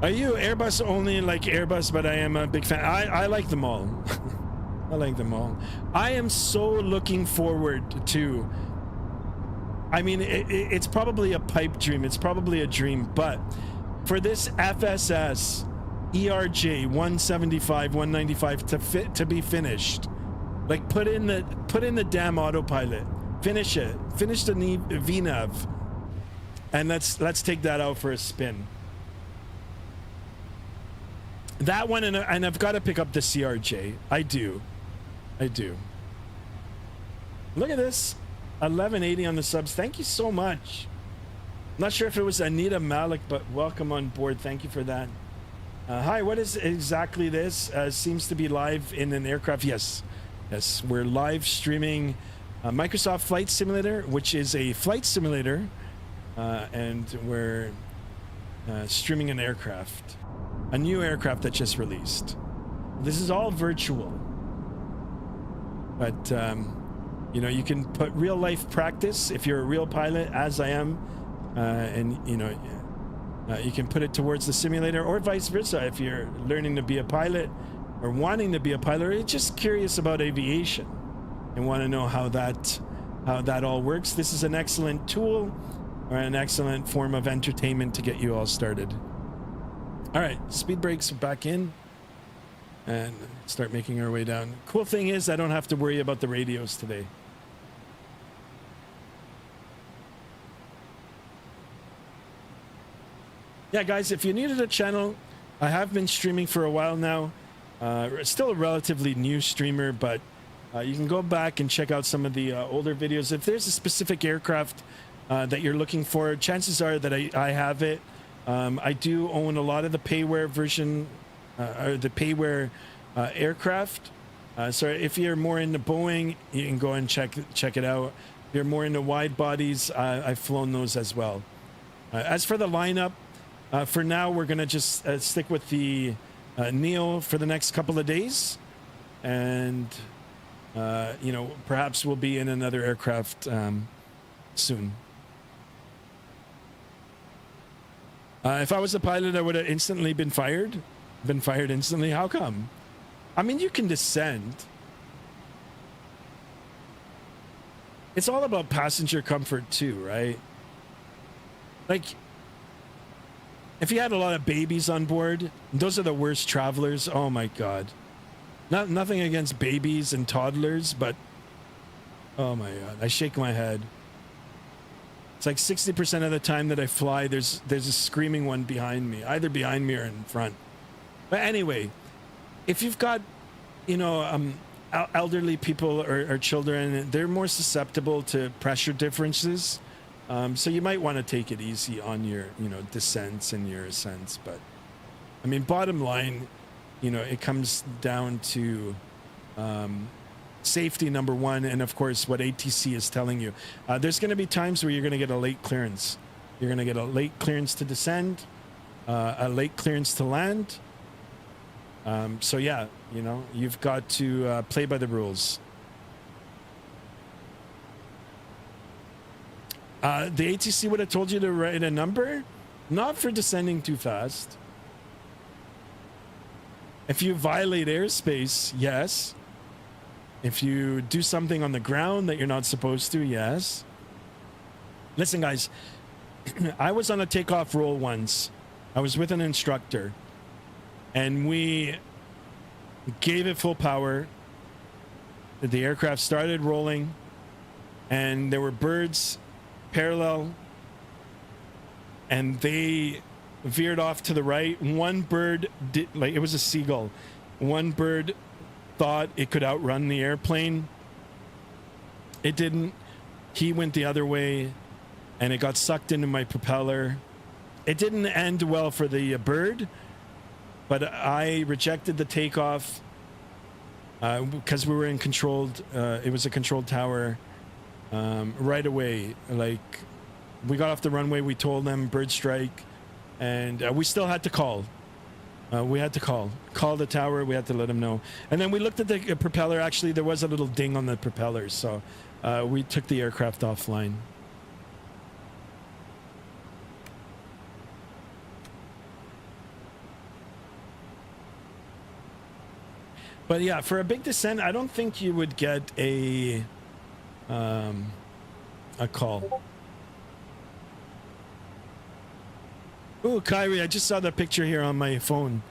Are you Airbus only? Like Airbus, but I am a big fan. I like them all. I like them all. I am so looking forward to. I mean, it's probably a pipe dream. It's probably a dream, but for this FSS ERJ 175, 195 to be finished, like put in the damn autopilot, finish it, finish the VNAV, and let's take that out for a spin. That one, and I've got to pick up the CRJ. I do. Look at this, 1180 on the subs. Thank you so much. Not sure if it was Anita Malik, but welcome on board. Thank you for that. Hi, what is exactly this? Seems to be live in an aircraft. Yes, we're live streaming Microsoft Flight Simulator, which is a flight simulator, and we're streaming an aircraft, a new aircraft that just released. This is all virtual, but you know, you can put real life practice if you're a real pilot, as I am, and you know, you can put it towards the simulator, or vice versa if you're learning to be a pilot or wanting to be a pilot, or you're just curious about aviation and want to know how that all works. This is an excellent tool, or an excellent form of entertainment to get you all started. All right, speed brakes back in and start making our way down. Cool thing is I don't have to worry about the radios today. Yeah, guys, if you needed a channel, I have been streaming for a while now. Still a relatively new streamer, but you can go back and check out some of the older videos. If there's a specific aircraft that you're looking for, chances are that I have it. I do own a lot of the payware version, or the payware aircraft. So if you're more into Boeing, you can go and check it out. If you're more into wide bodies, I've flown those as well. As for the lineup, for now, we're going to just stick with the Neo for the next couple of days. And, you know, perhaps we'll be in another aircraft soon. If I was a pilot, I would have instantly been fired. Been fired instantly. How come? I mean, you can descend. It's all about passenger comfort too, right? Like, if you had a lot of babies on board, those are the worst travelers. Oh my God. Nothing against babies and toddlers, but oh my God, I shake my head. It's like 60% of the time that I fly, there's a screaming one behind me, either behind me or in front. But anyway, if you've got, you know, elderly people or children, they're more susceptible to pressure differences. So you might want to take it easy on your, you know, descents and your ascents. But I mean, bottom line, you know, it comes down to safety, number one, and of course what ATC is telling you. There's going to be times where you're going to get a late clearance. You're going to get a late clearance to descend, a late clearance to land. So yeah, you know, you've got to play by the rules. The ATC would have told you to write a number, not for descending too fast. If you violate airspace, yes. If you do something on the ground that you're not supposed to, yes. Listen, guys, I was on a takeoff roll once. I was with an instructor, and we gave it full power. The aircraft started rolling, and there were birds parallel, and they veered off to the right. One bird did, like, it was a seagull. One bird thought it could outrun the airplane. It didn't. He went the other way, and it got sucked into my propeller. It didn't end well for the bird, but I rejected the takeoff because we were in controlled, it was a controlled tower. Right away, like, we got off the runway, we told them bird strike, and we still had to call. We had to call the tower. We had to let them know. And then we looked at the propeller. Actually, there was a little ding on the propeller, so we took the aircraft offline. But yeah, for a big descent, I don't think you would get a call. Ooh, Kyrie, I just saw the picture here on my phone.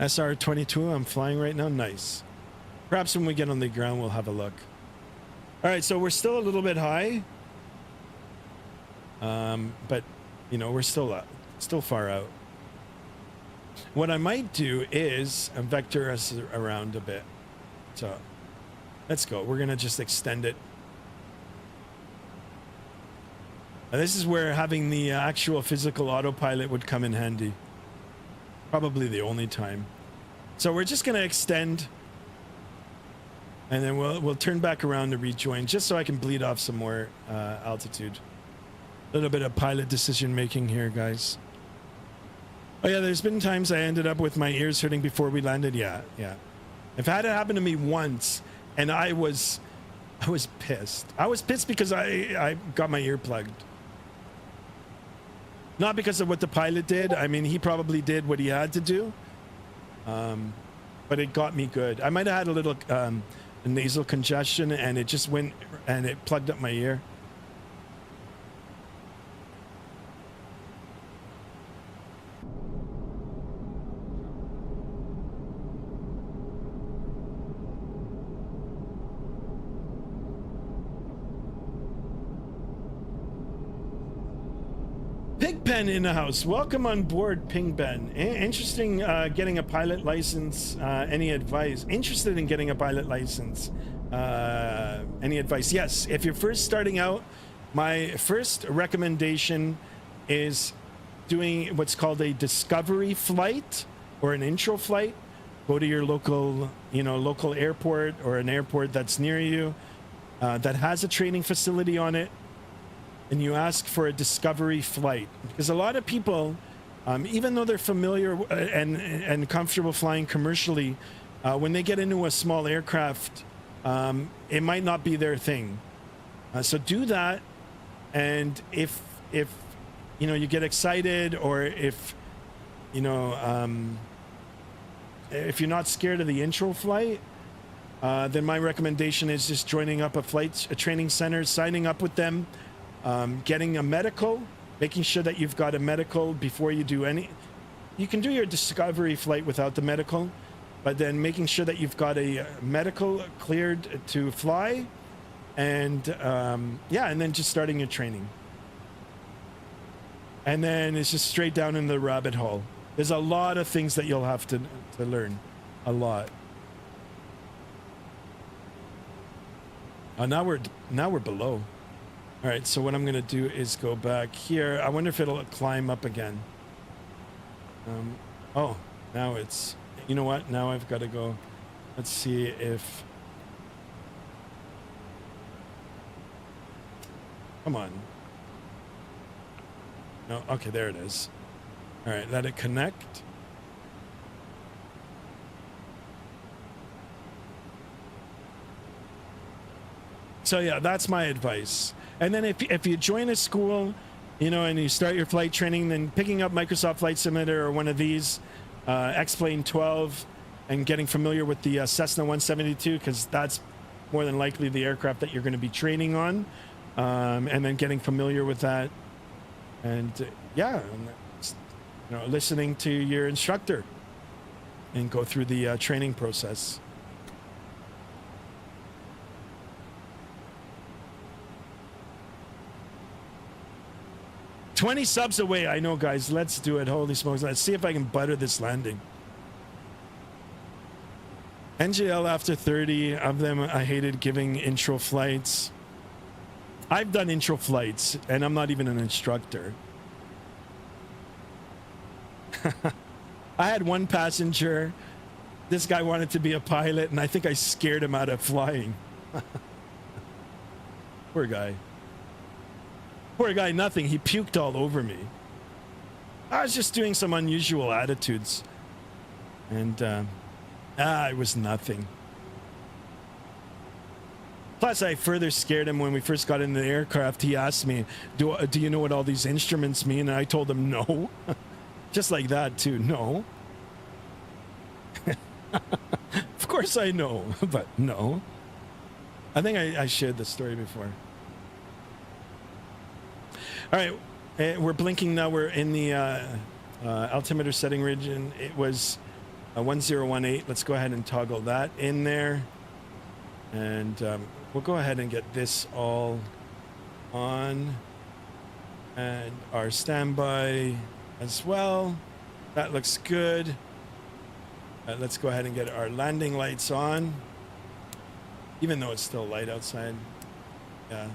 SR-22, I'm flying right now. Nice. Perhaps when we get on the ground, we'll have a look. All right, so we're still a little bit high. But, you know, we're still far out. What I might do is vector us around a bit. So, let's go. We're going to just extend it. And this is where having the actual physical autopilot would come in handy. Probably the only time. So we're just going to extend, and then we'll turn back around to rejoin, just so I can bleed off some more altitude. A little bit of pilot decision making here, guys. Oh yeah, there's been times I ended up with my ears hurting before we landed. Yeah. If had it happened to me once, and I was pissed. I was pissed because I got my ear plugged. Not because of what the pilot did. I mean, he probably did what he had to do. But it got me good. I might have had a little nasal congestion, and it just went and it plugged up my ear. Pigpen in the house. Welcome on board, Pingben. Interesting getting a pilot license. Any advice? Interested in getting a pilot license? Any advice? Yes. If you're first starting out, my first recommendation is doing what's called a discovery flight or an intro flight. Go to your local, local airport or an airport that's near you that has a training facility on it. And you ask for a discovery flight, because a lot of people, even though they're familiar and comfortable flying commercially, when they get into a small aircraft, it might not be their thing. So do that, and if you get excited, or if if you're not scared of the intro flight, then my recommendation is just joining up a training center, signing up with them. Getting a medical, making sure that you've got a medical before you do any. You can do your discovery flight without the medical, but then making sure that you've got a medical cleared to fly, and and then just starting your training. And then it's just straight down in the rabbit hole. There's a lot of things that you'll have to learn, a lot. Now we're below. All right, so what I'm going to do is go back here. I wonder if it'll climb up again. Oh, now it's... You know what? Now I've got to go... Let's see if... Come on. No, okay, there it is. All right, let it connect. So yeah, that's my advice. And then if you join a school, and you start your flight training, then picking up Microsoft Flight Simulator or one of these, X-Plane 12, and getting familiar with the Cessna 172, because that's more than likely the aircraft that you're going to be training on, and then getting familiar with that, and listening to your instructor, and go through the training process. 20 subs away. I know, guys. Let's do it. Holy smokes. Let's see if I can butter this landing. NGL after 30 of them. I hated giving intro flights. I've done intro flights, and I'm not even an instructor. I had one passenger. This guy wanted to be a pilot, and I think I scared him out of flying. Poor guy. Poor guy, nothing. He puked all over me. I was just doing some unusual attitudes. And, it was nothing. Plus, I further scared him when we first got into the aircraft. He asked me, do you know what all these instruments mean? And I told him no. Just like that, too. No. Of course I know, but no. I think I shared the story before. All right, we're blinking now. We're in the altimeter setting region. It was 1018. Let's go ahead and toggle that in there. And we'll go ahead and get this all on. And our standby as well. That looks good. Let's go ahead and get our landing lights on. Even though it's still light outside. Yeah.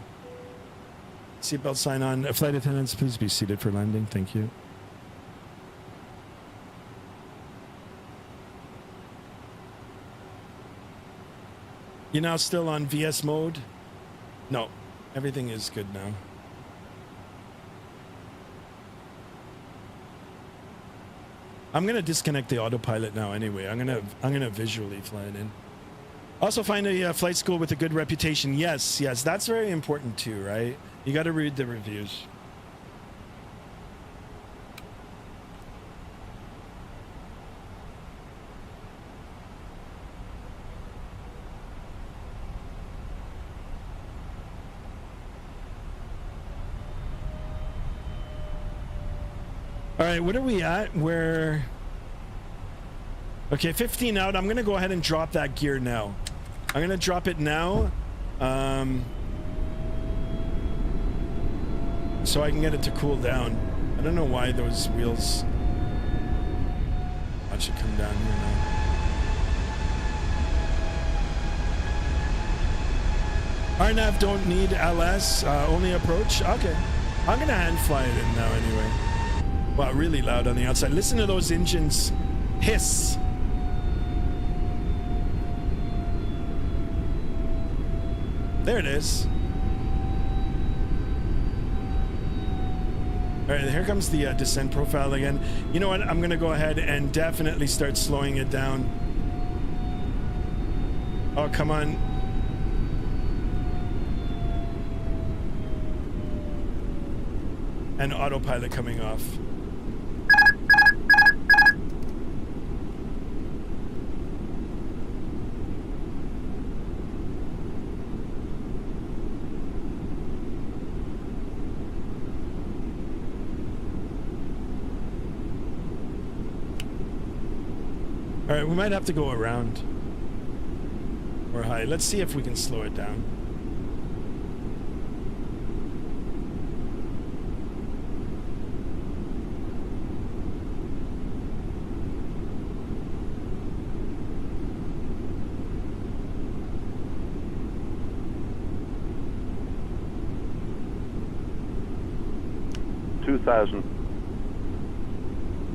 Seatbelt sign on. Flight attendants, please be seated for landing. Thank you. You're now still on VS mode? No. Everything is good now. I'm gonna disconnect the autopilot now anyway. I'm gonna visually fly it in. Also find a flight school with a good reputation. Yes, that's very important too, right? You got to read the reviews. All right, what are we at? We're okay, 15 out. I'm gonna go ahead and drop that gear now. I'm gonna drop it now, so I can get it to cool down. I don't know why those wheels. I should come down here now. RNAV don't need LS, only approach. Okay, I'm gonna hand fly it in now anyway. Wow, really loud on the outside. Listen to those engines hiss. There it is. All right, here comes the descent profile again. You know what? I'm going to go ahead and definitely start slowing it down. Oh, come on. And autopilot coming off. All right, we might have to go around or high. Let's see if we can slow it down.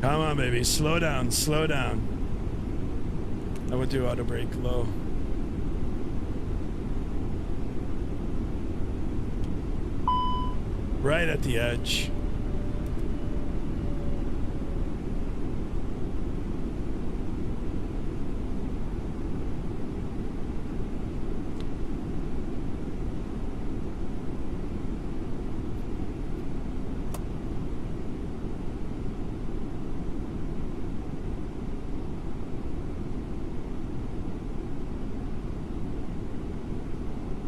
Come on, baby. Slow down. Slow down. I would do auto brake low. Right at the edge.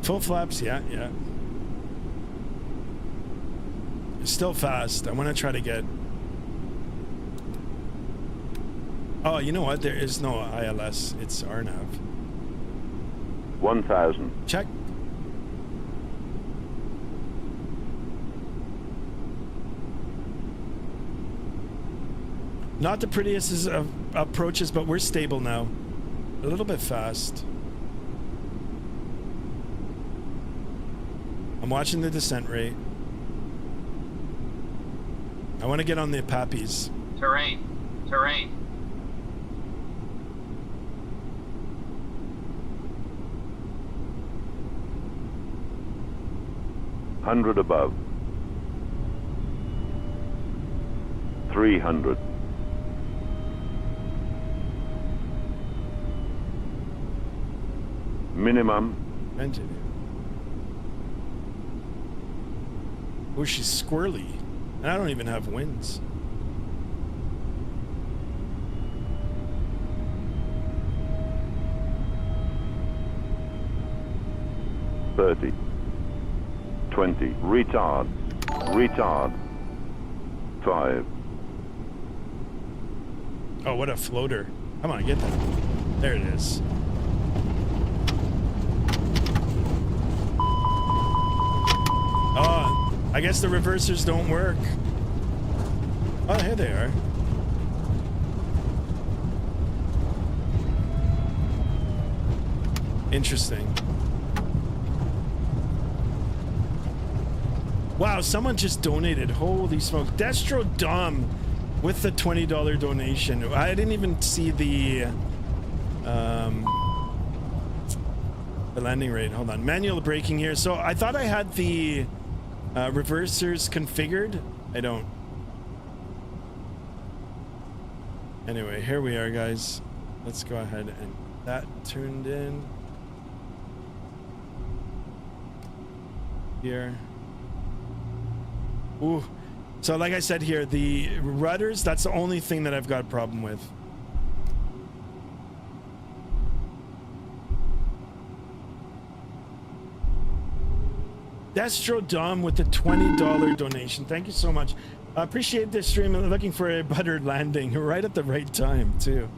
Full flaps, yeah. It's still fast. I want to try to get... Oh, you know what? There is no ILS. It's RNAV. 1000. Check. Not the prettiest of approaches, but we're stable now. A little bit fast. I'm watching the descent rate. I want to get on the pappies. Terrain. 100 above. 300. Minimum. Continue. Oh, she's squirrely. And I don't even have wings. 30, 20, retard, retard, 5. Oh, what a floater. Come on, get that. There it is. Oh, I guess the reversers don't work. Oh, here they are. Interesting. Wow, someone just donated. Holy smoke. Destro Dom with the $20 donation. I didn't even see the landing rate. Hold on. Manual braking here. So I thought I had the reversers configured. I don't. Anyway, here we are, guys. Let's go ahead and that turned in. Here. Ooh. So like I said here, the rudders, that's the only thing that I've got a problem with. Destro Dom with the $20 donation. Thank you so much. I appreciate this stream. I'm looking for a buttered landing right at the right time too.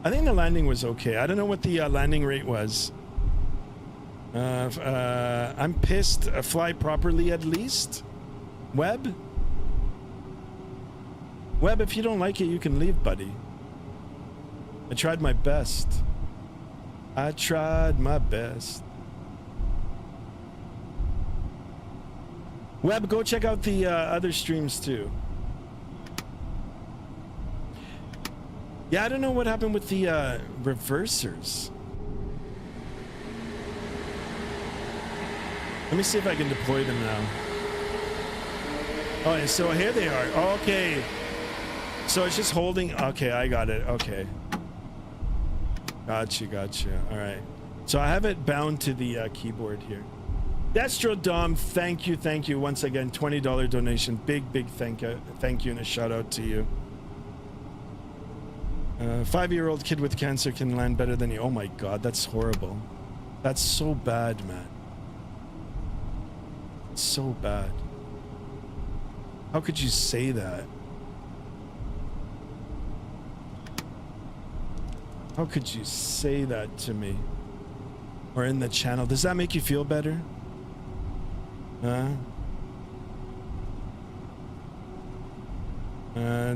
I think the landing was okay. I don't know what the landing rate was. I'm pissed. Fly properly at least. Webb? Webb, if you don't like it, you can leave, buddy. I tried my best. I tried my best. Webb, go check out the other streams too. Yeah, I don't know what happened with the reversers. Let me see if I can deploy them now. Oh, so here they are. Okay. So it's just holding. Okay, I got it. Okay. Gotcha. All right. So I have it bound to the keyboard here. Destro Dom, thank you once again. $20 donation. Big thank you and a shout out to you. 5-year-old kid with cancer can land better than you. Oh my God, that's horrible. That's so bad, man. So bad. How could you say that? How could you say that to me? Or in the channel? Does that make you feel better?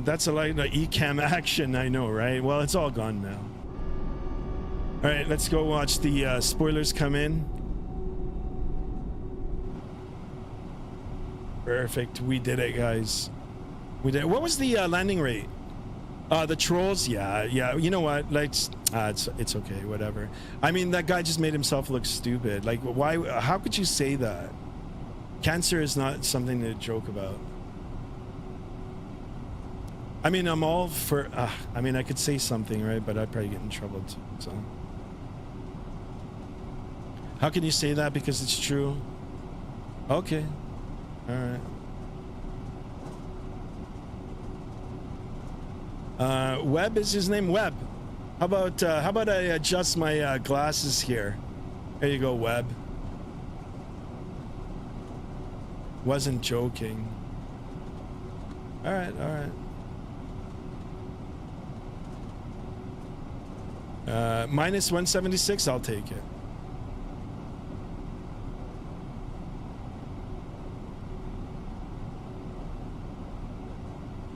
That's a like the eCam action, I know, right? Well, it's all gone now. All right, let's go watch the spoilers come in. Perfect, we did it, guys. We did it. What was the landing rate? The trolls, yeah. You know what? Let's. It's okay, whatever. I mean, that guy just made himself look stupid. Like, why? How could you say that? Cancer is not something to joke about. I mean, I'm all for. I mean, I could say something, right? But I'd probably get in trouble too. So, how can you say that because it's true? Okay. All right. Webb is his name. Webb. How about I adjust my glasses here? There you go, Webb. Wasn't joking. All right. Minus 176. I'll take it.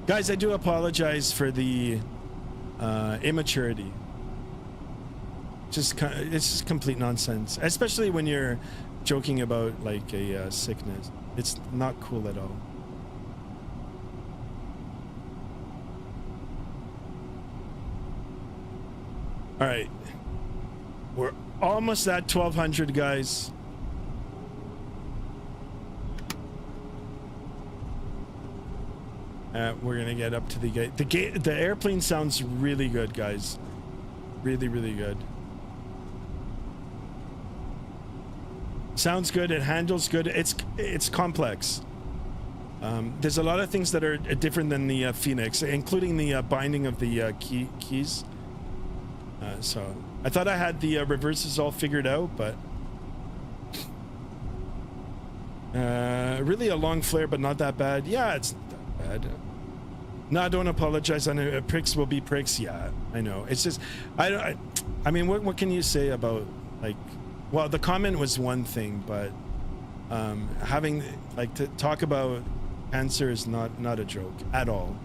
Guys, I do apologize for the immaturity. It's just complete nonsense, especially when you're joking about like a sickness. It's not cool at all. All right, we're almost at 1200, guys. We're gonna get up to the gate. The airplane sounds really good, guys. Really good. Sounds good. It handles good. It's complex. There's a lot of things that are different than the Phoenix, including the binding of the keys. So I thought I had the reverses all figured out, but Really a long flare, but not that bad. Yeah, it's not that bad. No, don't apologize. I know pricks will be pricks. Yeah, I know. It's just, I mean, what can you say about, like, well, the comment was one thing, but having, like, to talk about cancer is not a joke at all.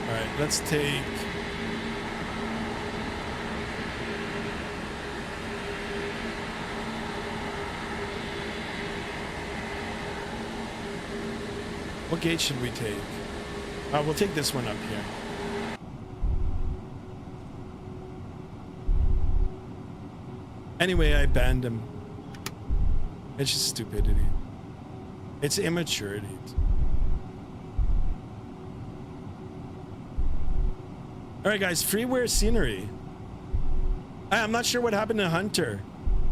All right, let's take. What gate should we take? We'll take this one up here. Anyway, I banned him. It's just stupidity. It's immaturity. All right, guys, freeware scenery. I'm not sure what happened to Hunter.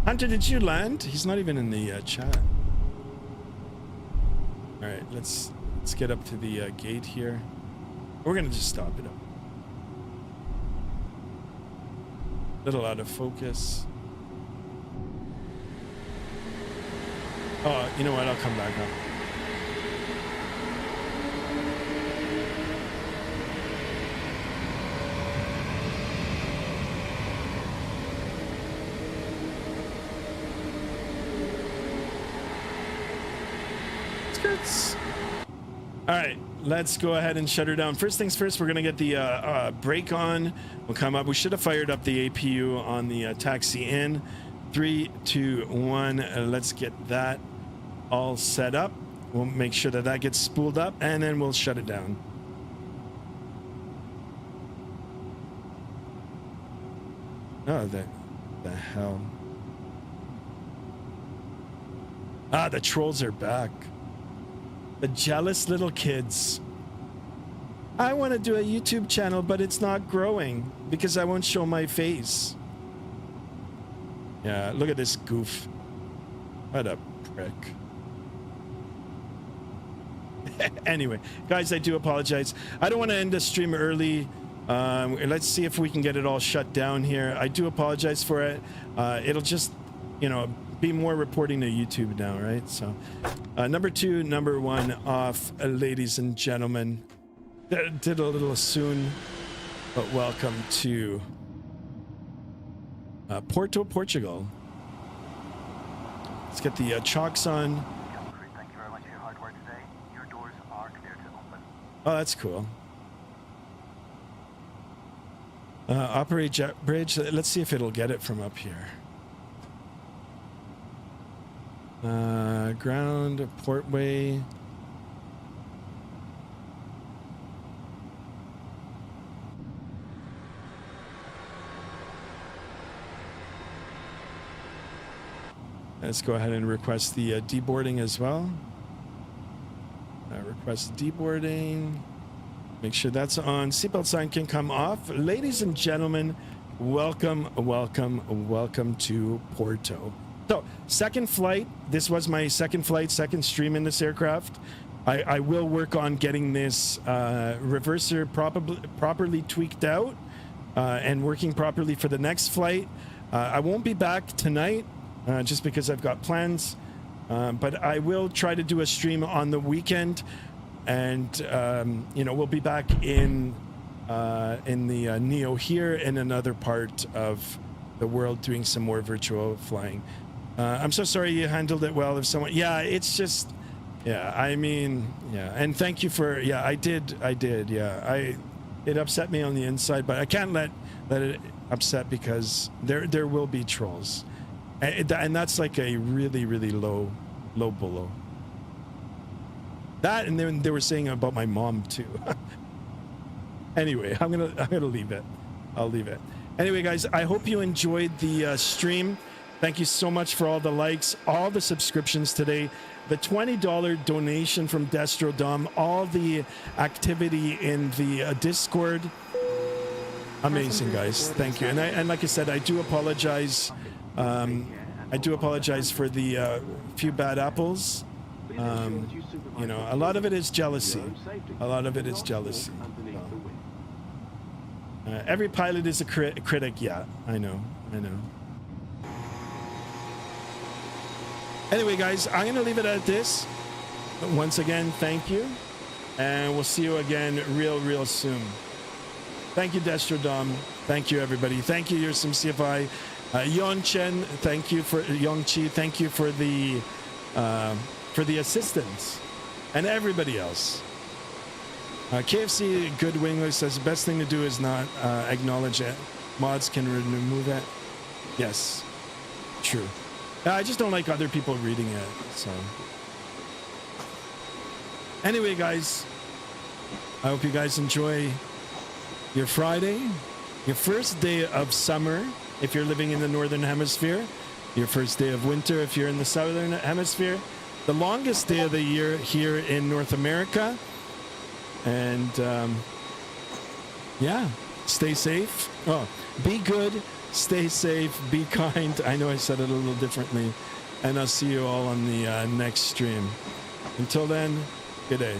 Hunter, did you land? He's not even in the chat. All right, let's get up to the gate here. We're gonna just stop it up. Little out of focus. Oh, you know what? I'll come back up. Skirts. All right, let's go ahead and shut her down. First things first, we're gonna get the brake on. We'll come up. We should have fired up the APU on the taxi in. 3, 2, 1. Let's get that all set up. We'll make sure that that gets spooled up, and then we'll shut it down. Oh, the hell. Ah, the trolls are back. The jealous little kids. I want to do a YouTube channel, but it's not growing because I won't show my face. Yeah, look at this goof. What a prick. Anyway, guys, I do apologize. I don't want to end the stream early. Let's see if we can get it all shut down here. I do apologize for it. It'll just, you know, be more reporting to YouTube now, right? So, number 2, number 1 off, ladies and gentlemen. Did a little soon, but welcome to Porto, Portugal. Let's get the chocks on. Thank you very much for your hard work today. Your doors are clear to open. Oh, that's cool. Operate jet bridge. Let's see if it'll get it from up here. Ground, portway. Let's go ahead and request the deboarding as well. Request deboarding. Make sure that's on. Seatbelt sign can come off. Ladies and gentlemen, welcome, welcome, welcome to Porto. So, second flight. This was my second flight, second stream in this aircraft. I will work on getting this reverser properly tweaked out and working properly for the next flight. I won't be back tonight just because I've got plans, but I will try to do a stream on the weekend, and you know, we'll be back in the Neo here in another part of the world doing some more virtual flying. I'm so sorry you handled it well. If someone, yeah, it's just, yeah, I mean, yeah, and thank you for, yeah, I did, yeah, it upset me on the inside, but I can't let it upset because there will be trolls, and that's like a really low blow. That, and then they were saying about my mom too. Anyway, I'm gonna leave it. I'll leave it. Anyway, guys, I hope you enjoyed the stream. Thank you so much for all the likes, all the subscriptions today, the $20 donation from Destro Dom, all the activity in the Discord. Amazing, guys. Thank you. And like I said, I do apologize. I do apologize for the few bad apples. You know, a lot of it is jealousy. A lot of it is jealousy. Every pilot is a critic. Yeah, I know. Anyway, guys, I'm going to leave it at this. Once again, thank you. And we'll see you again real soon. Thank you, Destrodom. Thank you, everybody. Thank you, Yersim CFI. Yon Chen, thank you for Yongchi. Thank you for the assistance. And everybody else. KFC Good Wingler says the best thing to do is not acknowledge it. Mods can remove it. Yes, true. I just don't like other people reading it. So anyway, guys, I hope you guys enjoy your Friday, your first day of summer if you're living in the Northern Hemisphere, your first day of winter if you're in the Southern Hemisphere, the longest day of the year here in North America. And yeah, stay safe. Oh, be good, stay safe, be kind. I know I said it a little differently. And I'll see you all on the next stream. Until then, good day.